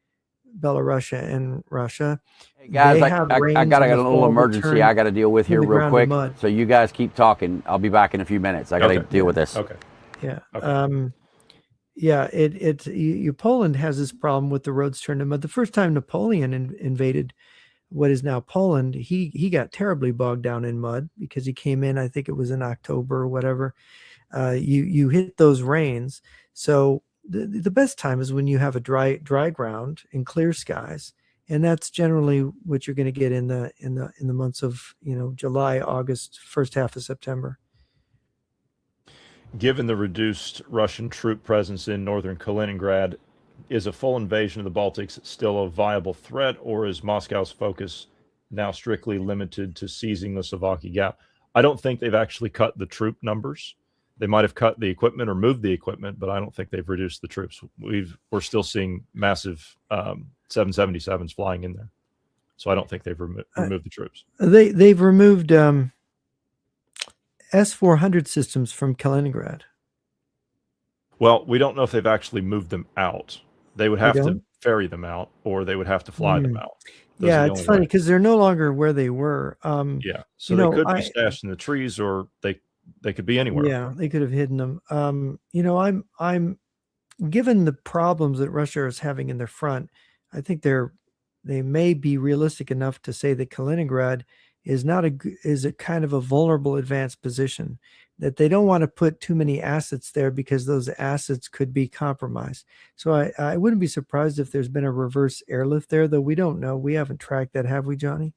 Belarus and Russia. Hey guys, I got a little emergency I got to deal with here real quick. So you guys keep talking. I'll be back in a few minutes. I got to deal with this. Okay. Yeah. Okay. Poland has this problem with the roads turned to mud. The first time Napoleon invaded what is now Poland, he got terribly bogged down in mud because he came in, I think it was in October or whatever. You hit those rains. So the best time is when you have a dry ground and clear skies, and that's generally what you're going to get in the months of July, August, first half of September. Given the reduced Russian troop presence in northern Kaliningrad, is a full invasion of the Baltics still a viable threat, or is Moscow's focus now strictly limited to seizing the Suwałki Gap? I don't think they've actually cut the troop numbers. They might have cut the equipment or moved the equipment, but I don't think they've reduced the troops. We're still seeing massive 777s flying in there, so I don't think they've removed the troops. They've removed S-400 systems from Kaliningrad. Well, we don't know if they've actually moved them out. They would have to ferry them out, or they would have to fly them out. Yeah, it's funny because they're no longer where they were. Yeah, so they could be stashed in the trees, or they could be anywhere. Yeah, they could have hidden them. I'm given the problems that Russia is having in their front, I think they may be realistic enough to say that Kaliningrad is a kind of a vulnerable advanced position, that they don't want to put too many assets there because those assets could be compromised. So I wouldn't be surprised if there's been a reverse airlift there, though we don't know. We haven't tracked that, have we, Johnny?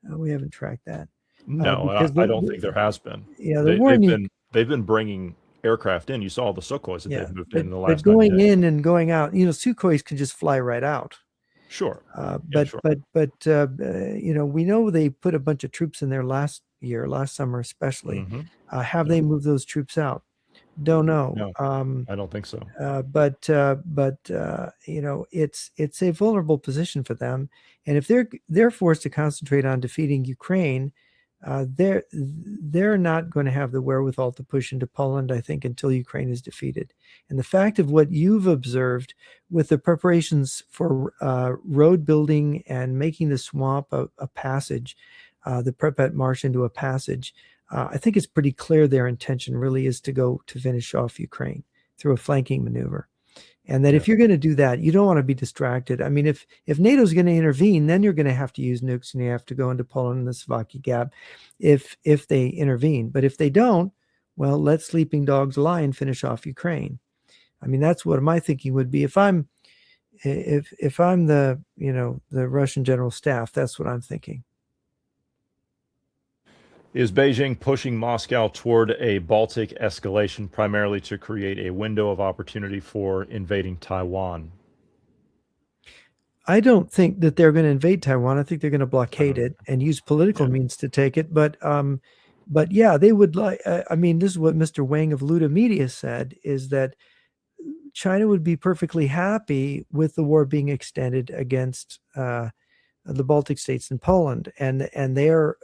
We haven't tracked that. No, I don't think there has been. Yeah, they've been bringing aircraft in. You saw the Sukhois that they've moved in the last. But going in and going out, Sukhois can just fly right out. Sure. But we know they put a bunch of troops in there last summer especially. Have they moved those troops out? Don't know. No, I don't think so. It's a vulnerable position for them, and if they're forced to concentrate on defeating Ukraine, they're not going to have the wherewithal to push into Poland, I think, until Ukraine is defeated. And the fact of what you've observed with the preparations for road building and making the swamp a passage, the Pripyat Marsh into a passage, I think it's pretty clear their intention really is to go to finish off Ukraine through a flanking maneuver. And that if you're going to do that, you don't want to be distracted. I mean, if NATO's going to intervene, then you're going to have to use nukes and you have to go into Poland and the Slovakia gap if they intervene. But if they don't, well, let sleeping dogs lie and finish off Ukraine. I mean, that's what my thinking would be. If I'm the Russian general staff, that's what I'm thinking. Is Beijing pushing Moscow toward a Baltic escalation primarily to create a window of opportunity for invading Taiwan? I don't think that they're going to invade Taiwan. I think they're going to blockade it and use political means to take it. But yeah, they would like. This is what Mr. Wang of Luda Media said: is that China would be perfectly happy with the war being extended against the Baltic states and Poland, and they are.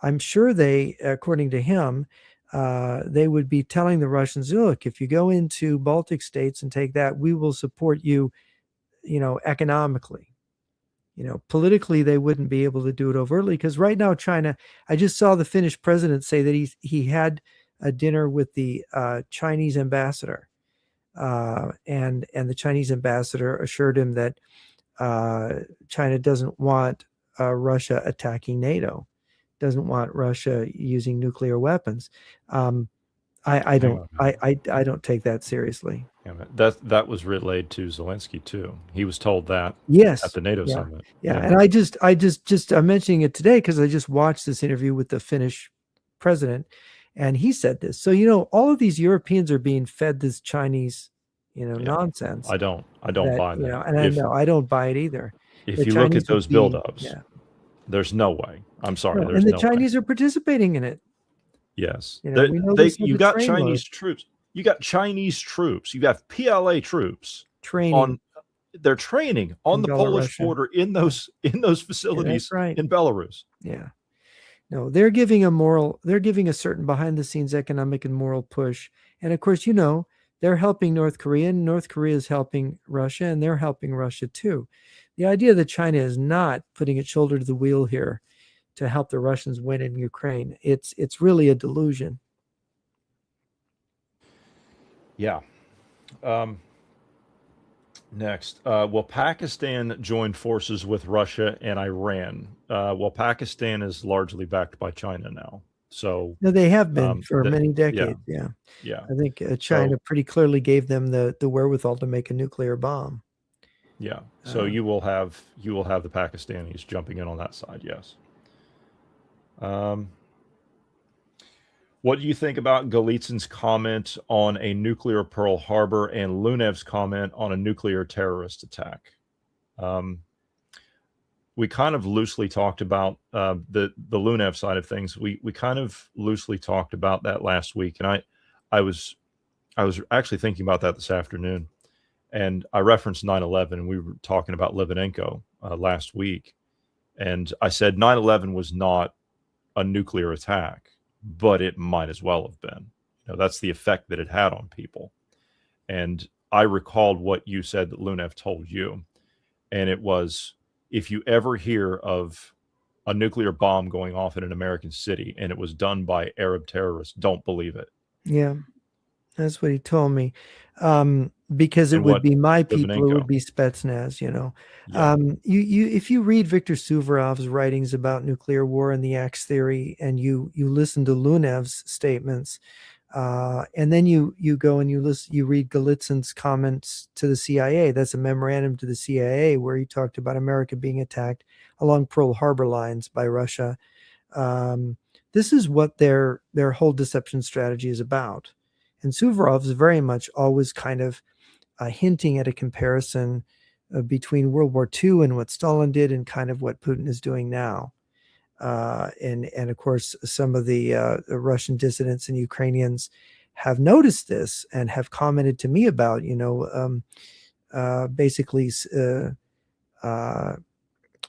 I'm sure they, according to him, they would be telling the Russians, look, if you go into Baltic states and take that, we will support you, economically. Politically, they wouldn't be able to do it overtly because right now, China, I just saw the Finnish president say that he had a dinner with the Chinese ambassador. And the Chinese ambassador assured him that China doesn't want Russia attacking NATO. Doesn't want Russia using nuclear weapons. I don't take that seriously. Yeah, that was relayed to Zelensky too. He was told that at the NATO summit. Yeah, and I'm mentioning it today because I just watched this interview with the Finnish president, and he said this. So all of these Europeans are being fed this Chinese, nonsense. I don't buy that. I don't buy it either. If you look at those buildups, there's no way. I'm sorry. And the Chinese are participating in it. Yes. You got Chinese troops. You got Chinese troops. You got PLA troops training. They're training on the Polish border in those facilities in Belarus. Yeah. No, they're giving a certain behind the scenes economic and moral push. And of course, they're helping North Korea, and North Korea is helping Russia, and they're helping Russia too. The idea that China is not putting its shoulder to the wheel here to help the Russians win in Ukraine, it's really a delusion. Yeah. Next, will Pakistan join forces with Russia and Iran? Well, Pakistan is largely backed by China now. So no, they have been for many decades. Yeah. I think China pretty clearly gave them the wherewithal to make a nuclear bomb. Yeah. So you will have the Pakistanis jumping in on that side. Yes. What do you think about Golitsyn's comment on a nuclear Pearl Harbor and Lunev's comment on a nuclear terrorist attack? We kind of loosely talked about the Lunev side of things. We kind of loosely talked about that last week, and I was actually thinking about that this afternoon, and I referenced 9/11, and we were talking about Litvinenko last week, and I said 9/11 was not a nuclear attack, but it might as well have been. That's the effect that it had on people. And I recalled what you said that Lunev told you, and it was, if you ever hear of a nuclear bomb going off in an American city and it was done by Arab terrorists, don't believe it. Yeah, that's what he told me. Because it And would what be my people, it Litvinenko. would be Spetsnaz, Yeah. If you read Viktor Suvorov's writings about nuclear war and the Axe theory, and you listen to Lunev's statements, and then you go and you read Golitsyn's comments to the CIA. That's a memorandum to the CIA where he talked about America being attacked along Pearl Harbor lines by Russia. This is what their whole deception strategy is about. And Suvorov is very much always kind of hinting at a comparison between World War II and what Stalin did and kind of what Putin is doing now. And of course, some of the Russian dissidents and Ukrainians have noticed this and have commented to me about, basically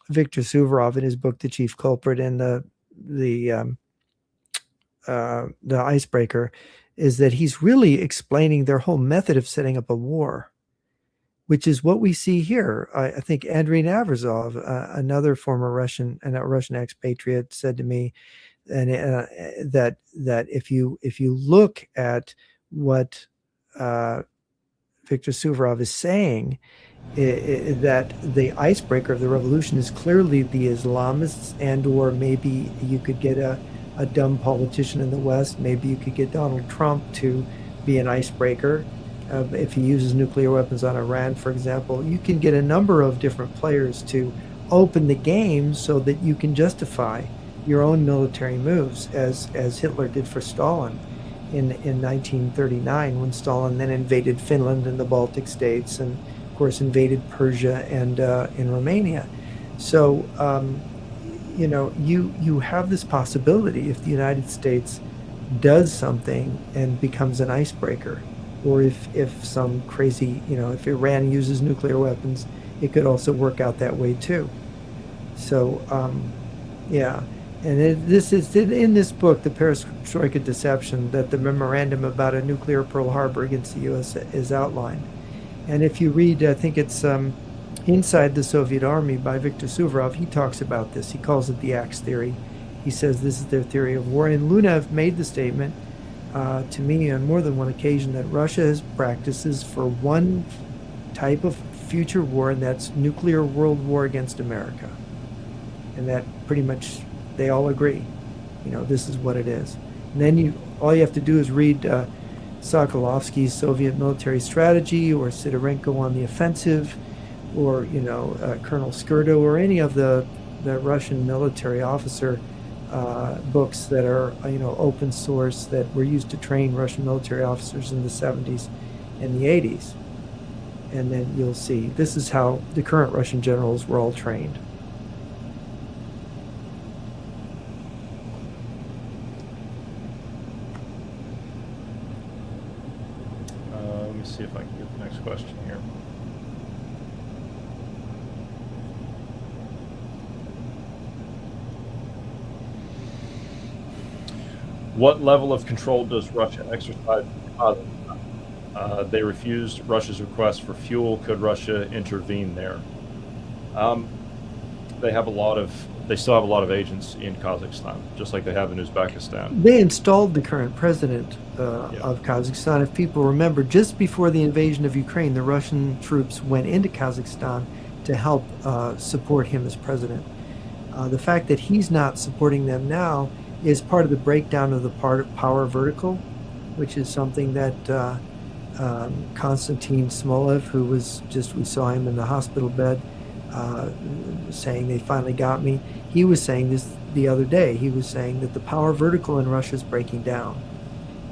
Viktor Suvorov in his book, The Chief Culprit, and the Icebreaker, is that he's really explaining their whole method of setting up a war, which is what we see here. I think Andrei Navrazov, another former Russian expatriate, said to me, and that if you look at what Viktor Suvorov is saying, that the icebreaker of the revolution is clearly the Islamists, and or maybe you could get a dumb politician in the West. Maybe you could get Donald Trump to be an icebreaker. If he uses nuclear weapons on Iran, for example, you can get a number of different players to open the game so that you can justify your own military moves, as Hitler did for Stalin in 1939, when Stalin then invaded Finland and the Baltic states, and of course invaded Persia and in Romania. So you have this possibility, if the United States does something and becomes an icebreaker, or if some crazy, if Iran uses nuclear weapons, it could also work out that way too. So, and this is in this book, The Perestroika Deception, that the memorandum about a nuclear Pearl Harbor against the U.S. is outlined. And if you read, I think it's Inside the Soviet Army by Viktor Suvorov, he talks about this. He calls it the Axe theory. He says this is their theory of war. And Lunev made the statement to me on more than one occasion that Russia has practices for one type of future war, and that's nuclear world war against America. And that pretty much they all agree. This is what it is. And then all you have to do is read Sokolovsky's Soviet military strategy, or Sidorenko on the offensive, or Colonel Skirdo, or any of the Russian military officer books that are open source, that were used to train Russian military officers in the 70s and the 80s. And then you'll see this is how the current Russian generals were all trained. Let me see if I can get the next question here. What level of control does Russia exercise? They refused Russia's request for fuel. Could Russia intervene there? They still have a lot of agents in Kazakhstan, just like they have in Uzbekistan. They installed the current president of Kazakhstan. If people remember, just before the invasion of Ukraine, the Russian troops went into Kazakhstan to help support him as president. The fact that he's not supporting them now is part of the breakdown of the power vertical, which is something that Constantine Small, who was we saw him in the hospital bed, saying they finally got me. He was saying this the other day. He was saying that the power vertical in Russia is breaking down.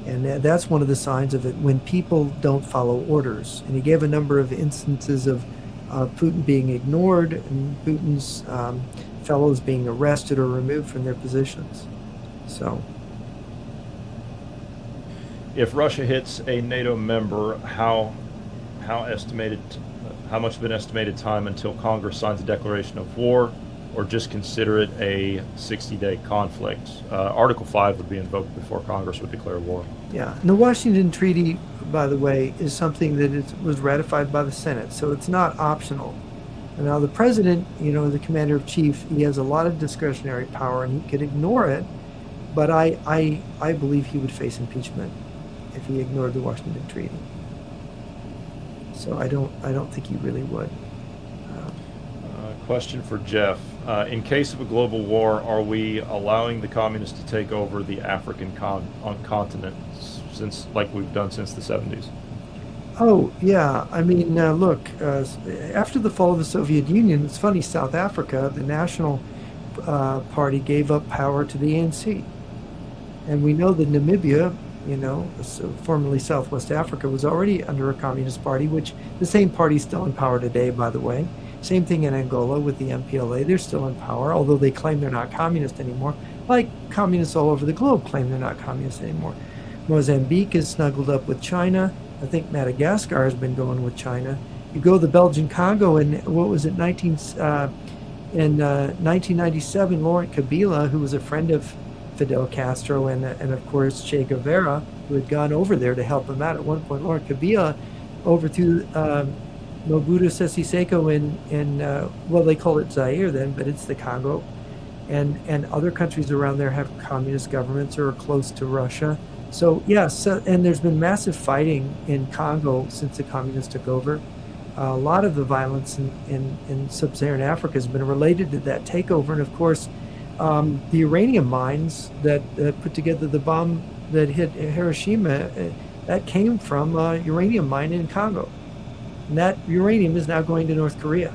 And that's one of the signs of it, when people don't follow orders. And he gave a number of instances of Putin being ignored and Putin's fellows being arrested or removed from their positions. So, if Russia hits a NATO member, how much of an estimated time until Congress signs a declaration of war, or just consider it a 60-day conflict? Article 5 would be invoked before Congress would declare war. Yeah, and the Washington Treaty, by the way, is something that was ratified by the Senate, so it's not optional. And now the president, the commander in chief, he has a lot of discretionary power, and he could ignore it. But I believe he would face impeachment if he ignored the Washington Treaty. So I don't think he really would. Question for Jeff. In case of a global war, are we allowing the communists to take over the African continent, like we've done since the 70s? Oh, yeah. I mean, look, after the fall of the Soviet Union, it's funny, South Africa, the National Party gave up power to the ANC. And we know that Namibia, formerly Southwest Africa, was already under a communist party, which the same party's still in power today, by the way. Same thing in Angola with the MPLA. They're still in power, although they claim they're not communist anymore, like communists all over the globe claim they're not communist anymore. Mozambique is snuggled up with China. I think Madagascar has been going with China. You go to the Belgian Congo, and what was it, 1997, Laurent Kabila, who was a friend of Fidel Castro and of course Che Guevara, who had gone over there to help him out at one point. Laurent Kabila overthrew Mobutu Sese Seko in well, they call it Zaire then, but it's the Congo, and other countries around there have communist governments or are close to Russia. So yes, and there's been massive fighting in Congo since the communists took over. A lot of the violence in sub-Saharan Africa has been related to that takeover, and of course, the uranium mines that put together the bomb that hit Hiroshima, that came from a uranium mine in Congo. And that uranium is now going to North Korea.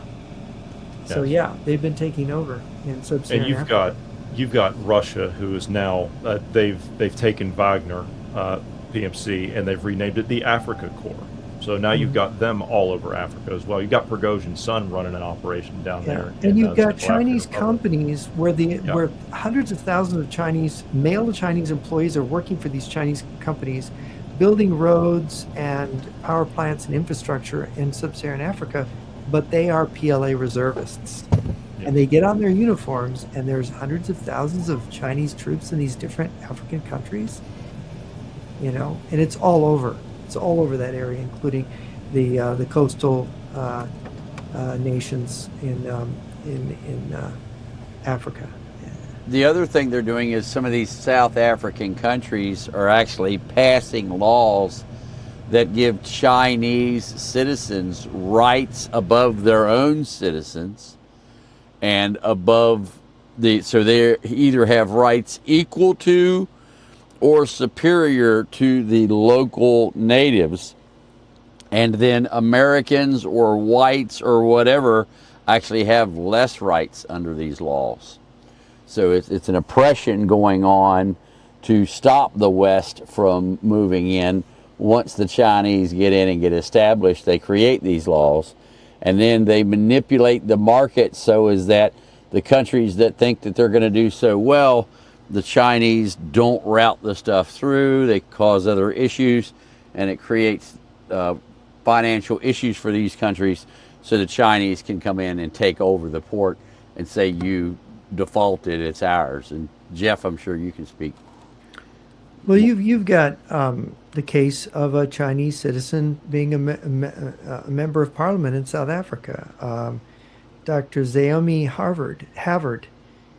Yes. So yeah, they've been taking over in sub-Saharan Africa. You've got Russia, who is now they've taken Wagner PMC and they've renamed it the Africa Corps. So now you've got them all over Africa as well. You've got Prigozhin's son running an operation down there. And you've got Chinese companies where hundreds of thousands of male Chinese employees are working for these Chinese companies, building roads and power plants and infrastructure in sub-Saharan Africa, but they are PLA reservists. And they get on their uniforms, and there's hundreds of thousands of Chinese troops in these different African countries, and it's all over. It's all over that area, including the coastal nations in Africa. The other thing they're doing is some of these South African countries are actually passing laws that give Chinese citizens rights above their own citizens and above so they either have rights equal to or superior to the local natives, and then Americans or whites or whatever actually have less rights under these laws. So it's an oppression going on to stop the West from moving in. Once the Chinese get in and get established, they create these laws, and then they manipulate the market so as that the countries that think that they're going to do so well, the Chinese don't route the stuff through. They cause other issues, and it creates financial issues for these countries, so the Chinese can come in and take over the port and say, you defaulted, it's ours. And Jeff, I'm sure you can speak. Well, you've got the case of a Chinese citizen being a member of parliament in South Africa. Dr. Zaomi Havard.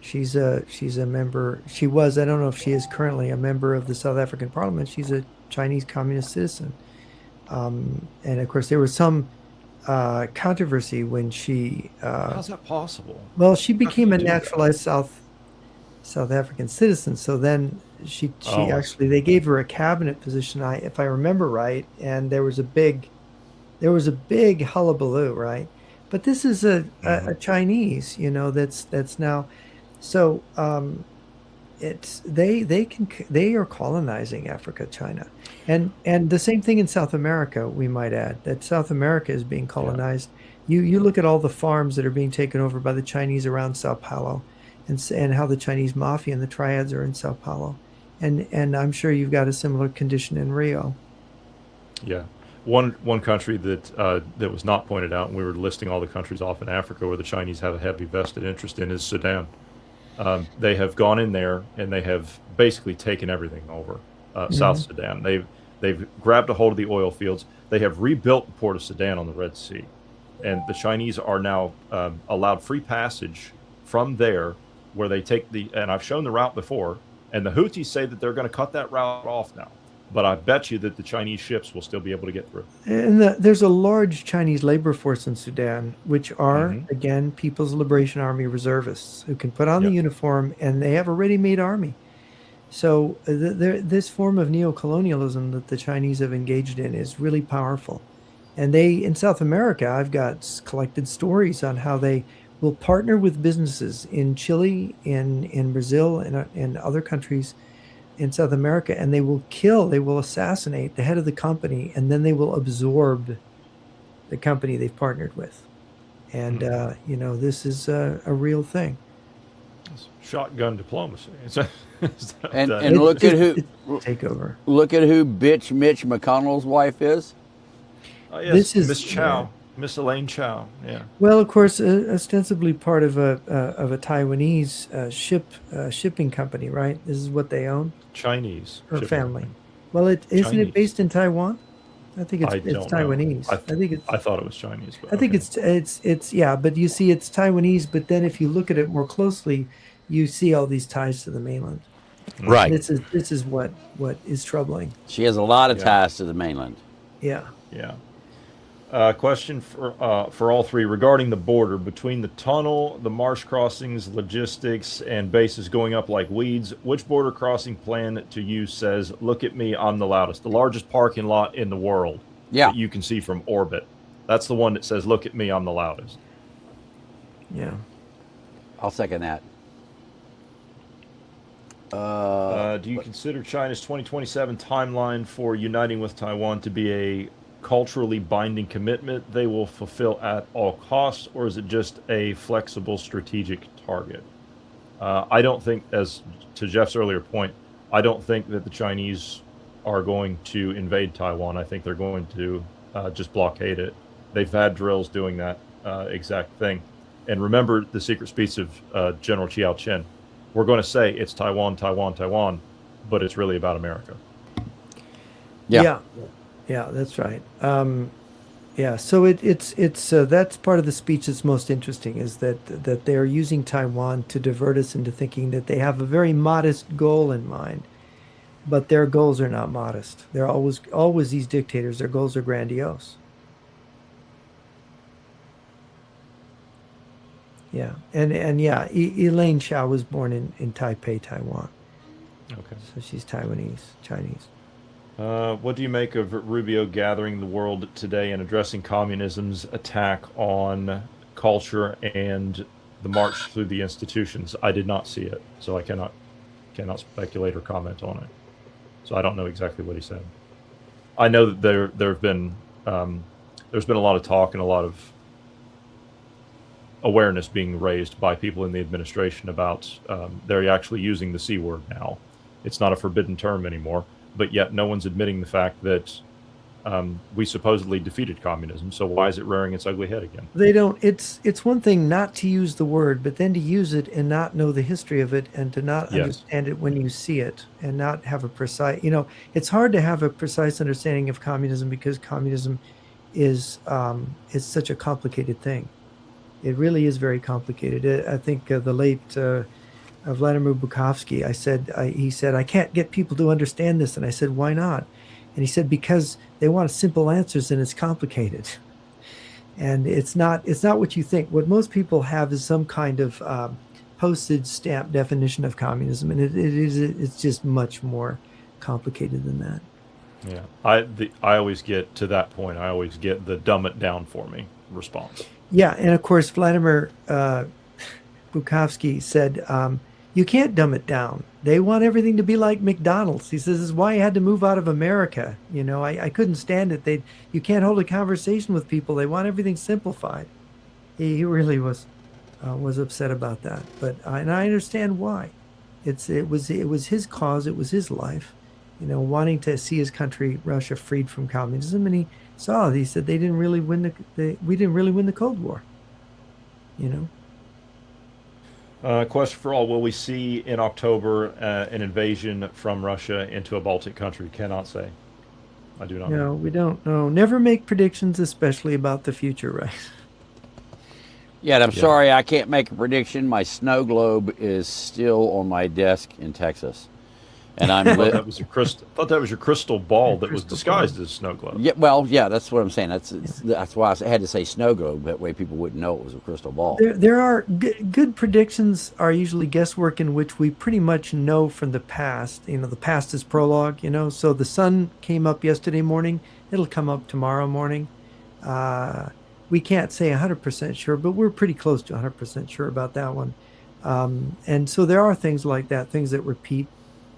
She's a member. She was. I don't know if she is currently a member of the South African Parliament. She's a Chinese communist citizen, and of course there was some controversy when she. How's that possible? Well, she became a naturalized South African citizen. So then she actually, they gave her a cabinet position, if I remember right, and there was a big hullabaloo, right? But this is a Chinese, that's now. So they are colonizing Africa, China, and the same thing in South America. We might add that South America is being colonized. Yeah. You look at all the farms that are being taken over by the Chinese around Sao Paulo, and how the Chinese mafia and the triads are in Sao Paulo, and I'm sure you've got a similar condition in Rio. Yeah. One country that that was not pointed out, and we were listing all the countries off in Africa where the Chinese have a heavy vested interest in, is Sudan. They have gone in there and they have basically taken everything over. South Sudan. They've grabbed a hold of the oil fields. They have rebuilt the port of Sudan on the Red Sea, and the Chinese are now allowed free passage from there, where they take and I've shown the route before, and the Houthis say that they're going to cut that route off now. But I bet you that the Chinese ships will still be able to get through. And there's a large Chinese labor force in Sudan, which are, again, People's Liberation Army reservists who can put on the uniform, and they have a ready-made army. So this form of neocolonialism that the Chinese have engaged in is really powerful. And in South America, I've got collected stories on how they will partner with businesses in Chile, in Brazil, and other countries in South America, and they will assassinate the head of the company, and then they will absorb the company they've partnered with. And, this is a real thing. It's shotgun diplomacy. And look at who takeover. Look at who bitch Mitch McConnell's wife is. Oh, yes, This is Miss Chow, Miss Elaine Chow. Yeah. Well, of course, ostensibly part of a Taiwanese shipping company, right? This is what they own. Chinese. Her shipping family. company. Well, isn't Chinese. it based in Taiwan? I think it's don't know. Taiwanese. I thought it was Chinese. But I think okay. it's yeah, but you see it's Taiwanese, but then if you look at it more closely, you see all these ties to the mainland. Right. This is what is troubling. She has a lot of ties to the mainland. Yeah. Yeah. Question for all three regarding the border between the tunnel, the marsh crossings, logistics, and bases going up like weeds. Which border crossing plan to use says, "Look at me, I'm the loudest"? The largest parking lot in the world that you can see from orbit. That's the one that says, "Look at me, I'm the loudest." Yeah. I'll second that. Do you consider China's 2027 timeline for uniting with Taiwan to be a culturally binding commitment they will fulfill at all costs, or is it just a flexible strategic target? I don't think, as to Jeff's earlier point, I don't think that the Chinese are going to invade Taiwan. I think they're going to just blockade it. They've had drills doing that exact thing. And remember the secret speech of General Chiao Chen. We're going to say it's Taiwan, Taiwan, Taiwan, but it's really about America. Yeah, that's right. So it's that's part of the speech that's most interesting, is that they're using Taiwan to divert us into thinking that they have a very modest goal in mind, but their goals are not modest. They're always these dictators. Their goals are grandiose. Yeah, and Elaine Chao was born in Taipei, Taiwan. Okay. So she's Taiwanese, Chinese. What do you make of Rubio gathering the world today and addressing communism's attack on culture and the march through the institutions? I did not see it, so I cannot speculate or comment on it. So I don't know exactly what he said. I know that there's been a lot of talk and a lot of awareness being raised by people in the administration about they're actually using the C word now. It's not a forbidden term anymore. But yet no one's admitting the fact that we supposedly defeated communism. So why is it rearing its ugly head again? They don't. It's one thing not to use the word, but then to use it and not know the history of it, and to not understand it when you see it, and not have a precise. It's hard to have a precise understanding of communism, because communism is such a complicated thing. It really is very complicated. I think the late Vladimir Bukovsky, he said, I can't get people to understand this. And I said, why not? And he said, because they want simple answers and it's complicated. And it's not what you think. What most people have is some kind of postage stamp definition of communism. And it's just much more complicated than that. Yeah. I always get to that point. I always get the dumb it down for me response. Yeah. And of course, Vladimir Bukovsky said, you can't dumb it down. They want everything to be like McDonald's. He says, this is why I had to move out of America. I couldn't stand it. You can't hold a conversation with people. They want everything simplified. He really was upset about that. And I understand why. It was his cause. It was his life, wanting to see his country, Russia, freed from communism. And he saw. He said we didn't really win the Cold War. Question for all: will we see in October an invasion from Russia into a Baltic country? Cannot say. I do not know. No, we don't know. Never make predictions, especially about the future, right? Yeah, and I'm sorry I can't make a prediction. My snow globe is still on my desk in Texas. And I'm thought that was your crystal ball that was disguised as a snow globe. Yeah, well, yeah, that's what I'm saying. That's why I had to say snow globe. That way people wouldn't know it was a crystal ball. There are good predictions are usually guesswork in which we pretty much know from the past. The past is prologue. So the sun came up yesterday morning. It'll come up tomorrow morning. We can't say 100% sure, but we're pretty close to 100% sure about that one. And so there are things like that, things that repeat.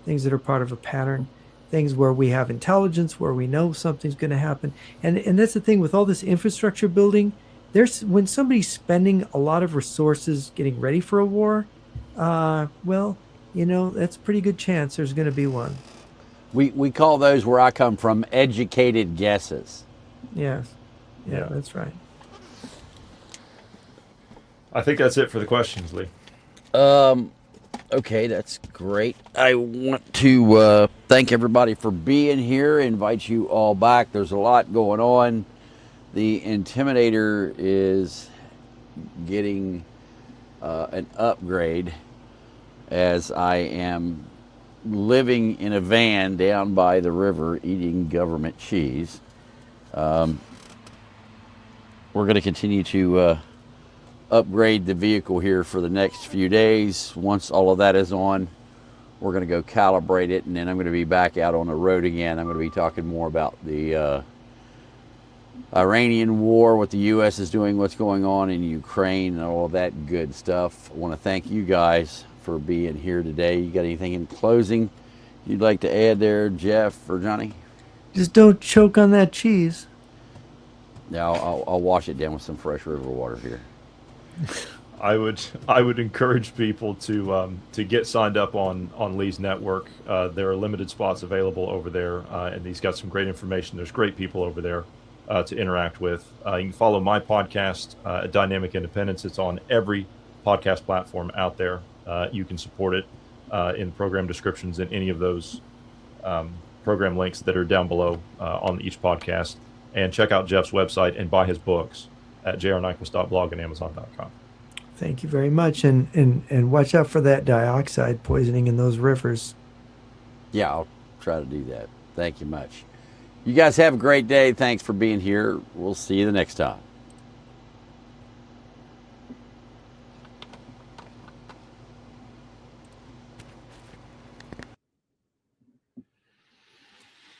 Things that are part of a pattern, things where we have intelligence, where we know something's going to happen. And that's the thing with all this infrastructure building. When somebody's spending a lot of resources getting ready for a war, that's a pretty good chance there's going to be one. We call those, where I come from, educated guesses. Yes. Yeah, that's right. I think that's it for the questions, Lee. Okay, that's great. I want to thank everybody for being here, invite you all back. There's a lot going on. The Intimidator is getting an upgrade, as I am living in a van down by the river eating government cheese. We're going to continue to upgrade the vehicle here for the next few days. Once all of that is on, we're going to go calibrate it, and then I'm going to be back out on the road again. I'm going to be talking more about the Iranian war, what the U.S. is doing, what's going on in Ukraine, and all of that good stuff. I want to thank you guys for being here today. You got anything in closing you'd like to add there, Jeff or Johnny? Just don't choke on that cheese. Yeah, I'll wash it down with some fresh river water here. I would encourage people to get signed up on Lee's network. There are limited spots available over there, and he's got some great information. There's great people over there to interact with. You can follow my podcast, Dynamic Independence. It's on every podcast platform out there. You can support it in program descriptions and any of those program links that are down below on each podcast. And check out Jeff's website and buy his books at jrnyquist.blog and amazon.com. Thank you very much, and watch out for that dioxide poisoning in those rivers. Yeah, I'll try to do that. Thank you much. You guys have a great day. Thanks for being here. We'll see you the next time.